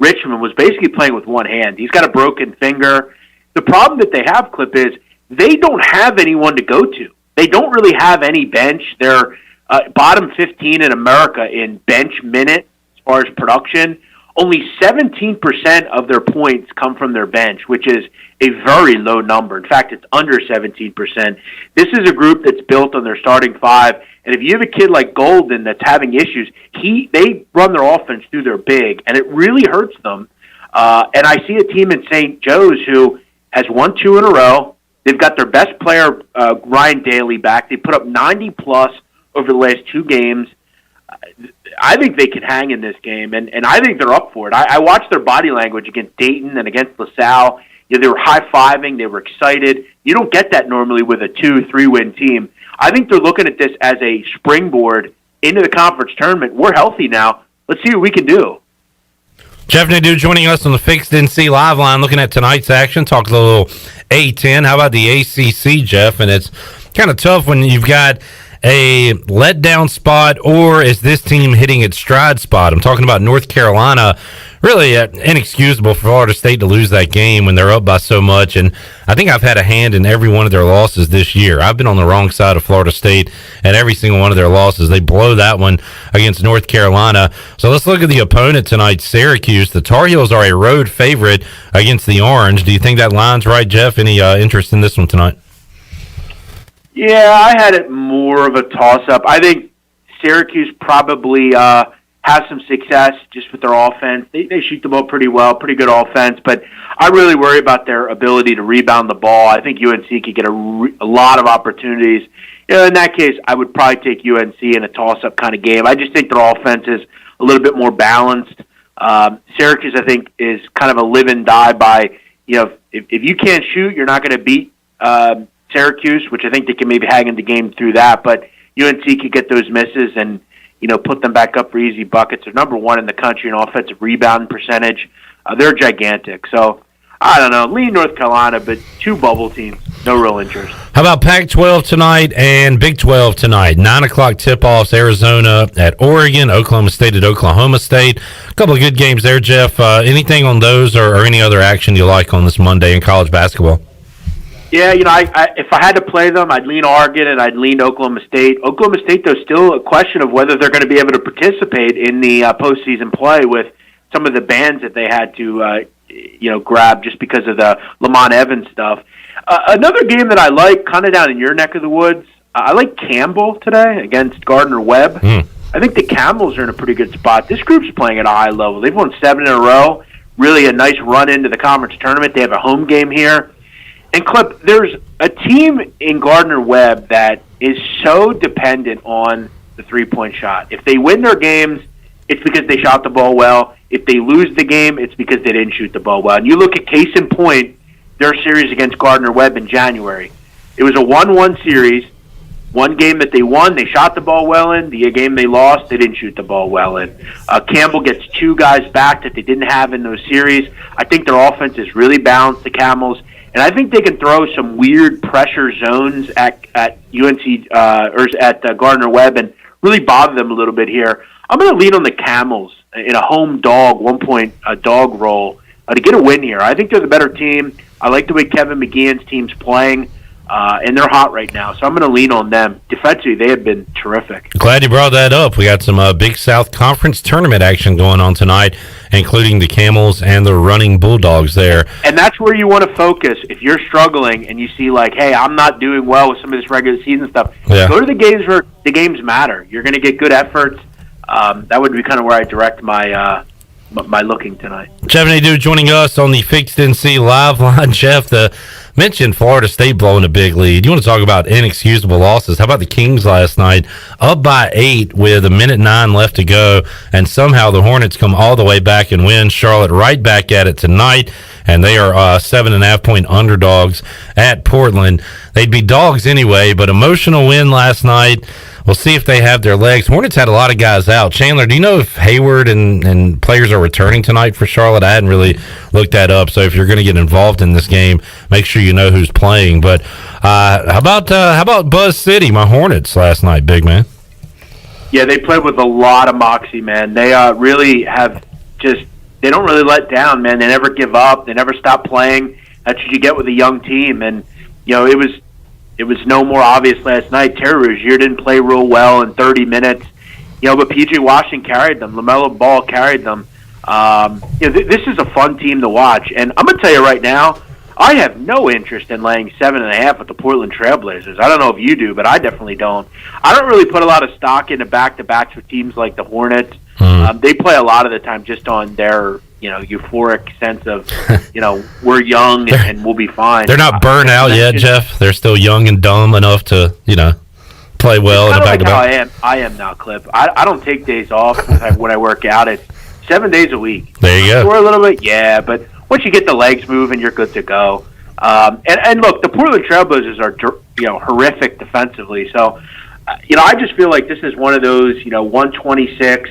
Richmond, was basically playing with one hand. He's got a broken finger. The problem that they have, Clip, is they don't have anyone to go to. They don't really have any bench. They're bottom 15 in America in bench minutes as far as production. Only 17% of their points come from their bench, which is a very low number. In fact, it's under 17%. This is a group that's built on their starting five. And if you have a kid like Golden that's having issues, they run their offense through their big, and it really hurts them. And I see a team in St. Joe's who has won 2 in a row. They've got their best player, Ryan Daly, back. They put up 90-plus over the last 2 games. I think they can hang in this game, and I think they're up for it. I watched their body language against Dayton and against LaSalle. They were high-fiving. They were excited. You don't get that normally with a 2-3-win team. I think they're looking at this as a springboard into the conference tournament. We're healthy now. Let's see what we can do. Jeff Nadu joining us on the Fixed NC Live line, looking at tonight's action. Talk a little A10. How about the ACC, Jeff? And it's kind of tough when you've got a letdown spot, or is this team hitting its stride spot? I'm talking about North Carolina. Really inexcusable for Florida State to lose that game when they're up by so much, and I think I've had a hand in every one of their losses this year. I've been on the wrong side of Florida State and every single one of their losses. They blow that one against North Carolina. So let's look at the opponent tonight, Syracuse. The Tar Heels are a road favorite against the Orange. Do you think that line's right, Jeff? Any interest in this one tonight? Yeah, I had it more of a toss-up. I think Syracuse probably has some success just with their offense. They shoot the ball pretty well, pretty good offense, but I really worry about their ability to rebound the ball. I think UNC could get a lot of opportunities. In that case, I would probably take UNC in a toss-up kind of game. I just think their offense is a little bit more balanced. Syracuse, I think, is kind of a live and die by, if you can't shoot, you're not going to beat Syracuse, which I think they can maybe hang in the game through that, but UNC could get those misses and, put them back up for easy buckets. They're number 1 in the country in offensive rebound percentage. They're gigantic. So, I don't know. Lean North Carolina, but 2 bubble teams. No real interest. How about Pac-12 tonight and Big 12 tonight? 9 o'clock tip-offs, Arizona at Oregon, Oklahoma State at Oklahoma State. A couple of good games there, Jeff. Anything on those or any other action you like on this Monday in college basketball? Yeah, if I had to play them, I'd lean Oregon and I'd lean Oklahoma State. Oklahoma State, though, still a question of whether they're going to be able to participate in the postseason play with some of the bans that they had to, grab just because of the Lamont Evans stuff. Another game that I like, kind of down in your neck of the woods, I like Campbell today against Gardner-Webb. I think the Camels are in a pretty good spot. This group's playing at a high level. They've won 7 in a row. Really a nice run into the conference tournament. They have a home game here. And, Clip, there's a team in Gardner-Webb that is so dependent on the three-point shot. If they win their games, it's because they shot the ball well. If they lose the game, it's because they didn't shoot the ball well. And you look at case in point, their series against Gardner-Webb in January. It was a 1-1 series. One game that they won, they shot the ball well in. The game they lost, they didn't shoot the ball well in. Campbell gets 2 guys back that they didn't have in those series. I think their offense is really balanced, the Camels. And I think they can throw some weird pressure zones at UNC or at Gardner-Webb and really bother them a little bit here. I'm going to lean on the Camels in a home dog, 1-point dog roll to get a win here. I think they're the better team. I like the way Kevin McGeehan's team's playing, and they're hot right now. So I'm going to lean on them. Defensively, they have been terrific. Glad you brought that up. We got some Big South Conference tournament action going on tonight, including the Camels and the Running Bulldogs there. And that's where you want to focus. If you're struggling and you see hey, I'm not doing well with some of this regular season stuff, go to the games where the games matter. You're going to get good efforts. That would be kind of where I direct my looking tonight. Jeff Nadu joining us on the Fixed NC Live line. Jeff, mentioned Florida State blowing a big lead. You want to talk about inexcusable losses? How about the Kings last night, up by 8 with 1:09 left to go, and somehow the Hornets come all the way back and win. Charlotte right back at it tonight, and they are 7.5-point underdogs at Portland. They'd be dogs anyway, but emotional win last night. We'll see if they have their legs. Hornets had a lot of guys out. Chandler, do you know if Hayward and players are returning tonight for Charlotte? I hadn't really looked that up, so if you're going to get involved in this game, make sure you know who's playing. But how about Buzz City, my Hornets, last night, big man? Yeah, they played with a lot of moxie, man. They really have they don't really let down, man. They never give up. They never stop playing. That's what you get with a young team. And, it was no more obvious last night. Terry Rozier didn't play real well in 30 minutes, but P.J. Washington carried them. LaMelo Ball carried them. This is a fun team to watch. And I'm going to tell you right now, I have no interest in laying 7.5 with the Portland Trailblazers. I don't know if you do, but I definitely don't. I don't really put a lot of stock into back-to-backs with teams like the Hornets. They play a lot of the time just on their euphoric sense of, we're young and we'll be fine. They're not burnt out yet, Jeff. They're still young and dumb enough to, play well in the back-to-back. I am now, Clip. I don't take days off when I work out. It's 7 days a week. There you go. For a little bit, yeah, but once you get the legs moving, you're good to go. And look, the Portland Trailblazers are horrific defensively. So, I just feel like this is one of those 126,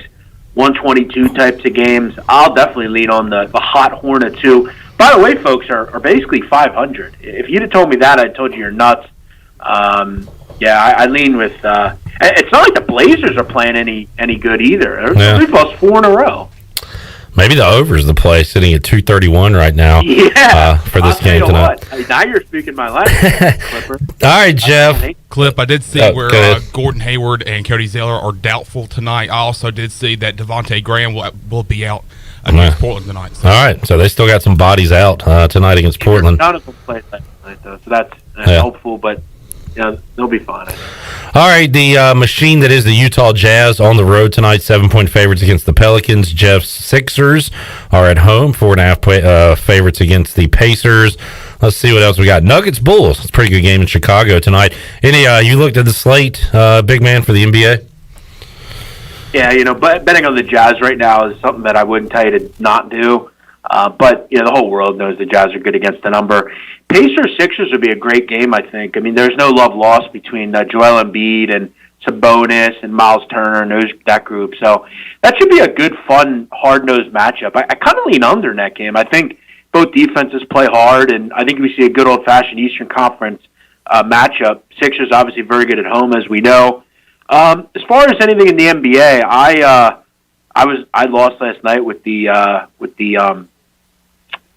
122 types of games. I'll definitely lean on the hot Hornets who, by the way, folks, are basically 500. If you'd have told me that, I'd told you you're nuts. I lean with. It's not like the Blazers are playing any good either. They've lost 4 in a row. Maybe the over is the play, sitting at 231 right now. Yeah, for this game tonight. Now you're speaking my language, Clipper. All right, Jeff. Clip, I did see where Gordon Hayward and Cody Zeller are doubtful tonight. I also did see that Devontae Graham will be out against Portland tonight. So. All right, so they still got some bodies out tonight against Portland. None of them played that tonight, though, so that's hopeful, but they'll be fine. All right, the machine that is the Utah Jazz on the road tonight, 7-point favorites against the Pelicans. Jeff's Sixers are at home, 4.5 favorites against the Pacers. Let's see what else we got. Nuggets Bulls. It's a pretty good game in Chicago tonight. You looked at the slate, big man, for the NBA? Yeah, but betting on the Jazz right now is something that I wouldn't tell you to not do. But the whole world knows the Jazz are good against the number. Pacers-Sixers would be a great game, I think. I mean, there's no love lost between Joel Embiid and Sabonis and Miles Turner and that group. So that should be a good, fun, hard-nosed matchup. I kind of lean under in that game. I think both defenses play hard, and I think we see a good old-fashioned Eastern Conference matchup. Sixers obviously very good at home, as we know. As far as anything in the NBA, I lost last night with the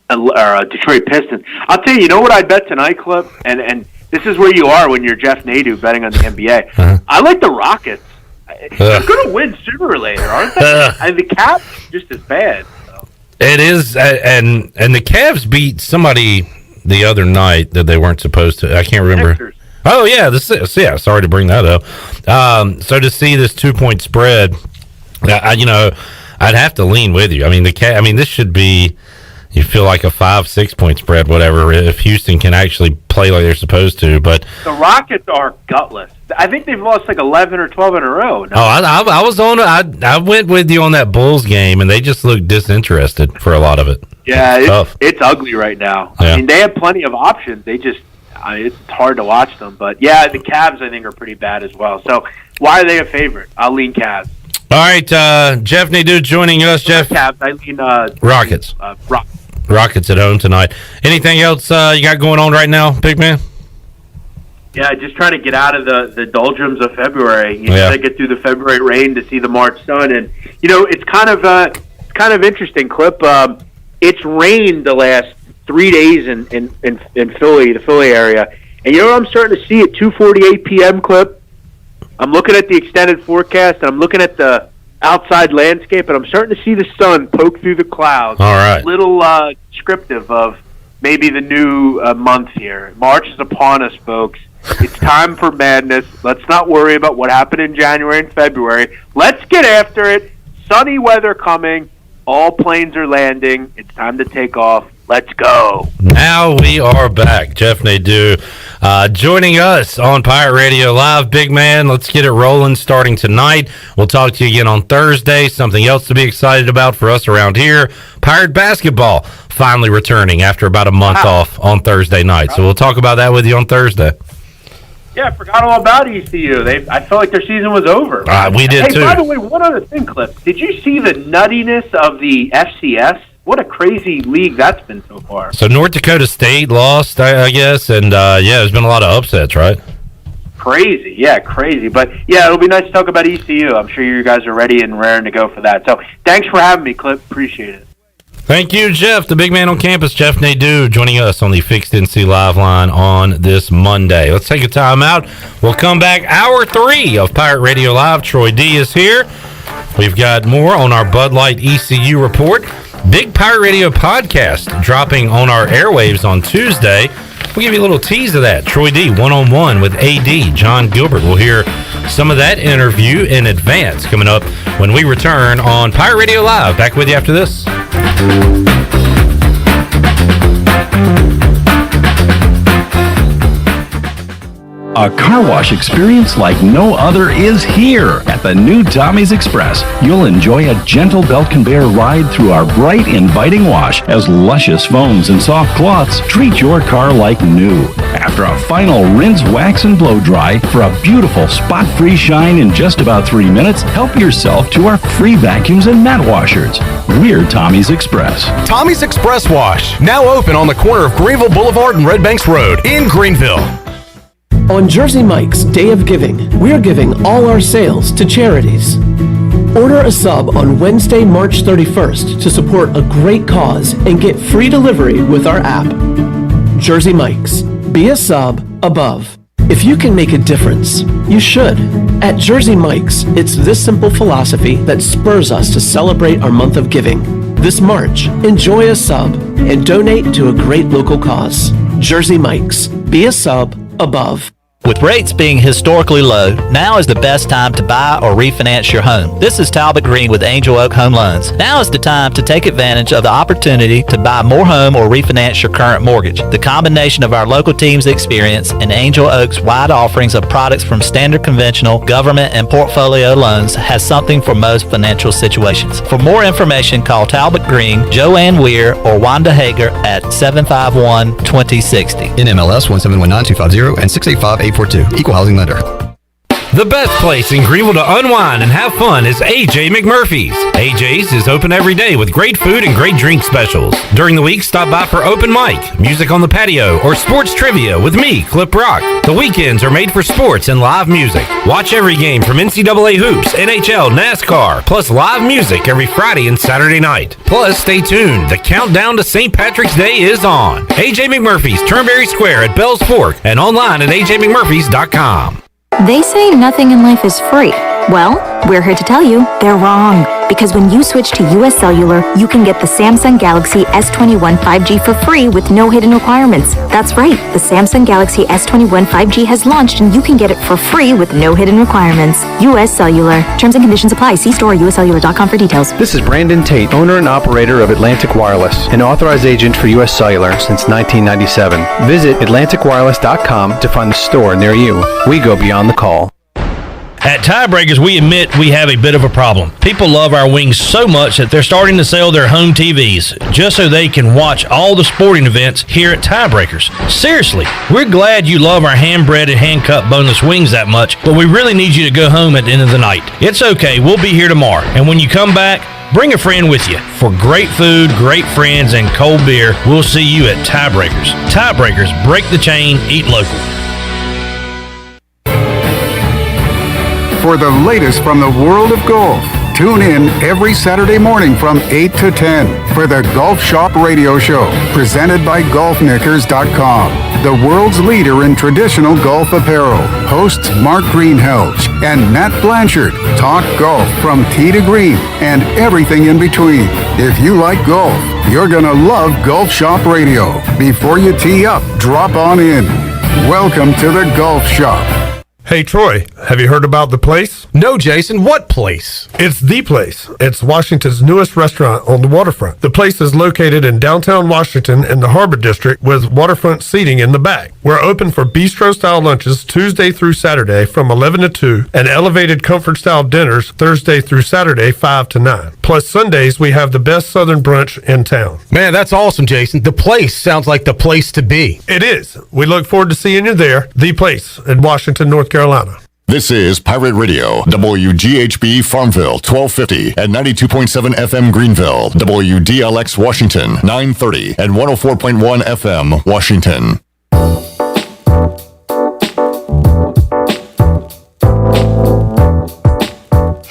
Detroit Pistons. I'll tell you, what I bet tonight, Clip, and this is where you are when you're Jeff Nadu betting on the NBA. I like the Rockets. They're going to win sooner or later, aren't they? And the Cavs just as bad. So. It is, and the Cavs beat somebody the other night that they weren't supposed to. I can't remember. Sixers. Oh yeah, sorry to bring that up. So to see this 2-point spread, I'd have to lean with you. I mean, this should be. You feel like a 5-6 point spread, whatever, if Houston can actually play like they're supposed to. But the Rockets are gutless. I think they've lost like 11 or 12 in a row. No? I was on. I went with you on that Bulls game, and they just looked disinterested for a lot of it. Yeah, it's ugly right now. Yeah. I mean, they have plenty of options. They just it's hard to watch them. But yeah, the Cavs I think are pretty bad as well. So why are they a favorite? I'll lean Cavs. All right, Jeff Nadu joining us. Jeff, Cavs. I lean Rockets. Rockets at home tonight. Anything else you got going on right now, big man? Yeah, just trying to get out of the doldrums of February. You know, get through the February rain to see the March sun, and it's kind of interesting. Clip. It's rained the last 3 days in Philly, the Philly area, and what I'm starting to see at 2:48 p.m. Clip. I'm looking at the extended forecast, and I'm looking at the outside landscape, and I'm starting to see the sun poke through the clouds. All right. A little descriptive of maybe the new month here. March is upon us, folks. It's time for madness. Let's not worry about what happened in January and February. Let's get after it. Sunny weather coming. All planes are landing. It's time to take off. Let's go. Now we are back. Jeff Nadu joining us on Pirate Radio Live. Big man, let's get it rolling starting tonight. We'll talk to you again on Thursday. Something else to be excited about for us around here. Pirate basketball finally returning after about a month off on Thursday night. So we'll talk about that with you on Thursday. Yeah, I forgot all about ECU. I felt like their season was over. We did too. Hey, by the way, one other thing, Cliff. Did you see the nuttiness of the FCS? What a crazy league that's been so far. So North Dakota State lost, I guess, and there's been a lot of upsets, right? Crazy. But yeah, it'll be nice to talk about ECU. I'm sure you guys are ready and raring to go for that. So thanks for having me, Clip. Appreciate it. Thank you, Jeff, the big man on campus, Jeff Nadu, joining us on the Fixed NC Live line on this Monday. Let's take a time out. We'll come back hour 3 of Pirate Radio Live. Troy D is here. We've got more on our Bud Light ECU report. Big Pirate Radio podcast dropping on our airwaves on Tuesday. We'll give you a little tease of that. Troy D, one-on-one with AD, John Gilbert. We'll hear some of that interview in advance coming up when we return on Pirate Radio Live. Back with you after this. A car wash experience like no other is here at the new Tommy's Express. You'll enjoy a gentle belt conveyor ride through our bright, inviting wash as luscious foams and soft cloths treat your car like new. After a final rinse, wax, and blow dry for a beautiful spot-free shine in just about 3 minutes, help yourself to our free vacuums and mat washers. We're Tommy's Express. Tommy's Express Wash, now open on the corner of Greenville Boulevard and Red Banks Road in Greenville. On Jersey Mike's Day of Giving, we're giving all our sales to charities. Order a sub on Wednesday, March 31st to support a great cause and get free delivery with our app. Jersey Mike's. Be a sub above. If you can make a difference, you should. At Jersey Mike's, it's this simple philosophy that spurs us to celebrate our month of giving. This March, enjoy a sub and donate to a great local cause. Jersey Mike's. Be a sub above. With rates being historically low, now is the best time to buy or refinance your home. This is Talbot Green with Angel Oak Home Loans. Now is the time to take advantage of the opportunity to buy more home or refinance your current mortgage. The combination of our local team's experience and Angel Oak's wide offerings of products from standard conventional, government, and portfolio loans has something for most financial situations. For more information, call Talbot Green, Joanne Weir, or Wanda Hager at 751-2060. NMLS 1719250 and 685-842. Equal housing lender. The best place in Greenville to unwind and have fun is AJ McMurphy's. AJ's is open every day with great food and great drink specials. During the week, stop by for open mic, music on the patio, or sports trivia with me, Clip Rock. The weekends are made for sports and live music. Watch every game from NCAA hoops, NHL, NASCAR, plus live music every Friday and Saturday night. Plus, stay tuned. The countdown to St. Patrick's Day is on. AJ McMurphy's, Turnberry Square at Bell's Fork, and online at ajmcmurphys.com. They say nothing in life is free. Well, we're here to tell you they're wrong. Because when you switch to US Cellular, you can get the Samsung Galaxy S21 5G for free with no hidden requirements. That's right, the Samsung Galaxy S21 5G has launched and you can get it for free with no hidden requirements. US Cellular. Terms and conditions apply. See store or uscellular.com for details. This is Brandon Tate, owner and operator of Atlantic Wireless, an authorized agent for US Cellular since 1997. Visit atlanticwireless.com to find a store near you. We go beyond the call. At Tiebreakers, we admit we have a bit of a problem. People love our wings so much that they're starting to sell their home TVs just so they can watch all the sporting events here at Tiebreakers. Seriously, we're glad you love our hand-breaded, hand-cut boneless wings that much, but we really need you to go home at the end of the night. It's okay, we'll be here tomorrow. And when you come back, bring a friend with you. For great food, great friends, and cold beer, we'll see you at Tiebreakers. Tiebreakers, break the chain, eat local. For the latest from the world of golf, tune in every Saturday morning from 8 to 10 for the Golf Shop Radio Show, presented by GolfKnickers.com, the world's leader in traditional golf apparel. Hosts Mark Greenhelge and Matt Blanchard talk golf from tee to green and everything in between. If you like golf, you're going to love Golf Shop Radio. Before you tee up, drop on in. Welcome to the Golf Shop. Hey, Troy, have you heard about The Place? No, Jason, what place? It's The Place. It's Washington's newest restaurant on the waterfront. The Place is located in downtown Washington in the Harbor District with waterfront seating in the back. We're open for bistro-style lunches Tuesday through Saturday from 11 to 2 and elevated comfort-style dinners Thursday through Saturday 5 to 9. Plus, Sundays, we have the best Southern brunch in town. Man, that's awesome, Jason. The Place sounds like the place to be. It is. We look forward to seeing you there. The Place in Washington, North Carolina. This is Pirate Radio, WGHB Farmville, 1250 and 92.7 FM Greenville, WDLX Washington, 930 and 104.1 FM Washington.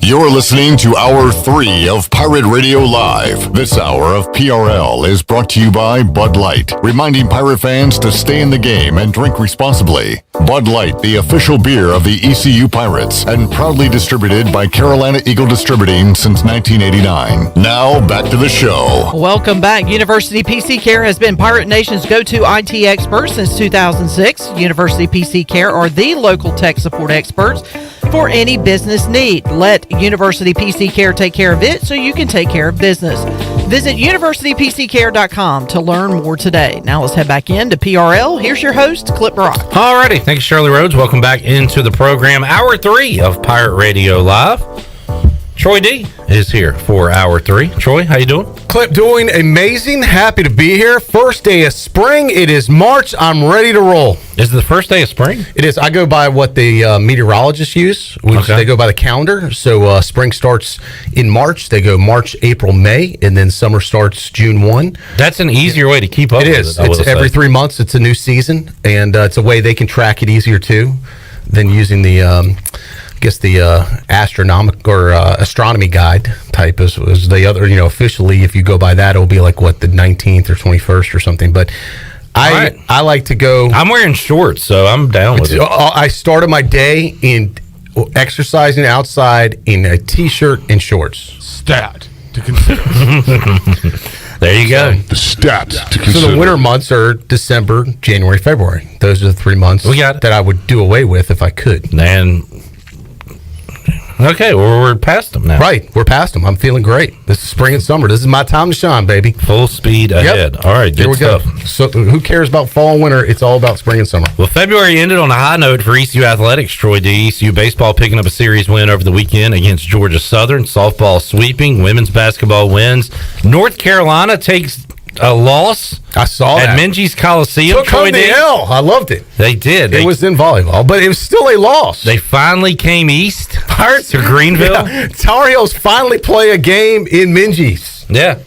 You're listening to Hour 3 of Pirate Radio Live. This hour of PRL is brought to you by Bud Light, reminding pirate fans to stay in the game and drink responsibly. Bud Light, the official beer of the ECU Pirates, and proudly distributed by Carolina Eagle Distributing since 1989. Now, back to the show. Welcome back. University PC Care has been Pirate Nation's go-to IT expert since 2006. University PC Care are the local tech support experts for any business need. Let University PC Care take care of it so you can take care of business. Visit universitypccare.com to learn more today. Now let's head back into PRL. Here's your host, Clip Brock. Alrighty, thanks, Shirley Rhodes. Welcome back into the program. Hour 3 of Pirate Radio Live. Troy D is here for Hour 3. Troy, how you doing? Clip, doing amazing. Happy to be here. First day of spring. It is March. I'm ready to roll. Is it the first day of spring? It is. I go by what the meteorologists use. They go by the calendar. So spring starts in March. They go March, April, May, and then summer starts June 1. That's an easier way to keep up with it. It's every 3 months. It's a new season, and it's a way they can track it easier, too, than using the... astronomic or astronomy guide type is the other, officially, if you go by that, it'll be like the 19th or 21st or something. But I like to go. I'm wearing shorts, so I'm down with it. I started my day in exercising outside in a t-shirt and shorts. Stat to consider. There you go. The stats to consider. So the winter months are December, January, February. Those are the 3 months that I would do away with if I could. Okay, well, we're past them now. Right, we're past them. I'm feeling great. This is spring and summer. This is my time to shine, baby. Full speed ahead. Yep. All right, good stuff. Go. So who cares about fall and winter? It's all about spring and summer. Well, February ended on a high note for ECU athletics, Troy D. ECU baseball picking up a series win over the weekend against Georgia Southern. Softball sweeping. Women's basketball wins. North Carolina takes a loss. I saw at that. Minges Coliseum. Took home the L. I loved it. They did. It was in volleyball, but it was still a loss. They finally came east to Greenville. Yeah. Tar Heels finally play a game in Minges. Yeah.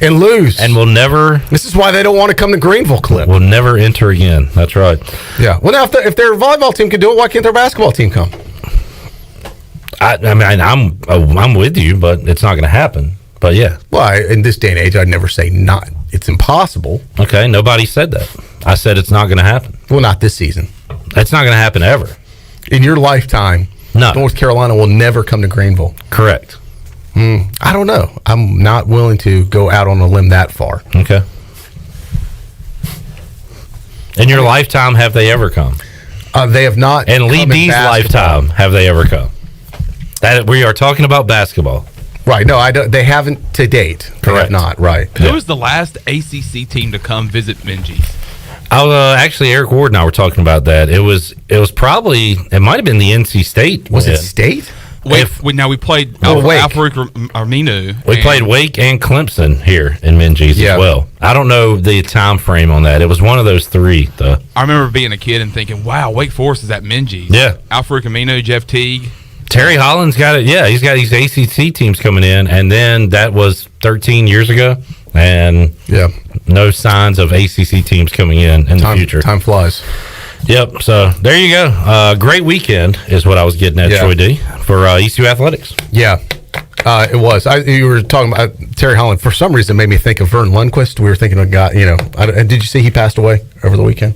And lose. And will never... This is why they don't want to come to Greenville, Clip. Will never enter again. That's right. Yeah. Well, now, if their volleyball team can do it, why can't their basketball team come? I'm with you, but it's not going to happen. But yeah. Well, in this day and age, I'd never say not. It's impossible. Okay, nobody said that. I said it's not going to happen. Well, not this season. It's not going to happen ever. In your lifetime, no. North Carolina will never come to Greenville. Correct. I don't know. I'm not willing to go out on a limb that far. Okay. In your lifetime, have they ever come? They have not. In Lee D's lifetime, have they ever come? We are talking about basketball. Right. No, I don't. They haven't to date. Correct. They have not. Right. Who was the last ACC team to come visit Minges? Actually, Eric Ward and I were talking about that. It was probably, it might have been the NC State. Was it State? We played Alfred Arminu. We played Wake and Clemson here in Minges as well. I don't know the time frame on that. It was one of those three, though. I remember being a kid and thinking, wow, Wake Forest is at Minges. Yeah. Alfred Arminu, Jeff Teague. Terry Holland's got it. Yeah, he's got these ACC teams coming in, and then that was 13 years ago, and no signs of ACC teams coming in the future. Time flies. Yep. So there you go. Great weekend is what I was getting at, Troy D, for ECU athletics. Yeah. It was. You were talking about Terry Holland. For some reason, it made me think of Vern Lundquist. We were thinking of a guy. Did you see he passed away over the weekend?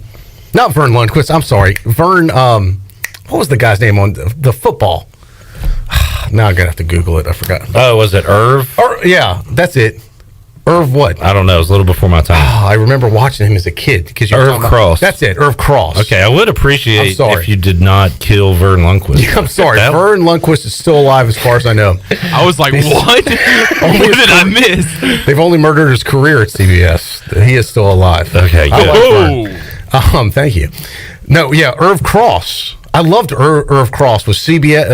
Not Vern Lundquist. I'm sorry, Vern. What was the guy's name on the football? Now I'm gonna have to Google it. I forgot. Oh, was it Irv? Yeah, that's it. Irv what? I don't know. It was a little before my time. I remember watching him as a kid because Irv Cross. That's it. Irv Cross. Okay, I would appreciate if you did not kill Vern Lundquist. I'm sorry. Vern Lundquist is still alive as far as I know. I was like, what? What did I miss? They've only murdered his career at CBS. He is still alive. Okay, good. Thank you. No, yeah, Irv Cross. I loved Irv Cross with CBS,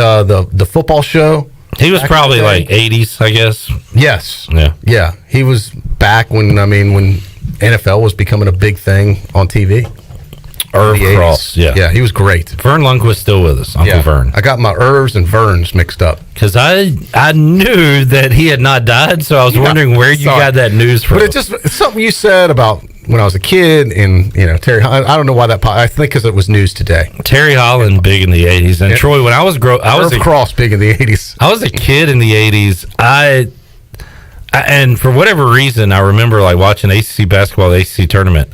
the football show. He was probably like 80s, I guess. Yes. Yeah. Yeah. He was back when NFL was becoming a big thing on TV. Irv Cross, yeah. Yeah, he was great. Vern Lundquist still with us, Uncle Vern. I got my Irvs and Verns mixed up. Because I knew that he had not died, so I was wondering where you got that news from. But it's something you said about when I was a kid, and Terry. I don't know why that. I think because it was news today. Terry Holland big in the '80s, and Troy. When I was Irv Cross big in the '80s. I was a kid in the '80s. And for whatever reason, I remember like watching ACC basketball, the ACC tournament.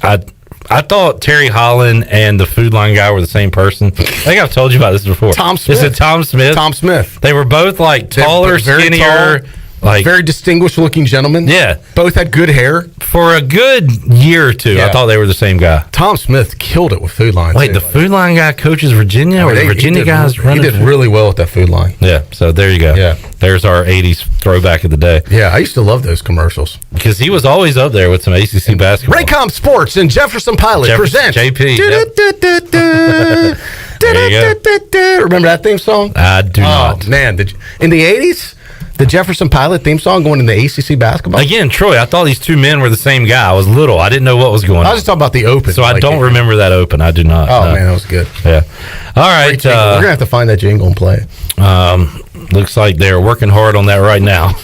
I thought Terry Holland and the Food Line guy were the same person. I think I've told you about this before. Tom Smith. Is it Tom Smith? Tom Smith. They were both like taller, skinnier. Like very distinguished looking gentlemen. Yeah. Both had good hair. For a good year or two, I thought they were the same guy. Tom Smith killed it with Food Line. Wait, the Food Line guy coaches Virginia, or the Virginia guys running? He did really well with that Food Line. Yeah, so there you go. Yeah, there's our 80s throwback of the day. Yeah, I used to love those commercials. Because he was always up there with some ACC basketball. Raycom Sports and Jefferson Pilot present JP. Remember that theme song? I do not. Man, in the 80s, the Jefferson Pilot theme song going in the ACC basketball. Again, Troy, I thought these two men were the same guy. I was little. I didn't know what was going on. I was just talking about the Open. So I don't remember that Open. I do not. Oh, man, that was good. Yeah. All right. We're going to have to find that jingle and play it. Looks like they're working hard on that right now.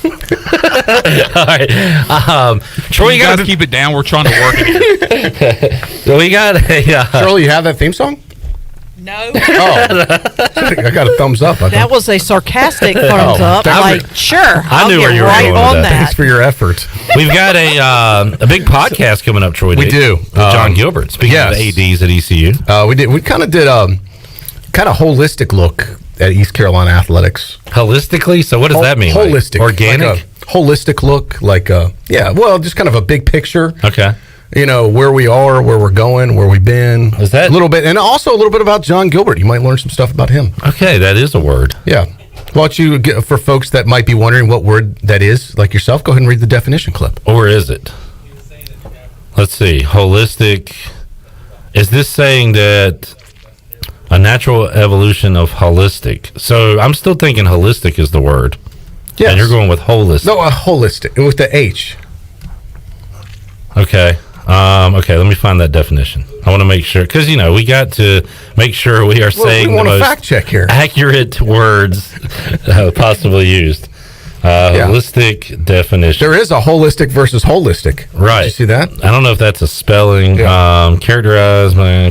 All right. Troy, you guys keep it down. We're trying to work it. So we got a... Shirley, you have that theme song? No. Oh, I got a thumbs up. That was a sarcastic thumbs up. Sure. I knew where you were going with that. Thanks for your efforts. We've got a big podcast coming up, Troy. We do. With John Gilbert. Speaking of ADs at ECU. We kind of did a holistic look at East Carolina athletics. Holistically? So what does that mean? Holistic. Like organic? Like a holistic look. Just kind of a big picture. Okay. Where we are, where we're going, where we've been. Is that a little bit, and also a little bit about John Gilbert. You might learn some stuff about him. Okay, that is a word. Yeah. Why don't you, for folks that might be wondering what word that is, like yourself, go ahead and read the definition clip. Or is it? Let's see. Holistic. Is this saying that a natural evolution of holistic? So I'm still thinking holistic is the word. Yes. And you're going with holistic. No, holistic with the H. Okay. Okay, let me find that definition. I want to make sure, because, we got to make sure we are saying the most fact check here. accurate words possibly used. Holistic definition. There is a holistic versus holistic. Right. Did you see that? I don't know if that's a spelling. Yeah. Characterized by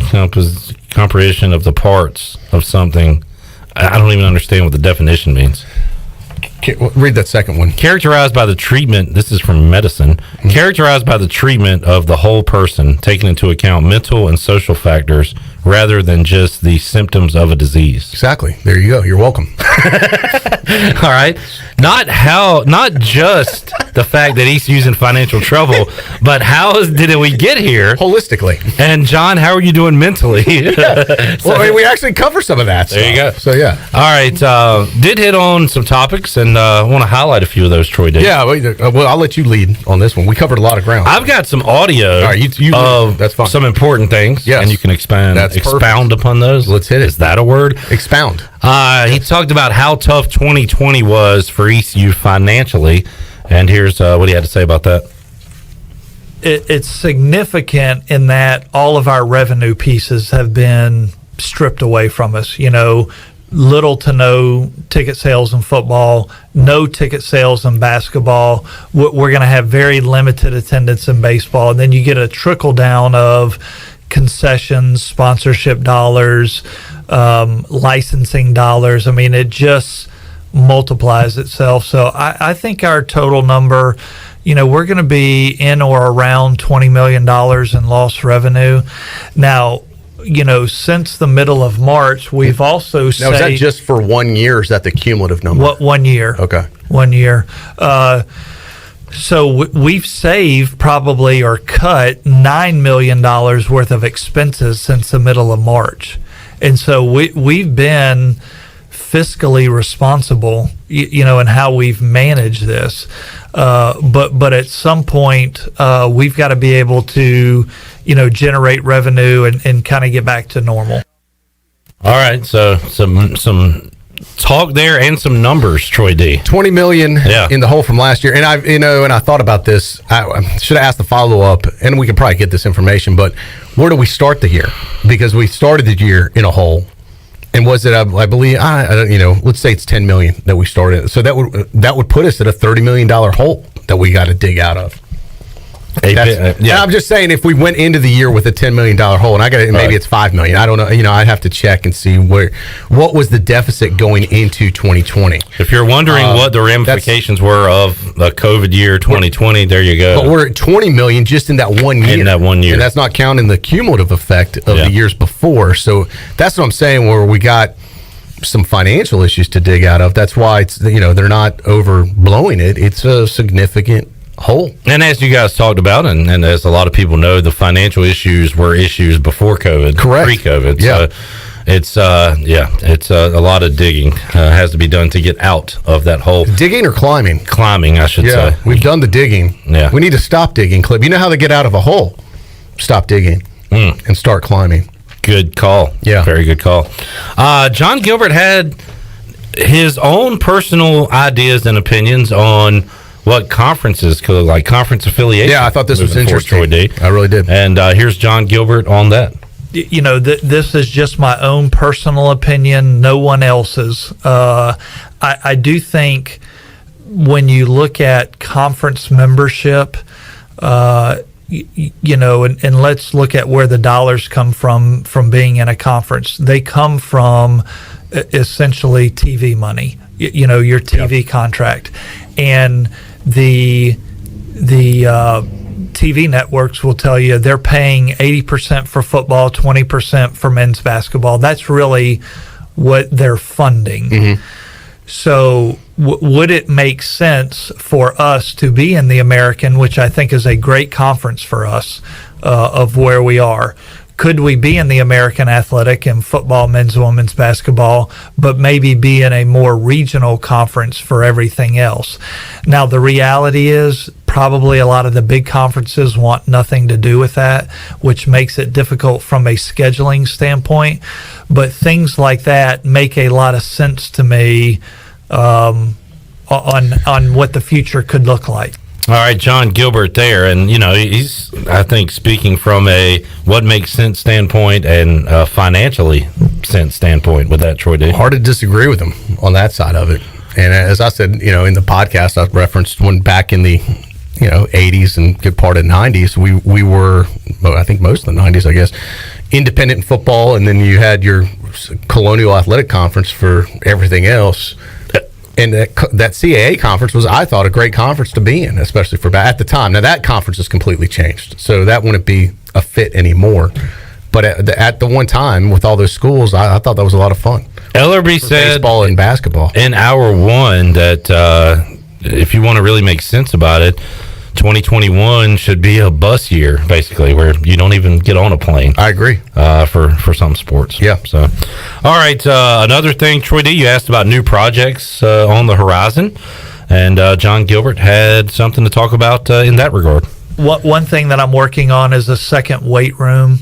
comprehension of the parts of something. I don't even understand what the definition means. Read that second one. Characterized by the treatment, this is from medicine, characterized by the treatment of the whole person, taking into account mental and social factors rather than just the symptoms of a disease. Exactly. There you go. You're welcome. All right. Not just the fact that ECU's in financial trouble, but how did we get here? Holistically. And John, how are you doing mentally? Well, we actually cover some of that stuff. There you go. So, yeah. All right. Did hit on some topics, and I want to highlight a few of those, Troy did. Yeah, well, I'll let you lead on this one. We covered a lot of ground. I've got some audio All right, you of that's fine. some important things, and you can expound upon those. Let's hit it. Is that a word? Expound. He talked about how tough 2020 was for ECU financially, and here's what he had to say about that. It's significant in that all of our revenue pieces have been stripped away from us. Little to no ticket sales in football, no ticket sales in basketball. We're going to have very limited attendance in baseball. And then you get a trickle down of concessions, sponsorship dollars, licensing dollars. I mean, it just multiplies itself. So I think our total number, we're going to be in or around $20 million in lost revenue. Now, since the middle of March, we've also Now, is that just for 1 year, or is that the cumulative number? What 1 year? Okay. 1 year. So we've saved probably or cut $9 million worth of expenses since the middle of March. And so we've been fiscally responsible, in how we've managed this. But at some point, we've got to be able to, generate revenue and kind of get back to normal. All right, so some talk there and some numbers, Troy D. $20 million in the hole from last year, and I thought about this. I should have asked the follow up, and we could probably get this information. But where do we start the year? Because we started the year in a hole. And was it? I believe let's say it's $10 million that we started. So that would put us at a $30 million hole that we got to dig out of. And I'm just saying, if we went into the year with a $10 million hole, and maybe it's $5 million. I don't know. I'd have to check and see what was the deficit going into 2020. If you're wondering what the ramifications were of the COVID year 2020, there you go. But we're at $20 million just in that 1 year. In that 1 year, and that's not counting the cumulative effect of the years before. So that's what I'm saying. Where we got some financial issues to dig out of. That's why it's, they're not overblowing it. It's a significant hole. And as you guys talked about, and as a lot of people know, the financial issues were issues before COVID, correct, pre-COVID. Yeah. So it's a lot of digging has to be done to get out of that hole. Digging or climbing? Climbing, I should say. We've done the digging. Yeah, we need to stop digging, Clip. You know how they get out of a hole? Stop digging and start climbing. Good call. Yeah, very good call. John Gilbert had his own personal ideas and opinions on what conferences could look like, conference affiliation. Yeah, I thought this was interesting. Troy D. I really did. And here's John Gilbert on that. This is just my own personal opinion, no one else's. I do think when you look at conference membership, and let's look at where the dollars come from being in a conference. They come from essentially TV money, your TV contract. And the TV networks will tell you they're paying 80% for football, 20% for men's basketball. That's really what they're funding. Mm-hmm. So would it make sense for us to be in the American, which I think is a great conference for us of where we are? Could we be in the American Athletic in football, men's and women's basketball, but maybe be in a more regional conference for everything else? Now, the reality is probably a lot of the big conferences want nothing to do with that, which makes it difficult from a scheduling standpoint. But things like that make a lot of sense to me on what the future could look like. All right, John Gilbert there, and he's, I think, speaking from a what makes sense standpoint and financially sense standpoint with that, Troy D. Hard to disagree with him on that side of it. And as I said, in the podcast, I referenced when back in the 80s and good part of 90s, we were, I think most of the 90s, I guess, independent in football, and then you had your Colonial Athletic Conference for everything else. And that CAA conference was, I thought, a great conference to be in, especially for at the time. Now, that conference has completely changed, so that wouldn't be a fit anymore. But at the one time, with all those schools, I thought that was a lot of fun. Ellerbe said baseball and basketball in hour one that if you want to really make sense about it, 2021 should be a bus year, basically, where you don't even get on a plane. I agree. For some sports. Yeah. So, all right. Another thing, Troy D, you asked about new projects on the horizon, and John Gilbert had something to talk about in that regard. One thing that I'm working on is a second weight room.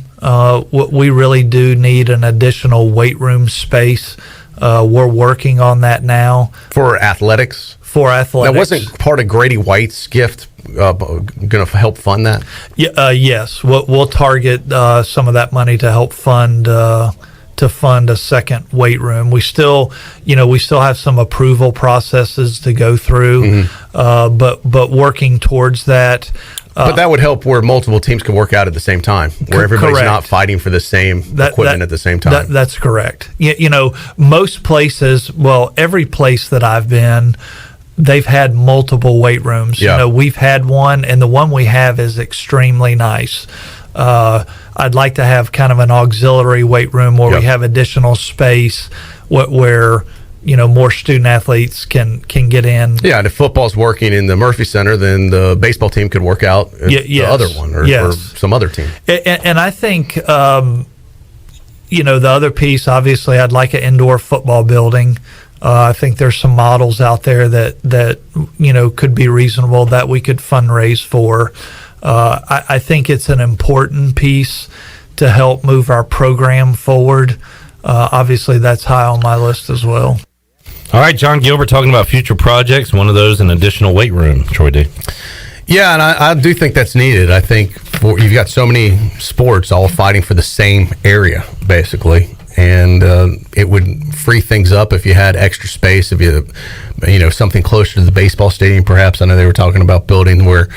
We really do need an additional weight room space. We're working on that now. For athletics? For athletics. That wasn't part of Grady White's gift going to help fund that? Yes. We'll target some of that money to help fund a second weight room. We still have some approval processes to go through, but working towards that. But that would help where multiple teams can work out at the same time, where everybody's correct. not fighting for the same equipment at the same time. That's correct. Most places, every place that I've been, they've had multiple weight rooms. Yeah. We've had one, and the one we have is extremely nice. I'd like to have kind of an auxiliary weight room where we have additional space where more student athletes can get in. Yeah, and if football's working in the Murphy Center, then the baseball team could work out at the other one or some other team. And I think, the other piece, obviously, I'd like an indoor football building. I think there's some models out there that could be reasonable that we could fundraise for. I think it's an important piece to help move our program forward. Obviously, that's high on my list as well. All right, John Gilbert talking about future projects. One of those, an additional weight room, Troy D. Yeah, and I do think that's needed. I think you've got so many sports all fighting for the same area, basically. And it would free things up if you had extra space, if you something closer to the baseball stadium, perhaps. I know they were talking about building where,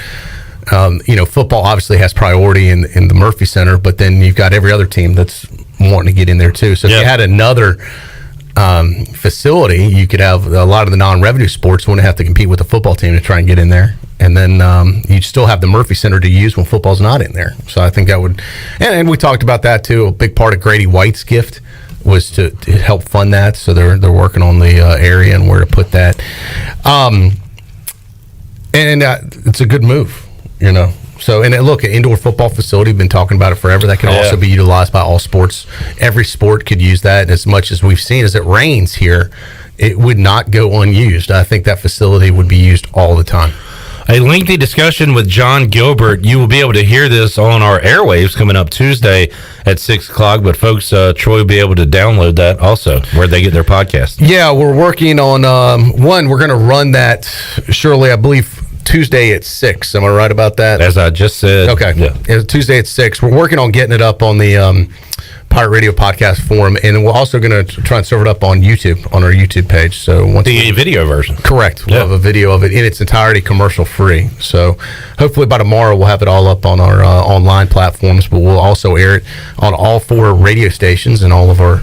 football obviously has priority in the Murphy Center, but then you've got every other team that's wanting to get in there too. So if you had another facility, you could have a lot of the non-revenue sports wouldn't have to compete with the football team to try and get in there. And then you'd still have the Murphy Center to use when football's not in there. So I think that would, and we talked about that too. A big part of Grady White's gift was to help fund that. So they're working on the area and where to put that. And it's a good move, you know. So, and look, an indoor football facility, we've been talking about it forever. That can also be utilized by all sports. Every sport could use that. And as much as we've seen, as it rains here, it would not go unused. I think that facility would be used all the time. A lengthy discussion with John Gilbert. You will be able to hear this on our airwaves coming up Tuesday at 6 o'clock. But folks, Troy will be able to download that also where they get their podcast. Yeah, we're working on one. We're going to run that shortly, I believe, Tuesday at 6. Am I right about that? As I just said. Okay. Yeah. Tuesday at 6. We're working on getting it up on the Pirate Radio Podcast Forum, and we're also going to try and serve it up on YouTube, on our YouTube page. So once the video version. Correct. We'll have a video of it in its entirety, commercial free. So hopefully by tomorrow we'll have it all up on our online platforms, but we'll also air it on all 4 radio stations and all of our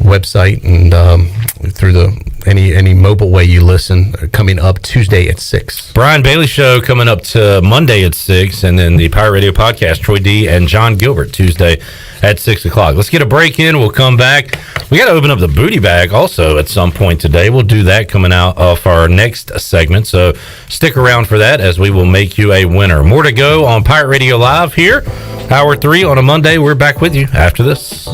website and through any mobile way you listen, coming up Tuesday at 6. Brian Bailey Show coming up to Monday at 6, and then the Pirate Radio Podcast, Troy D. and John Gilbert, Tuesday at 6 o'clock. Let's get a break in. We'll come back. We got to open up the booty bag also at some point today. We'll do that coming out of our next segment, so stick around for that as we will make you a winner. More to go on Pirate Radio Live here, Hour 3 on a Monday. We're back with you after this.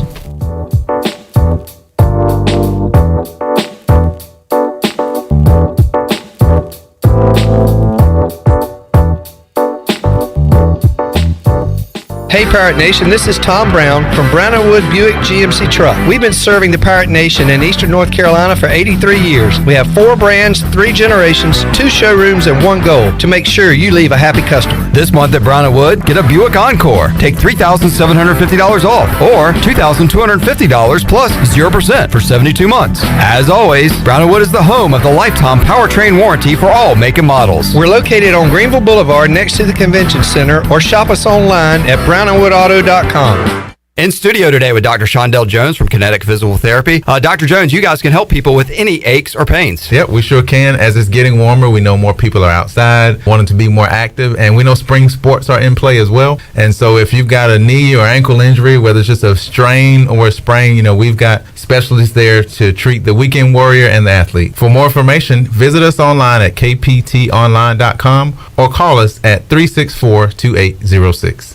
Hey Pirate Nation, this is Tom Brown from Brown & Wood Buick GMC Truck. We've been serving the Pirate Nation in Eastern North Carolina for 83 years. We have 4 brands, 3 generations, 2 showrooms, and 1 goal to make sure you leave a happy customer. This month at Brown & Wood, get a Buick Encore. Take $3,750 off or $2,250 plus 0% for 72 months. As always, Brown & Wood is the home of the lifetime powertrain warranty for all make and models. We're located on Greenville Boulevard next to the Convention Center, or shop us online at brownandwoodauto.com. In studio today with Dr. Shondell Jones from Kinetic Physical Therapy. Dr. Jones, you guys can help people with any aches or pains. Yep, we sure can. As it's getting warmer, we know more people are outside wanting to be more active, and we know spring sports are in play as well. And so if you've got a knee or ankle injury, whether it's just a strain or a sprain, we've got specialists there to treat the weekend warrior and the athlete. For more information, visit us online at kptonline.com or call us at 364-2806.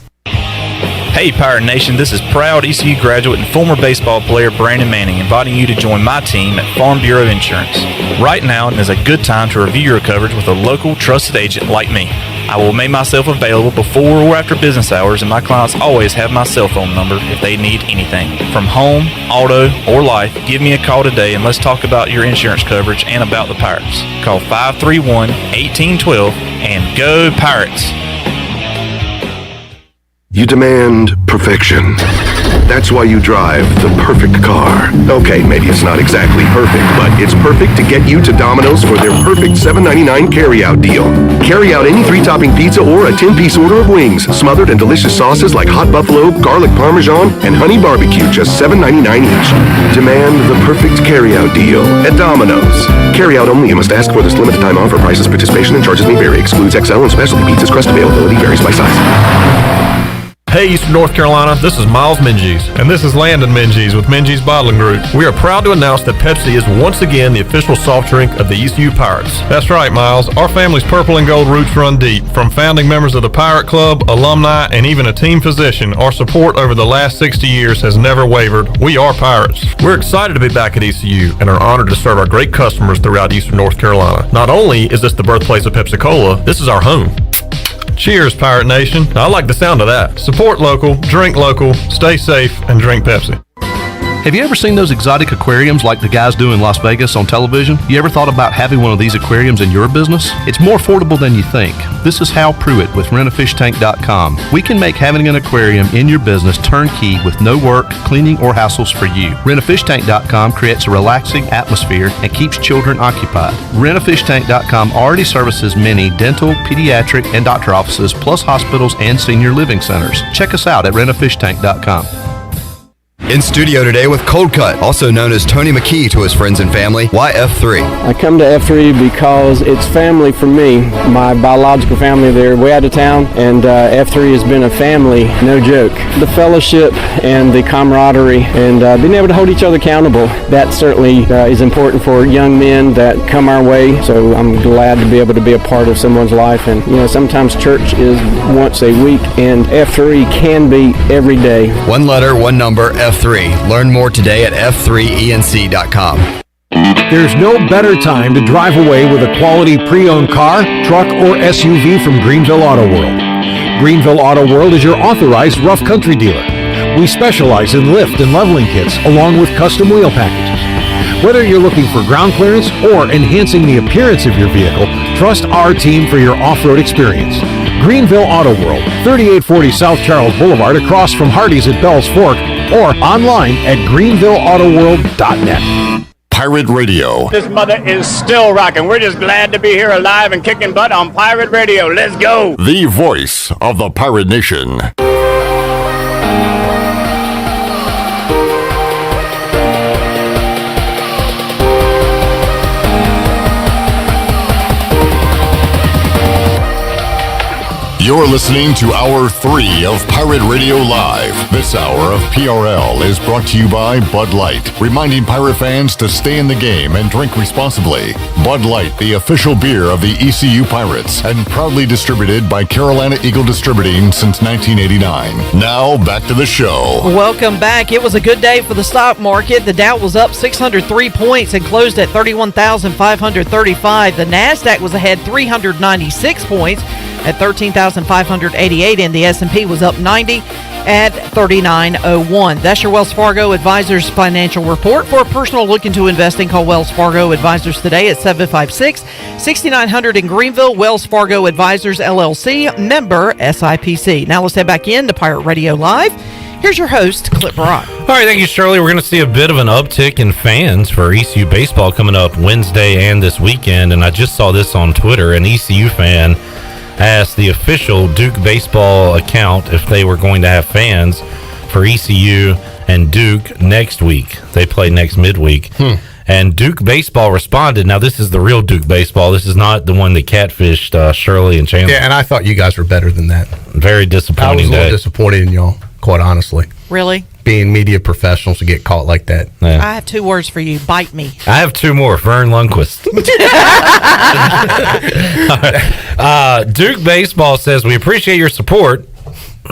Hey Pirate Nation, this is proud ECU graduate and former baseball player Brandon Manning inviting you to join my team at Farm Bureau Insurance. Right now is a good time to review your coverage with a local trusted agent like me. I will make myself available before or after business hours, and my clients always have my cell phone number if they need anything. From home, auto, or life, give me a call today and let's talk about your insurance coverage and about the Pirates. Call 531-1812 and go Pirates! You demand perfection. That's why you drive the perfect car. Okay, maybe it's not exactly perfect, but it's perfect to get you to Domino's for their perfect $7.99 carry-out deal. Carry out any 3-topping pizza or a 10-piece order of wings, smothered in delicious sauces like hot buffalo, garlic parmesan, and honey barbecue, just $7.99 each. Demand the perfect carry-out deal at Domino's. Carry-out only. You must ask for this limited time offer. Prices, participation, and charges may vary. Excludes XL and specialty pizzas. Crust availability varies by size. Hey, Eastern North Carolina, this is Miles Minges. And this is Landon Minges with Minges Bottling Group. We are proud to announce that Pepsi is once again the official soft drink of the ECU Pirates. That's right, Miles. Our family's purple and gold roots run deep. From founding members of the Pirate Club, alumni, and even a team physician, our support over the last 60 years has never wavered. We are Pirates. We're excited to be back at ECU and are honored to serve our great customers throughout Eastern North Carolina. Not only is this the birthplace of Pepsi-Cola, this is our home. Cheers, Pirate Nation. I like the sound of that. Support local, drink local, stay safe, and drink Pepsi. Have you ever seen those exotic aquariums like the guys do in Las Vegas on television? You ever thought about having one of these aquariums in your business? It's more affordable than you think. This is Hal Pruitt with rentafishtank.com. We can make having an aquarium in your business turnkey with no work, cleaning, or hassles for you. Rentafishtank.com creates a relaxing atmosphere and keeps children occupied. Rentafishtank.com already services many dental, pediatric, and doctor offices, plus hospitals and senior living centers. Check us out at rentafishtank.com. In studio today with Cold Cut, also known as Tony McKee to his friends and family. Why F3? I come to F3 because it's family for me. My biological family, they're way out of town, and F3 has been a family, no joke. The fellowship and the camaraderie and being able to hold each other accountable, that certainly is important for young men that come our way. So I'm glad to be able to be a part of someone's life. And sometimes church is once a week, and F3 can be every day. One letter, one number, F3. Learn more today at f3enc.com. There's no better time to drive away with a quality pre-owned car, truck, or SUV from Greenville Auto World. Greenville Auto World is your authorized rough country dealer. We specialize in lift and leveling kits along with custom wheel packages. Whether you're looking for ground clearance or enhancing the appearance of your vehicle, trust our team for your off-road experience. Greenville Auto World, 3840 South Charles Boulevard across from Hardee's at Bell's Fork, or online at greenvilleautoworld.net. Pirate Radio. This mother is still rocking. We're just glad to be here alive and kicking butt on Pirate Radio. Let's go. The voice of the Pirate Nation. You're listening to Hour 3 of Pirate Radio Live. This hour of PRL is brought to you by Bud Light, reminding pirate fans to stay in the game and drink responsibly. Bud Light, the official beer of the ECU Pirates, and proudly distributed by Carolina Eagle Distributing since 1989. Now, back to the show. Welcome back. It was a good day for the stock market. The Dow was up 603 points and closed at 31,535. The NASDAQ was ahead 396 points at 13,588, and the S&P was up 90 at 3901. That's your Wells Fargo Advisors financial report. For a personal look into investing, call Wells Fargo Advisors today at 756-6900 in Greenville. Wells Fargo Advisors, LLC, member SIPC. Now let's head back in to Pirate Radio Live. Here's your host, Clip Brock. All right, thank you, Shirley. We're going to see a bit of an uptick in fans for ECU baseball coming up Wednesday and this weekend, and I just saw this on Twitter. An ECU fan asked the official Duke baseball account if they were going to have fans for ECU and Duke next week. They play next midweek. And Duke baseball responded. Now, this is the real Duke baseball. This is not the one that catfished Shirley and Chandler. Yeah, and I thought you guys were better than that. Very disappointing. I was a little disappointed in y'all, quite honestly. Really? Being media professionals to get caught like that. Yeah. I have two words for you. Bite me. I have two more. Vern Lundquist. Duke baseball says, we appreciate your support.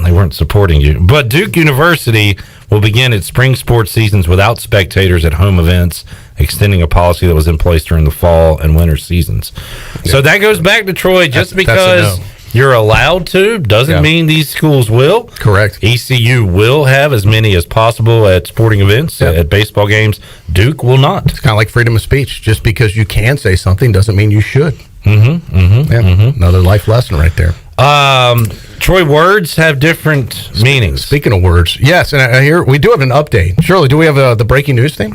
They weren't supporting you. But Duke University will begin its spring sports seasons without spectators at home events, extending a policy that was in place during the fall and winter seasons. Yeah. So that goes back to Troy. Just because you're allowed to doesn't mean these schools will. Correct. ECU will have as many as possible at sporting events, at baseball games. Duke will not. It's kind of like freedom of speech. Just because you can say something doesn't mean you should. Another life lesson right there. Troy, words have different meanings. Speaking of words, yes, and I hear we do have an update. Shirley, do we have the breaking news thing?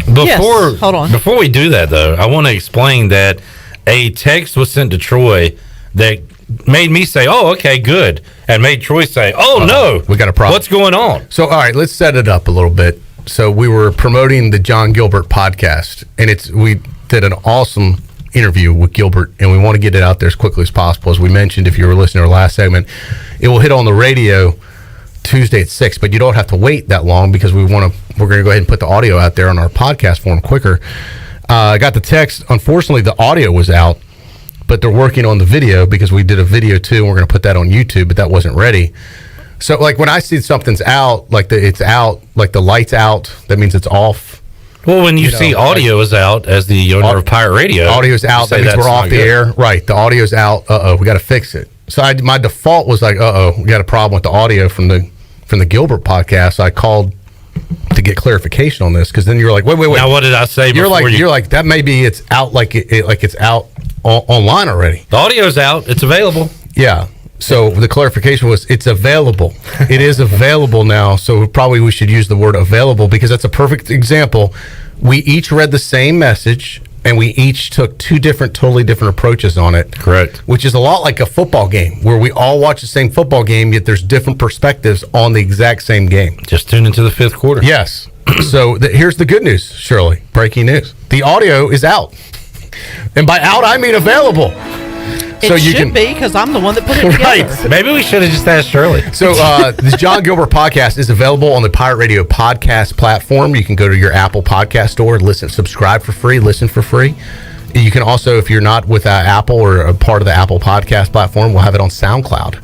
Yes. Hold on. Before we do that, though, I want to explain that a text was sent to Troy that made me say, oh, okay, good, and made Troy say, oh, no, we got a problem. What's going on? So, all right, let's set it up a little bit. So we were promoting the John Gilbert podcast, and we did an awesome interview with Gilbert, and we want to get it out there as quickly as possible. As we mentioned, if you were listening to our last segment, it will hit on the radio Tuesday at 6, but you don't have to wait that long because we're going to go ahead and put the audio out there on our podcast form quicker. I got the text. Unfortunately, the audio was out, but they're working on the video because we did a video too, and we're going to put that on YouTube, but that wasn't ready. So, like, when I see something's out, like it's out, like the light's out, that means it's off. Well, when you see audio is out, as the owner of Pirate Radio, audio's out, that means we're off the air. Right, the audio's out. We got to fix it. So my default was like, we got a problem with the audio from the Gilbert podcast. So I called to get clarification on this, because then you're like, wait. Now, what did I say? You're like that. Maybe it's out, like it's out online already. The audio's out. It's available. Yeah. So the clarification was it's available. It is available now. So probably we should use the word available, because that's a perfect example. We each read the same message and we each took two totally different approaches on it. Correct. Which is a lot like a football game, where we all watch the same football game, yet there's different perspectives on the exact same game. Just tune into the fifth quarter. Yes. So here's the good news, Shirley. Breaking news. The audio is out. And by out, I mean available. It should be, because I'm the one that put it together. Right. Maybe we should have just asked Shirley. So the John Gilbert podcast is available on the Pirate Radio podcast platform. You can go to your Apple podcast store, subscribe for free, listen for free. You can also, if you're not with Apple or a part of the Apple podcast platform, we'll have it on SoundCloud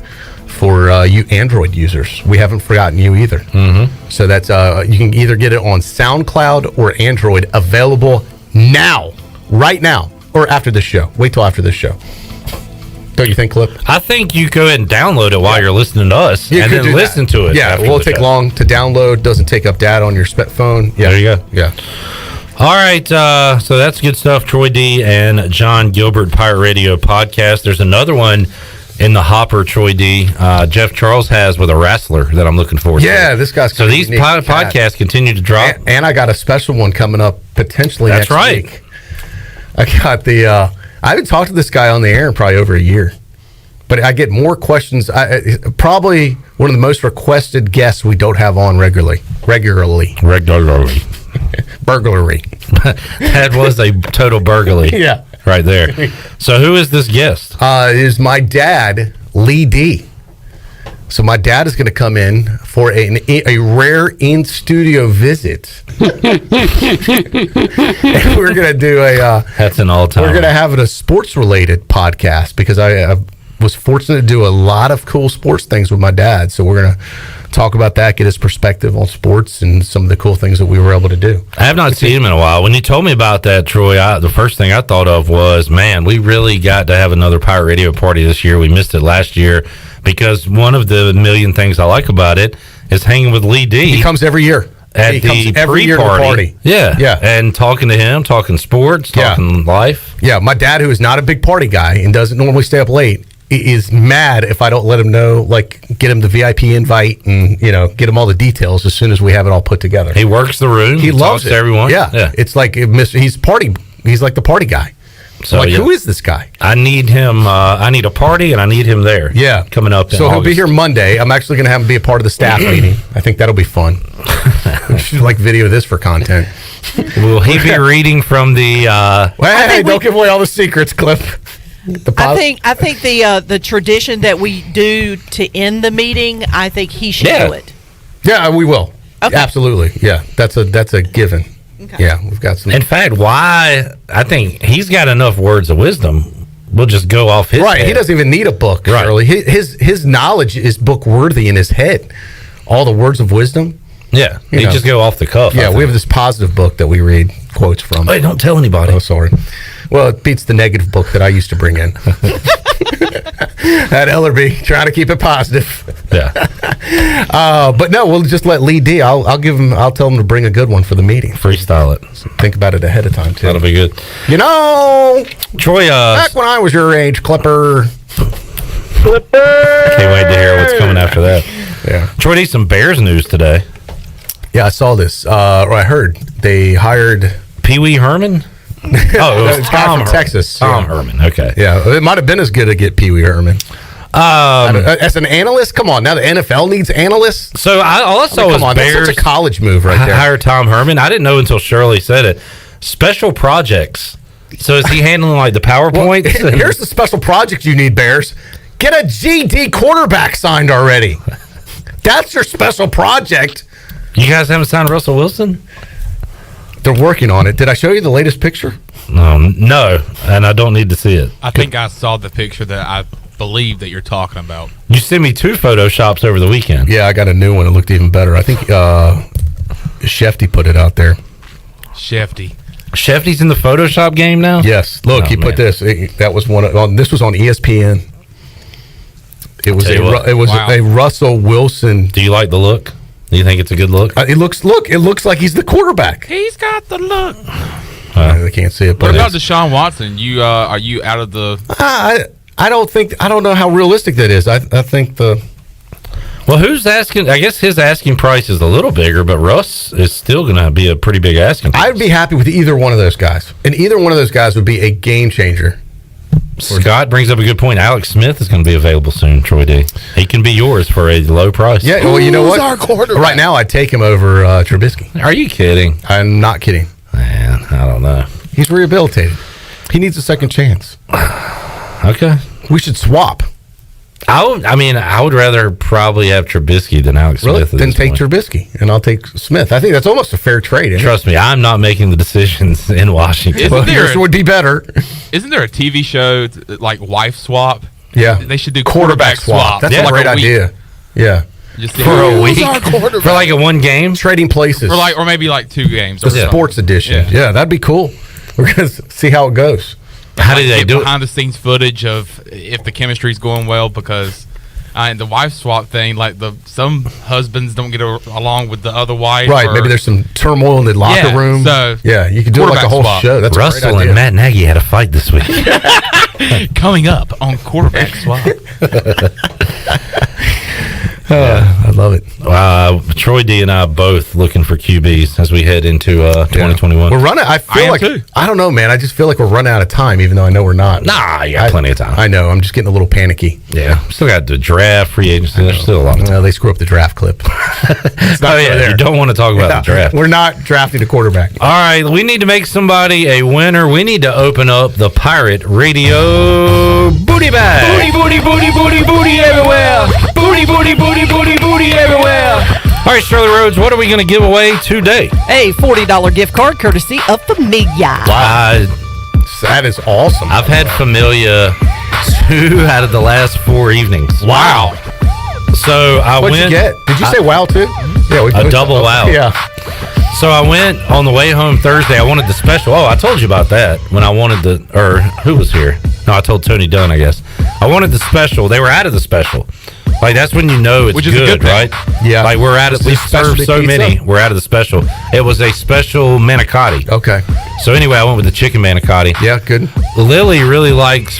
for you Android users. We haven't forgotten you either. Mm-hmm. So that's you can either get it on SoundCloud or Android, available now, right now, or after this show. Wait till after this show. Don't you think, Clip? I think you go ahead and download it while you're listening to us, and then listen to it. Yeah, it won't take long to download. Doesn't take up data on your phone. Yeah, there you go. Yeah. All right, so that's good stuff. Troy D and John Gilbert Pirate Radio podcast. There's another one in the hopper, Troy D. Jeff Charles has with a wrestler that I'm looking forward to. Yeah, this guy's so these podcasts continue to drop, and I got a special one coming up potentially. That's next right. week. I got the. I haven't talked to this guy on the air in probably over a year, but I get more questions. Probably one of the most requested guests we don't have on regularly. Burglary. That was a total burglary. Yeah. Right there. So who is this guest? It is my dad, Lee D. So my dad is going to come in for a rare in-studio visit. And we're going to do that's an all-time. We're going to have a sports-related podcast because I was fortunate to do a lot of cool sports things with my dad. So we're going to talk about that, get his perspective on sports and some of the cool things that we were able to do. I have not seen him in a while. When you told me about that, Troy, the first thing I thought of was, man, we really got to have another Pirate Radio party this year. We missed it last year because one of the million things I like about it is hanging with Lee D. He comes every year. At the pre-party. Yeah. Yeah. And talking to him, talking sports, talking life. Yeah. My dad, who is not a big party guy and doesn't normally stay up late, is mad if I don't let him know, like get him the VIP invite and, get him all the details as soon as we have it all put together. He works the room. He loves it. Everyone. Yeah. It's like he's like the party guy. So who is this guy? I need him. I need a party, and I need him there. Yeah, coming up. So he'll be here Monday. I'm actually going to have him be a part of the staff meeting. I think that'll be fun. We should video this for content. Will he be reading from the? Hey, don't give away all the secrets, Cliff. I think the tradition that we do to end the meeting, I think he should do it. Yeah, we will. Okay. Absolutely. Yeah, that's a given. Okay. Yeah, we've got some. In fact, I think he's got enough words of wisdom. We'll just go off his head. He doesn't even need a book, right. Really. His knowledge is book worthy in his head. All the words of wisdom. Yeah, he just go off the cuff. Yeah, we have this positive book that we read quotes from. Hey, don't tell anybody. Oh, sorry. Well, it beats the negative book that I used to bring in. At Ellerbe, trying to keep it positive. Yeah. But no, we'll just let Lee D. I'll tell him to bring a good one for the meeting. Freestyle it. So think about it ahead of time too. That'll be good. Troy, back when I was your age, Clipper. Can't wait to hear what's coming after that. Yeah. Troy needs some Bears news today. Yeah, I saw this. I heard they hired Pee Wee Herman. Oh, it was Tom from Texas. Tom Herman. Okay. Yeah, it might have been as good to get Pee Wee Herman. As an analyst, come on. Now the NFL needs analysts. So all I saw was Bears. That's such a college move right there. Hire Tom Herman. I didn't know until Shirley said it. Special projects. So is he handling like the PowerPoints? Well, here's the special project you need, Bears. Get a GD quarterback signed already. That's your special project. You guys haven't signed Russell Wilson? They're working on it. Did I show you the latest picture? No, and I don't need to see it. I think I saw the picture that I believe that you're talking about. You sent me 2 Photoshops over the weekend. Yeah, I got a new one. It looked even better. I think Shefty put it out there. Shefty's in the Photoshop game now? Yes. Look, he put this. That was one. This was on ESPN. It was a Russell Wilson. Do you like the look? Do you think it's a good look? It looks like he's the quarterback. He's got the look. They can't see it. But what about Deshaun Watson? Are you out of the? I don't know how realistic that is. I think Well, who's asking? I guess his asking price is a little bigger, but Russ is still going to be a pretty big asking price. I'd be happy with either one of those guys. And either one of those guys would be a game changer. Scott brings up a good point. Alex Smith is going to be available soon, Troy D. He can be yours for a low price. Yeah, well, you know what? our quarterback? Right now, I'd take him over Trubisky. Are you kidding? I'm not kidding. Man, I don't know. He's rehabilitated. He needs a second chance. Okay. We should swap. I would rather probably have Trubisky than Alex Smith. Then take Trubisky, and I'll take Smith. I think that's almost a fair trade. Trust me, I'm not making the decisions in Washington. Yours would be better. Isn't there a TV show like Wife Swap? Yeah. They should do quarterback swap. That's a great idea. Yeah. Just for a week? For like a one game? Trading places. Or maybe like 2 games. The sports edition. Yeah, that'd be cool. We're going to see how it goes. How do they do it? Behind the scenes footage of if the chemistry's going well, because the wife swap thing, like some husbands don't get along with the other wife. Right, maybe there's some turmoil in the locker room. So yeah, you could do it like a whole show. That's Russell a great idea. and Matt Nagy had a fight this week. Coming up on quarterback swap. I love it. Troy D and I both looking for QBs as we head into 2021. We're running. I feel like too. I don't know, man. I just feel like we're running out of time, even though I know we're not. Nah, you got plenty of time. I know. I'm just getting a little panicky. Yeah, still got the draft, free agency. There's still a lot of time. Well, they screw up the draft clip. You don't want to talk about the draft. We're not drafting a quarterback. All right, we need to make somebody a winner. We need to open up the Pirate Radio booty bag. Booty, booty, booty, booty, booty everywhere. Booty, booty, booty, booty, booty everywhere. All right, Shirley Rhodes, what are we going to give away today? A $40 gift card courtesy of Familia. Wow. That is awesome. I've had Familia 2 out of the last 4 evenings. Wow. So What'd you get? Did you say wow too? Yeah, a double wow. Yeah. So I went on the way home Thursday. I wanted the special. Oh, I told you about that when I wanted who was here? No, I told Tony Dunn, I guess. I wanted the special. They were out of the special. Like, that's when you know it's good, right? Yeah. Like, we're out of, we served so many. We're out of the special. It was a special manicotti. Okay. So anyway, I went with the chicken manicotti. Yeah, good. Lily really likes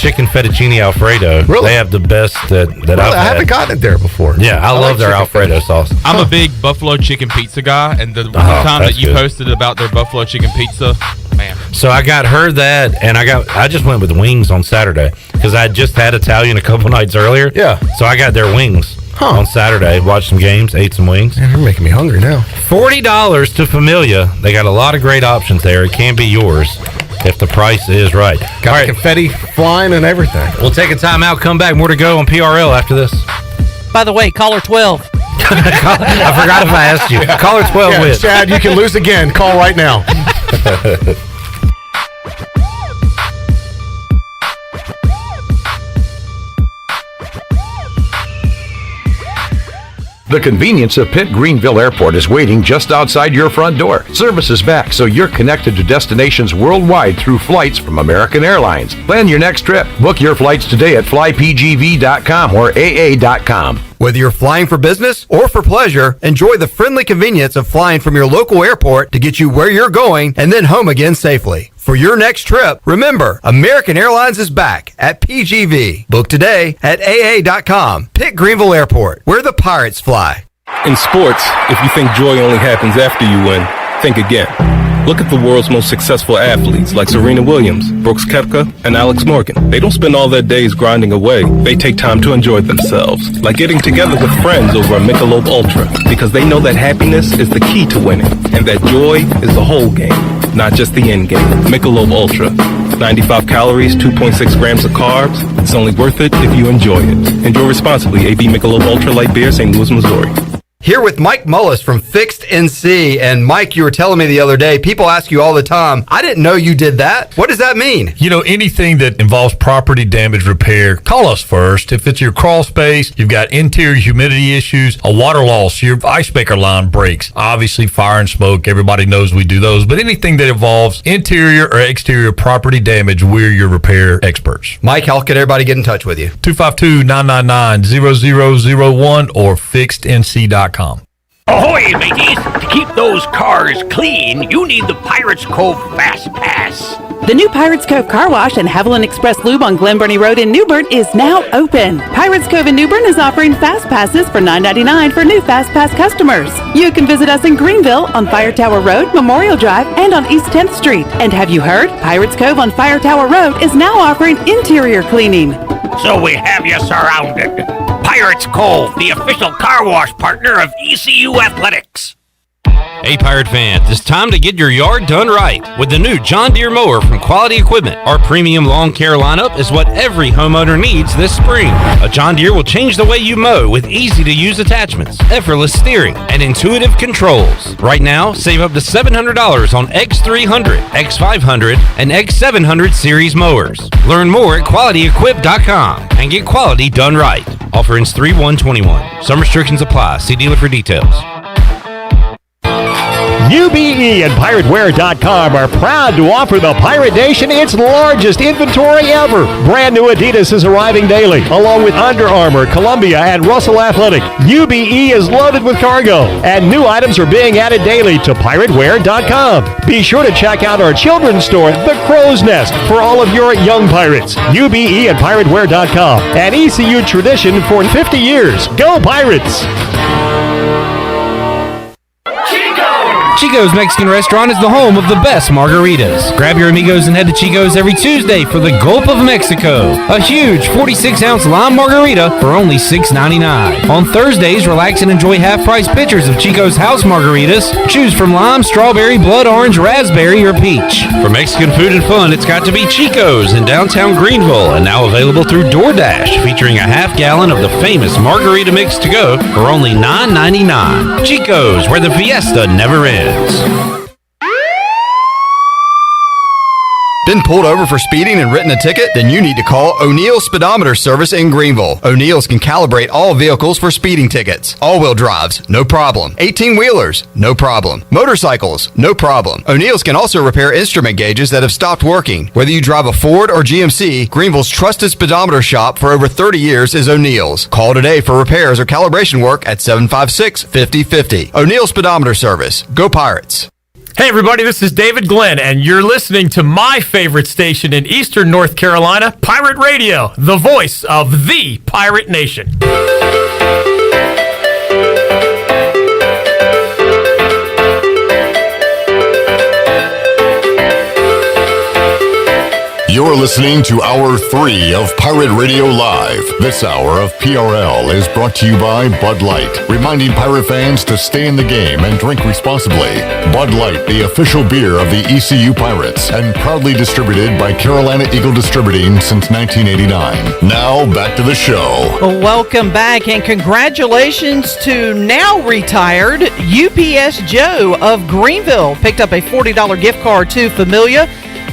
chicken fettuccine Alfredo. Really? They have the best that I've had. I haven't gotten it there before. Yeah, I love their Alfredo sauce. I'm a big buffalo chicken pizza guy, and the time that you posted about their buffalo chicken pizza, man. So I got her that, and I just went with wings on Saturday because I just had Italian a couple nights earlier. Yeah. So I got their wings on Saturday, watched some games, ate some wings. Man, you're making me hungry now. $40 to Familia. They got a lot of great options there. It can be yours if the price is right. Got confetti flying and everything. We'll take a timeout, come back, more to go on PRL after this. By the way, caller 12. I forgot if I asked you. Caller 12 wins. Chad, you can lose again. Call right now. The convenience of Pitt Greenville Airport is waiting just outside your front door. Service is back, so you're connected to destinations worldwide through flights from American Airlines. Plan your next trip. Book your flights today at flypgv.com or aa.com. Whether you're flying for business or for pleasure, enjoy the friendly convenience of flying from your local airport to get you where you're going and then home again safely. For your next trip, remember, American Airlines is back at PGV. Book today at aa.com. Pitt Greenville Airport, where the Pirates fly. In sports, if you think joy only happens after you win, think again. Look at the world's most successful athletes like Serena Williams, Brooks Koepka, and Alex Morgan. They don't spend all their days grinding away. They take time to enjoy themselves, like getting together with friends over a Michelob Ultra, because they know that happiness is the key to winning, and that joy is the whole game, not just the end game. Michelob Ultra. 95 calories, 2.6 grams of carbs. It's only worth it if you enjoy it. Enjoy responsibly. AB Michelob Ultra Light Beer, St. Louis, Missouri. Here with Mike Mullis from Fixed NC. And Mike, you were telling me the other day, people ask you all the time, I didn't know you did that. What does that mean? You know, anything that involves property damage repair, call us first. If it's your crawl space, you've got interior humidity issues, a water loss, your ice maker line breaks, obviously fire and smoke, everybody knows we do those, but anything that involves interior or exterior property damage, we're your repair experts. Mike, how can everybody get in touch with you? 252-999-0001 or fixednc.com. Ahoy, mateys! To keep those cars clean, you need the Pirates Cove Fast Pass. The new Pirates Cove Car Wash and Haviland Express Lube on Glen Burnie Road in New Bern is now open. Pirates Cove in New Bern is offering Fast Passes for $9.99 for new Fast Pass customers. You can visit us in Greenville on Fire Tower Road, Memorial Drive, and on East 10th Street. And have you heard? Pirates Cove on Fire Tower Road is now offering interior cleaning. So we have you surrounded. Pirates Cove, the official car wash partner of ECU Athletics. Hey Pirate fans, it's time to get your yard done right with the new John Deere mower from Quality Equipment. Our premium lawn care lineup is what every homeowner needs this spring. A John Deere will change the way you mow with easy-to-use attachments, effortless steering, and intuitive controls. Right now, save up to $700 on X300, X500, and X700 series mowers. Learn more at QualityEquip.com and get quality done right. Offer ends 3/1/21. Some restrictions apply. See dealer for details. UBE and PirateWear.com are proud to offer the Pirate Nation its largest inventory ever. Brand new Adidas is arriving daily, along with Under Armour, Columbia, and Russell Athletic. UBE is loaded with cargo, and new items are being added daily to PirateWear.com. Be sure to check out our children's store, The Crow's Nest, for all of your young pirates. UBE and PirateWear.com, an ECU tradition for 50 years. Go Pirates! Chico's Mexican Restaurant is the home of the best margaritas. Grab your amigos and head to Chico's every Tuesday for the Gulp of Mexico. A huge 46-ounce lime margarita for only $6.99. On Thursdays, relax and enjoy half-price pitchers of Chico's house margaritas. Choose from lime, strawberry, blood orange, raspberry, or peach. For Mexican food and fun, it's got to be Chico's in downtown Greenville, and now available through DoorDash, featuring a half-gallon of the famous margarita mix to go for only $9.99. Chico's, where the fiesta never ends. Been pulled over for speeding and written a ticket? Then you need to call O'Neill's Speedometer Service in Greenville. O'Neill's can calibrate all vehicles for speeding tickets. All-wheel drives, no problem. 18-wheelers, no problem. Motorcycles, no problem. O'Neill's can also repair instrument gauges that have stopped working. Whether you drive a Ford or GMC, Greenville's trusted speedometer shop for over 30 years is O'Neill's. Call today for repairs or calibration work at 756-5050. O'Neill's Speedometer Service. Go Pirates. Hey everybody, this is David Glenn, and you're listening to my favorite station in Eastern North Carolina, Pirate Radio, the voice of the Pirate Nation. You're listening to Hour 3 of Pirate Radio Live. This hour of PRL is brought to you by Bud Light, reminding pirate fans to stay in the game and drink responsibly. Bud Light, the official beer of the ECU Pirates, and proudly distributed by Carolina Eagle Distributing since 1989. Now, back to the show. Welcome back, and congratulations to now retired UPS Joe of Greenville. Picked up a $40 gift card to Familia.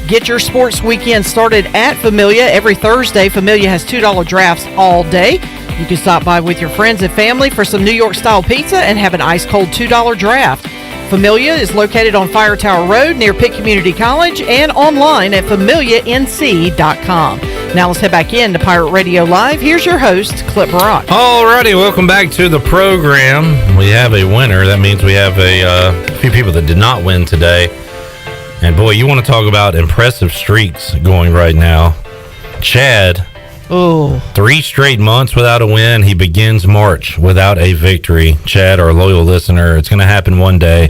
Get your sports weekend started at Familia. Every Thursday, Familia has $2 drafts all day. You can stop by with your friends and family for some New York-style pizza and have an ice-cold $2 draft. Familia is located on Fire Tower Road near Pitt Community College and online at familianc.com. Now let's head back in to Pirate Radio Live. Here's your host, Clip Brock. Alrighty, welcome back to the program. We have a winner. That means we have a few people that did not win today. And boy, you want to talk about impressive streaks going right now. Chad, 3 straight months without a win. He begins March without a victory. Chad, our loyal listener, it's going to happen one day.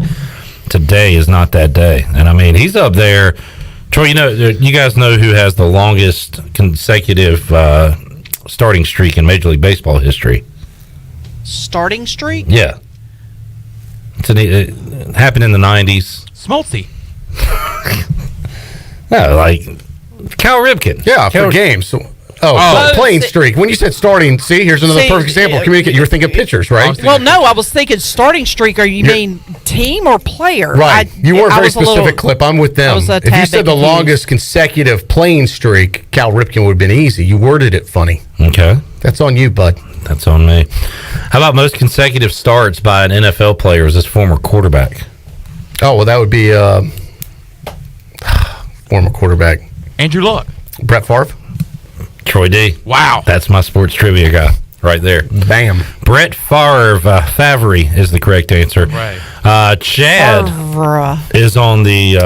Today is not that day. And I mean, he's up there. Troy, you guys know who has the longest consecutive starting streak in Major League Baseball history? Starting streak? Yeah. It happened in the 90s. Smoltzy. No, like Cal Ripken. Yeah, for games. Playing streak. When you said starting, here's another perfect example. Communicate. You were thinking pitchers, right? Well, no, I was thinking starting streak. You mean team or player? Right. You weren't very specific, Clip. I'm with them. If you said the longest consecutive playing streak, Cal Ripken would have been easy. You worded it funny. Okay. That's on you, bud. That's on me. How about most consecutive starts by an NFL player as this former quarterback? Oh, well, that would be former quarterback. Andrew Luck. Brett Favre. Troy D. Wow. That's my sports trivia guy right there. Bam. Brett Favre. Favre is the correct answer. Right. Chad is on the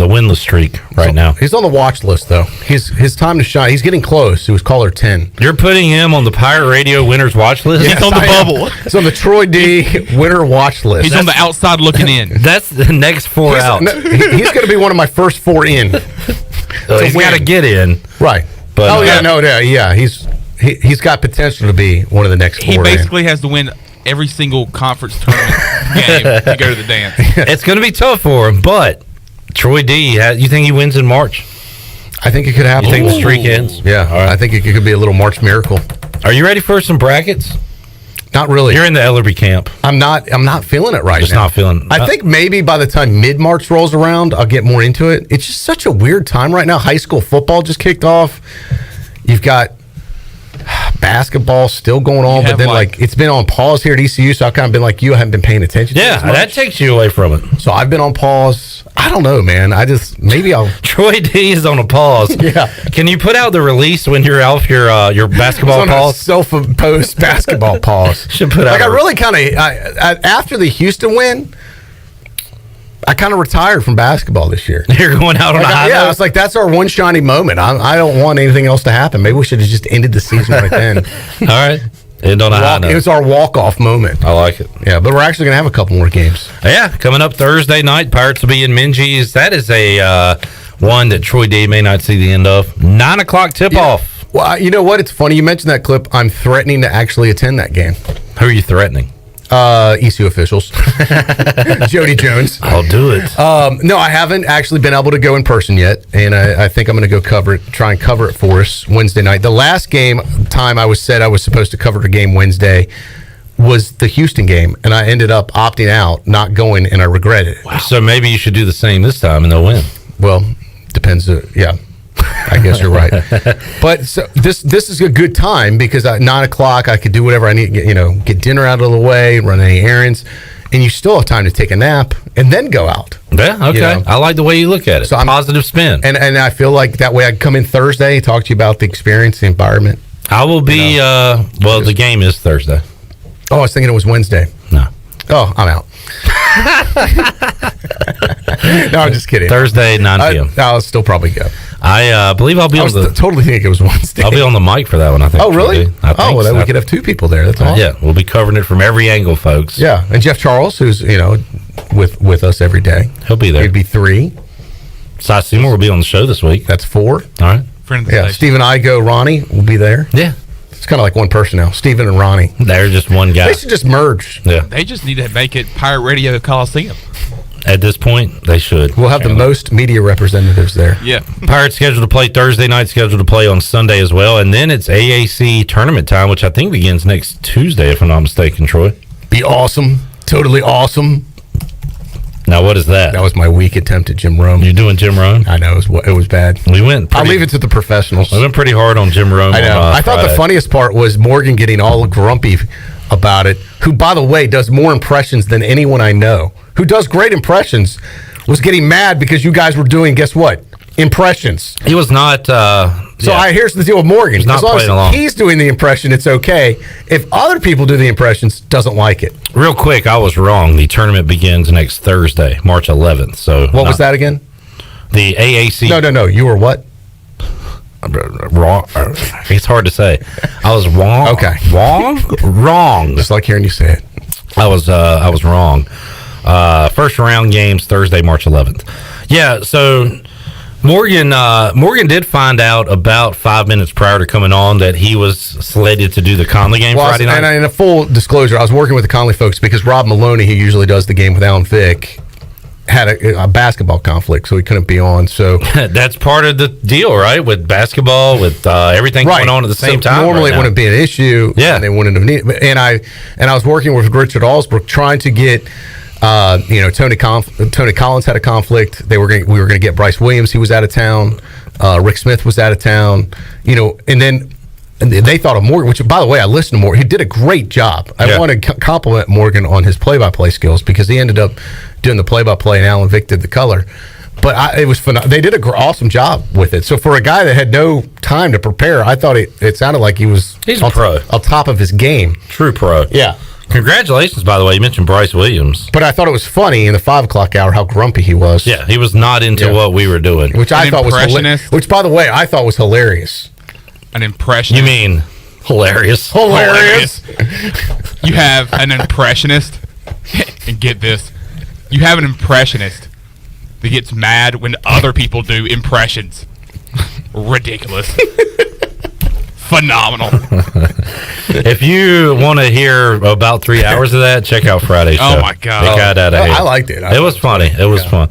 the winless streak right now. He's on the watch list, though. His time to shine. He's getting close. He was caller 10. You're putting him on the Pirate Radio winners watch list? Yes, He's on the bubble. He's on the Troy D winner watch list. He's on the outside looking in. That's the next 4 out. He's going to be one of my first 4 in. He's got to get in. Right. But, He's got potential to be one of the next 4 He basically has to win every single conference tournament game to go to the dance. It's going to be tough for him, but Troy D, you think he wins in March? I think it could happen. You think the streak ends? Yeah, All right. I think it could be a little March miracle. Are you ready for some brackets? Not really. You're in the Ellerbe camp. I'm not feeling it right Just now. not feeling. I think maybe by the time mid-March rolls around, I'll get more into it. It's just such a weird time right now. High school football just kicked off. You've got basketball still going on, but then like it's been on pause here at ECU, so I've kind of been like you, I haven't been paying attention to it as much. That takes you away from it. So I've been on pause. I don't know, man. Maybe I'll Troy D is on a pause. Yeah. Can you put out the release when you're off your basketball pause? Self-imposed basketball pause. Should put out. Like I really kind of after the Houston win, I kind of retired from basketball this year. You're going out on a high Yeah, note? it's like that's our one shiny moment. I don't want anything else to happen. Maybe we should have just ended the season right then. All right. End on a high note. It was our walk-off moment. I like it. Yeah, but we're actually going to have a couple more games. Yeah, coming up Thursday night, Pirates will be in Minges. That is a one that Troy D may not see the end of. 9:00 tip-off. Well, you know what? It's funny you mentioned that clip. I'm threatening to actually attend that game. Who are you threatening? ECU officials. Jody Jones. I'll do it. No, I haven't actually been able to go in person yet, and I think I'm going to go try and cover it for us Wednesday night. The last time I was supposed to cover the game Wednesday was the Houston game, and I ended up opting out, not going, and I regret it. Wow. So maybe you should do the same this time, and they'll win. Well, depends. Yeah. I guess you're right. But so this is a good time because at 9:00 I could do whatever I need, get dinner out of the way, run any errands, and you still have time to take a nap and then go out. Yeah, okay. I like the way you look at it. So positive spin. And I feel like that way I can come in Thursday, talk to you about the experience, the environment. I will be, the game is Thursday. Oh, I was thinking it was Wednesday. No. Oh, I'm out. No, I'm just kidding. Thursday, 9 p.m. I'll still probably go. I believe I'll be on the... totally think it was Wednesday. I'll be on the mic for that one, I think. Oh, really? Then we so. could have 2 people there. That's awesome. Yeah, we'll be covering it from every angle, folks. Yeah, and Jeff Charles, who's, with us every day. He'll be there. He'd be 3. Cy Seymour will be on the show this week. That's 4. All right. Friend of the Yeah, station. Stephen Igo, Ronnie will be there. Yeah. It's kind of like one person now, Stephen and Ronnie. They're just one guy. They should just merge. Yeah. They just need to make it Pirate Radio Coliseum. At this point, they should. We'll have the most media representatives there. Yeah. Pirates scheduled to play Thursday night, scheduled to play on Sunday as well. And then it's AAC tournament time, which I think begins next Tuesday, if I'm not mistaken, Troy. Be awesome. Totally awesome. Now, what is that? That was my weak attempt at Jim Rome. You doing Jim Rome? I know. It was bad. We went I'll leave it to the professionals. We went pretty hard on Jim Rome. I know. I thought Friday. the funniest part was Morgan getting all grumpy about it, who, by the way, does more impressions than anyone I know, who does great impressions, was getting mad because you guys were doing, guess what? Impressions. He was not... here's the deal with Morgan. He's not as long playing as along. he's doing the impression, it's okay. If other people do the impressions, doesn't like it. Real quick, I was wrong. The tournament begins next Thursday, March 11th. So What was that again? The AAC... No. You were what? Wrong. It's hard to say. I was wrong. Okay. Wrong. Just like hearing you say it. I was wrong. First round games Thursday, March 11th. Yeah, so Morgan did find out about 5 minutes prior to coming on that he was slated to do the Conley game Friday night. And in a full disclosure, I was working with the Conley folks because Rob Maloney, who usually does the game with Alan Vick, had a basketball conflict, so he couldn't be on. So that's part of the deal, right? With basketball, with everything going on at the same time. Normally, it wouldn't be an issue. Yeah, and they wouldn't have needed. And I was working with Richard Allsbrook trying to get. Tony Collins had a conflict. We were going to get Bryce Williams. He was out of town. Rick Smith was out of town. And then they thought of Morgan, which, by the way, I listened to Morgan. He did a great job. I want to compliment Morgan on his play-by-play skills because he ended up doing the play-by-play and Alan Vick did the color. But it was phenomenal. They did an awesome job with it. So for a guy that had no time to prepare, I thought it sounded like he's a pro. On top of his game. True pro. Yeah. Congratulations, by the way. You mentioned Bryce Williams. But I thought it was funny in the 5 o'clock hour how grumpy he was. Yeah, he was not into what we were doing. Which I thought was hilarious. Which, by the way, I thought was hilarious. An impressionist. You mean hilarious? Hilarious. You have an impressionist, and get this, you have an impressionist that gets mad when other people do impressions. Ridiculous. Phenomenal. If you want to hear about 3 hours of that, check out Friday's show. Oh my God. It got out of hand. I liked it. It was funny. It was fun.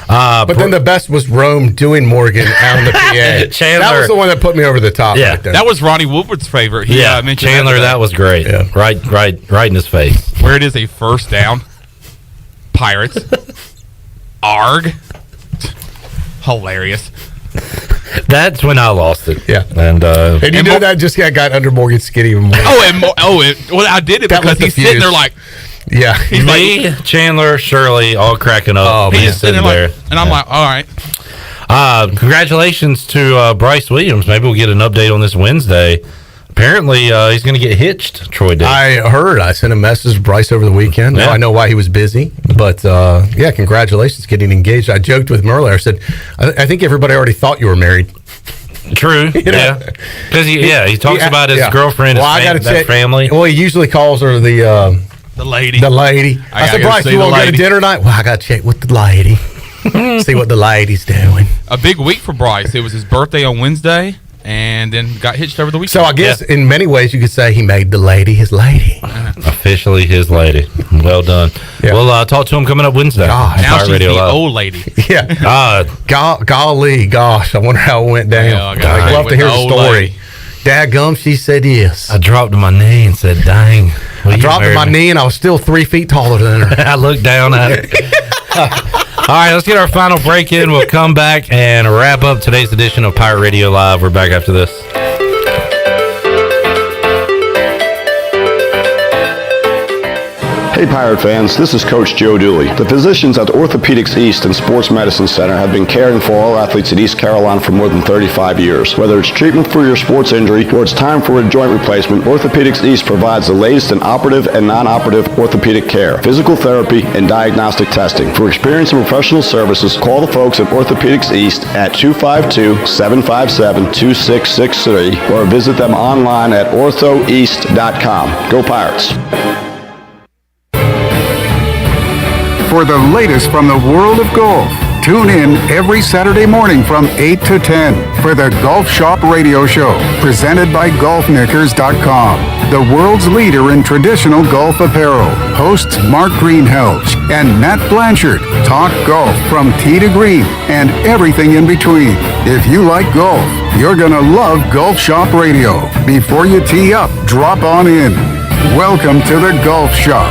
But then the best was Rome doing Morgan on the PA. Chandler. That was the one that put me over the top. Yeah. Right there. That was Ronnie Woodward's favorite. He, mentioned Chandler, that was great. Yeah. Right in his face. Where it is a first down. Pirates. Arg. Hilarious. That's when I lost it. Yeah. And you know that just got under Morgan's skin even more. Well, I did it That because lit the he's sitting fuse. there like, yeah. he's me, like, Chandler, Shirley, all cracking up. Oh, He's man. sitting there. and I'm like, all right. Congratulations to Bryce Williams. Maybe we'll get an update on this Wednesday. Apparently, he's going to get hitched, Troy did. I heard. I sent a message to Bryce over the weekend. Yeah. I know why he was busy, but yeah, congratulations getting engaged. I joked with him earlier. I said, I think everybody already thought you were married. True. Yeah. Because he talks about his girlfriend, his family. Well, he usually calls her the lady. The lady. I said, Bryce, you want to go to dinner tonight? Well, I got to check with the lady. See what the lady's doing. A big week for Bryce. It was his birthday on Wednesday, and then got hitched over the weekend. So I guess in many ways you could say he made the lady his lady. Officially his lady. Well done. Yeah. We'll talk to him coming up Wednesday. God, now she's Radio the Live. old lady. Yeah. Golly, gosh, I wonder how it went down. Yeah, I'd love to hear the old story. lady. Dadgum, she said yes. I dropped to my knee and said, dang. I dropped to my knee and I was still 3 feet taller than her. I looked down at her. All right, let's get our final break in. We'll come back and wrap up today's edition of Pirate Radio Live. We're back after this. Hey Pirate fans, this is Coach Joe Dooley. The physicians at Orthopedics East and Sports Medicine Center have been caring for all athletes at East Carolina for more than 35 years. Whether it's treatment for your sports injury or it's time for a joint replacement, Orthopedics East provides the latest in operative and non-operative orthopedic care, physical therapy, and diagnostic testing. For experience and professional services, call the folks at Orthopedics East at 252-757-2663 or visit them online at orthoeast.com. Go Pirates! For the latest from the world of golf, tune in every Saturday morning from 8 to 10 for the Golf Shop Radio Show, presented by GolfKnickers.com, the world's leader in traditional golf apparel. Hosts Mark Greenhelch and Matt Blanchard talk golf from tee to green and everything in between. If you like golf, you're going to love Golf Shop Radio. Before you tee up, drop on in. Welcome to the Golf Shop.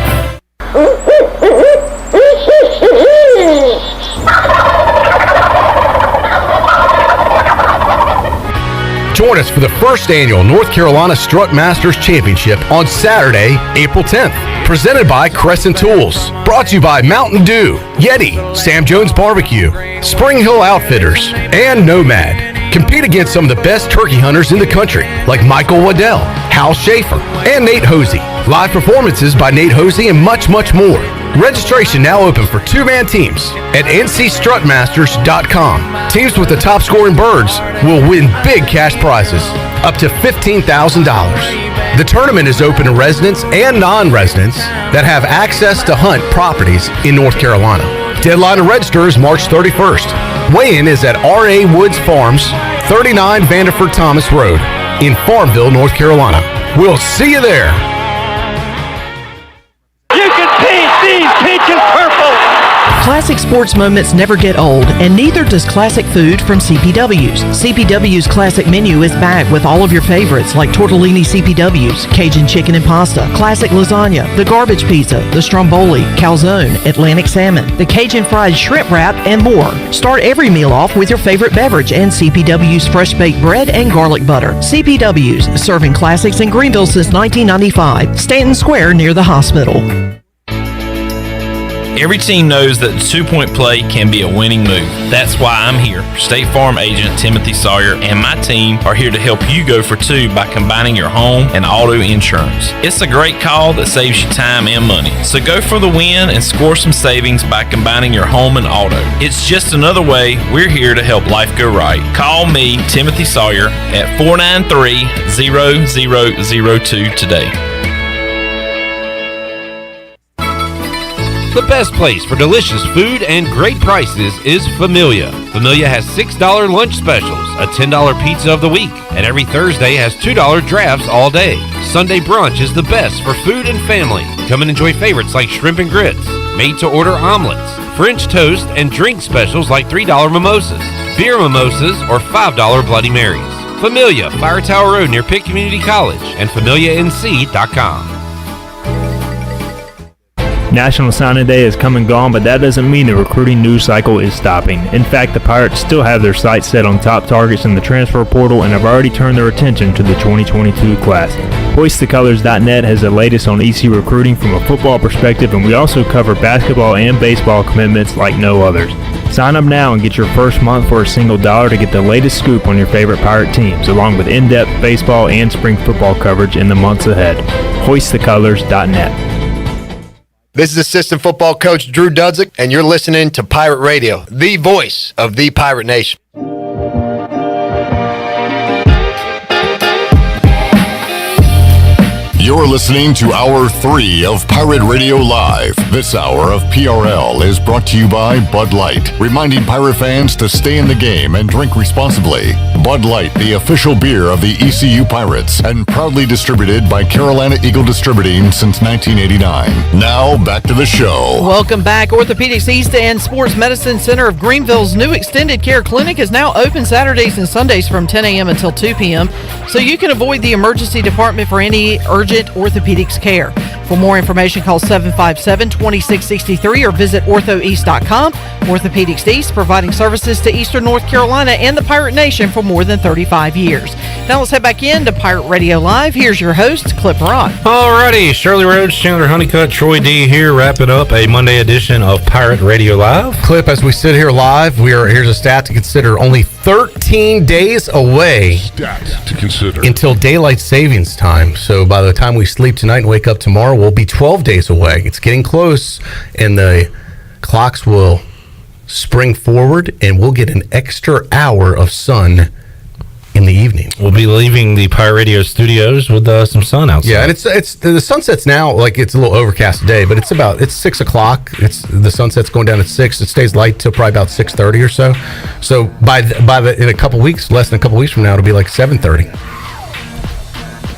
Join us for the first annual North Carolina Strut Masters Championship on Saturday, April 10th. Presented by Crescent Tools. Brought to you by Mountain Dew, Yeti, Sam Jones Barbecue, Spring Hill Outfitters, and Nomad. Compete against some of the best turkey hunters in the country, like Michael Waddell, Hal Schaefer, and Nate Hosey. Live performances by Nate Hosey and much, much more. Registration now open for two-man teams at ncstrutmasters.com. Teams with the top scoring birds will win big cash prizes, up to $15,000. The tournament is open to residents and non-residents that have access to hunt properties in North Carolina. Deadline to register is March 31st. Weigh-in is at R.A. Woods Farms, 39 Vanderford Thomas Road in Farmville, North Carolina. We'll see you there. You can paint these peaches purple! Classic sports moments never get old, and neither does classic food from CPW's. CPW's classic menu is back with all of your favorites like tortellini CPW's, Cajun chicken and pasta, classic lasagna, the garbage pizza, the stromboli, calzone, Atlantic salmon, the Cajun fried shrimp wrap, and more. Start every meal off with your favorite beverage and CPW's fresh baked bread and garlic butter. CPW's, serving classics in Greenville since 1995. Stanton Square near the hospital. Every team knows that the two-point play can be a winning move. That's why I'm here. State Farm agent Timothy Sawyer and my team are here to help you go for two by combining your home and auto insurance. It's a great call that saves you time and money. So go for the win and score some savings by combining your home and auto. It's just another way we're here to help life go right. Call me, Timothy Sawyer, at 493-0002 today. The best place for delicious food and great prices is Familia. Familia has $6 lunch specials, a $10 pizza of the week, and every Thursday has $2 drafts all day. Sunday brunch is the best for food and family. Come and enjoy favorites like shrimp and grits, made-to-order omelets, French toast, and drink specials like $3 mimosas, beer mimosas, or $5 Bloody Marys. Familia, Fire Tower Road near Pitt Community College, and FamiliaNC.com. National Signing Day has come and gone, but that doesn't mean the recruiting news cycle is stopping. In fact, the Pirates still have their sights set on top targets in the transfer portal and have already turned their attention to the 2022 class. HoistTheColors.net has the latest on EC recruiting from a football perspective, and we also cover basketball and baseball commitments like no others. Sign up now and get your first month for a single $1 to get the latest scoop on your favorite Pirate teams, along with in-depth baseball and spring football coverage in the months ahead. HoistTheColors.net. This is assistant football coach Drew Dudzik, and you're listening to Pirate Radio, the voice of the Pirate Nation. You're listening to Hour 3 of Pirate Radio Live. This hour of PRL is brought to you by Bud Light, reminding Pirate fans to stay in the game and drink responsibly. Bud Light, the official beer of the ECU Pirates, and proudly distributed by Carolina Eagle Distributing since 1989. Now, back to the show. Welcome back. Orthopedics East and Sports Medicine Center of Greenville's new extended care clinic is now open Saturdays and Sundays from 10 a.m. until 2 p.m., so you can avoid the emergency department for any urgent orthopedics care. For more information, call 757-2663 or visit orthoeast.com. Orthopedics East, providing services to Eastern North Carolina and the Pirate Nation for more than 35 years. Now let's head back in to Pirate Radio Live. Here's your host, Clip Rock. Alrighty, Shirley Rhodes, Chandler Honeycutt, Troy D here, wrapping up a Monday edition of Pirate Radio Live. Clip, as we sit here live, here's a stat to consider. Only 13 days away until daylight savings time. So by the time we sleep tonight and wake up tomorrow, we'll be 12 days away. It's getting close, and the clocks will spring forward, and we'll get an extra hour of sun in the evening. We'll be leaving the Pirate Radio studios with some sun outside. Yeah, and it's the sunset's now, like, it's a little overcast today, but it's 6 o'clock. The sunset's going down at 6. It stays light till probably about 6:30 or so. So in a couple weeks, less than a couple weeks from now, it'll be like 7:30.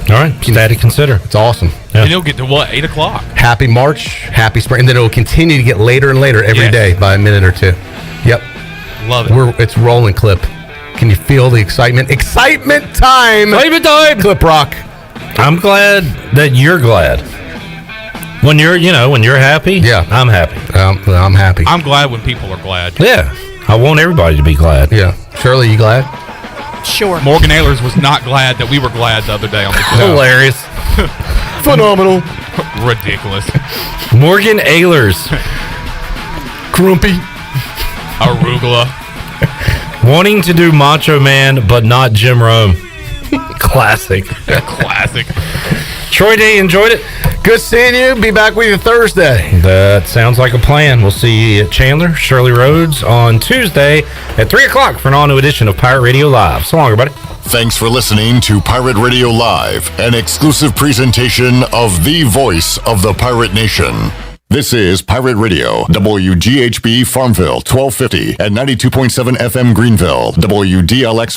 All right, stat to consider. It's awesome. Yeah. And it'll get to 8 o'clock. Happy March, happy spring, and then it'll continue to get later and later every day by a minute or two. Yep. Love it. It's rolling, Clip. Can you feel the excitement? Excitement time! Excitement time! Clip Rock. I'm glad that you're glad. When you're happy, I'm happy. I'm happy. I'm glad when people are glad. Yeah. I want everybody to be glad. Yeah. Shirley, you glad? Sure. Morgan Ehlers was not glad that we were glad the other day on the show. Hilarious. Phenomenal. Ridiculous. Morgan Ehlers. Grumpy. Arugula. Wanting to do Macho Man, but not Jim Rome. Classic. Classic. Troy D, enjoyed it? Good seeing you. Be back with you Thursday. That sounds like a plan. We'll see you at Chandler, Shirley Rhodes on Tuesday at 3 o'clock for an all-new edition of Pirate Radio Live. So long, everybody. Thanks for listening to Pirate Radio Live, an exclusive presentation of the voice of the Pirate Nation. This is Pirate Radio, WGHB Farmville, 1250 and 92.7 FM Greenville, WDLX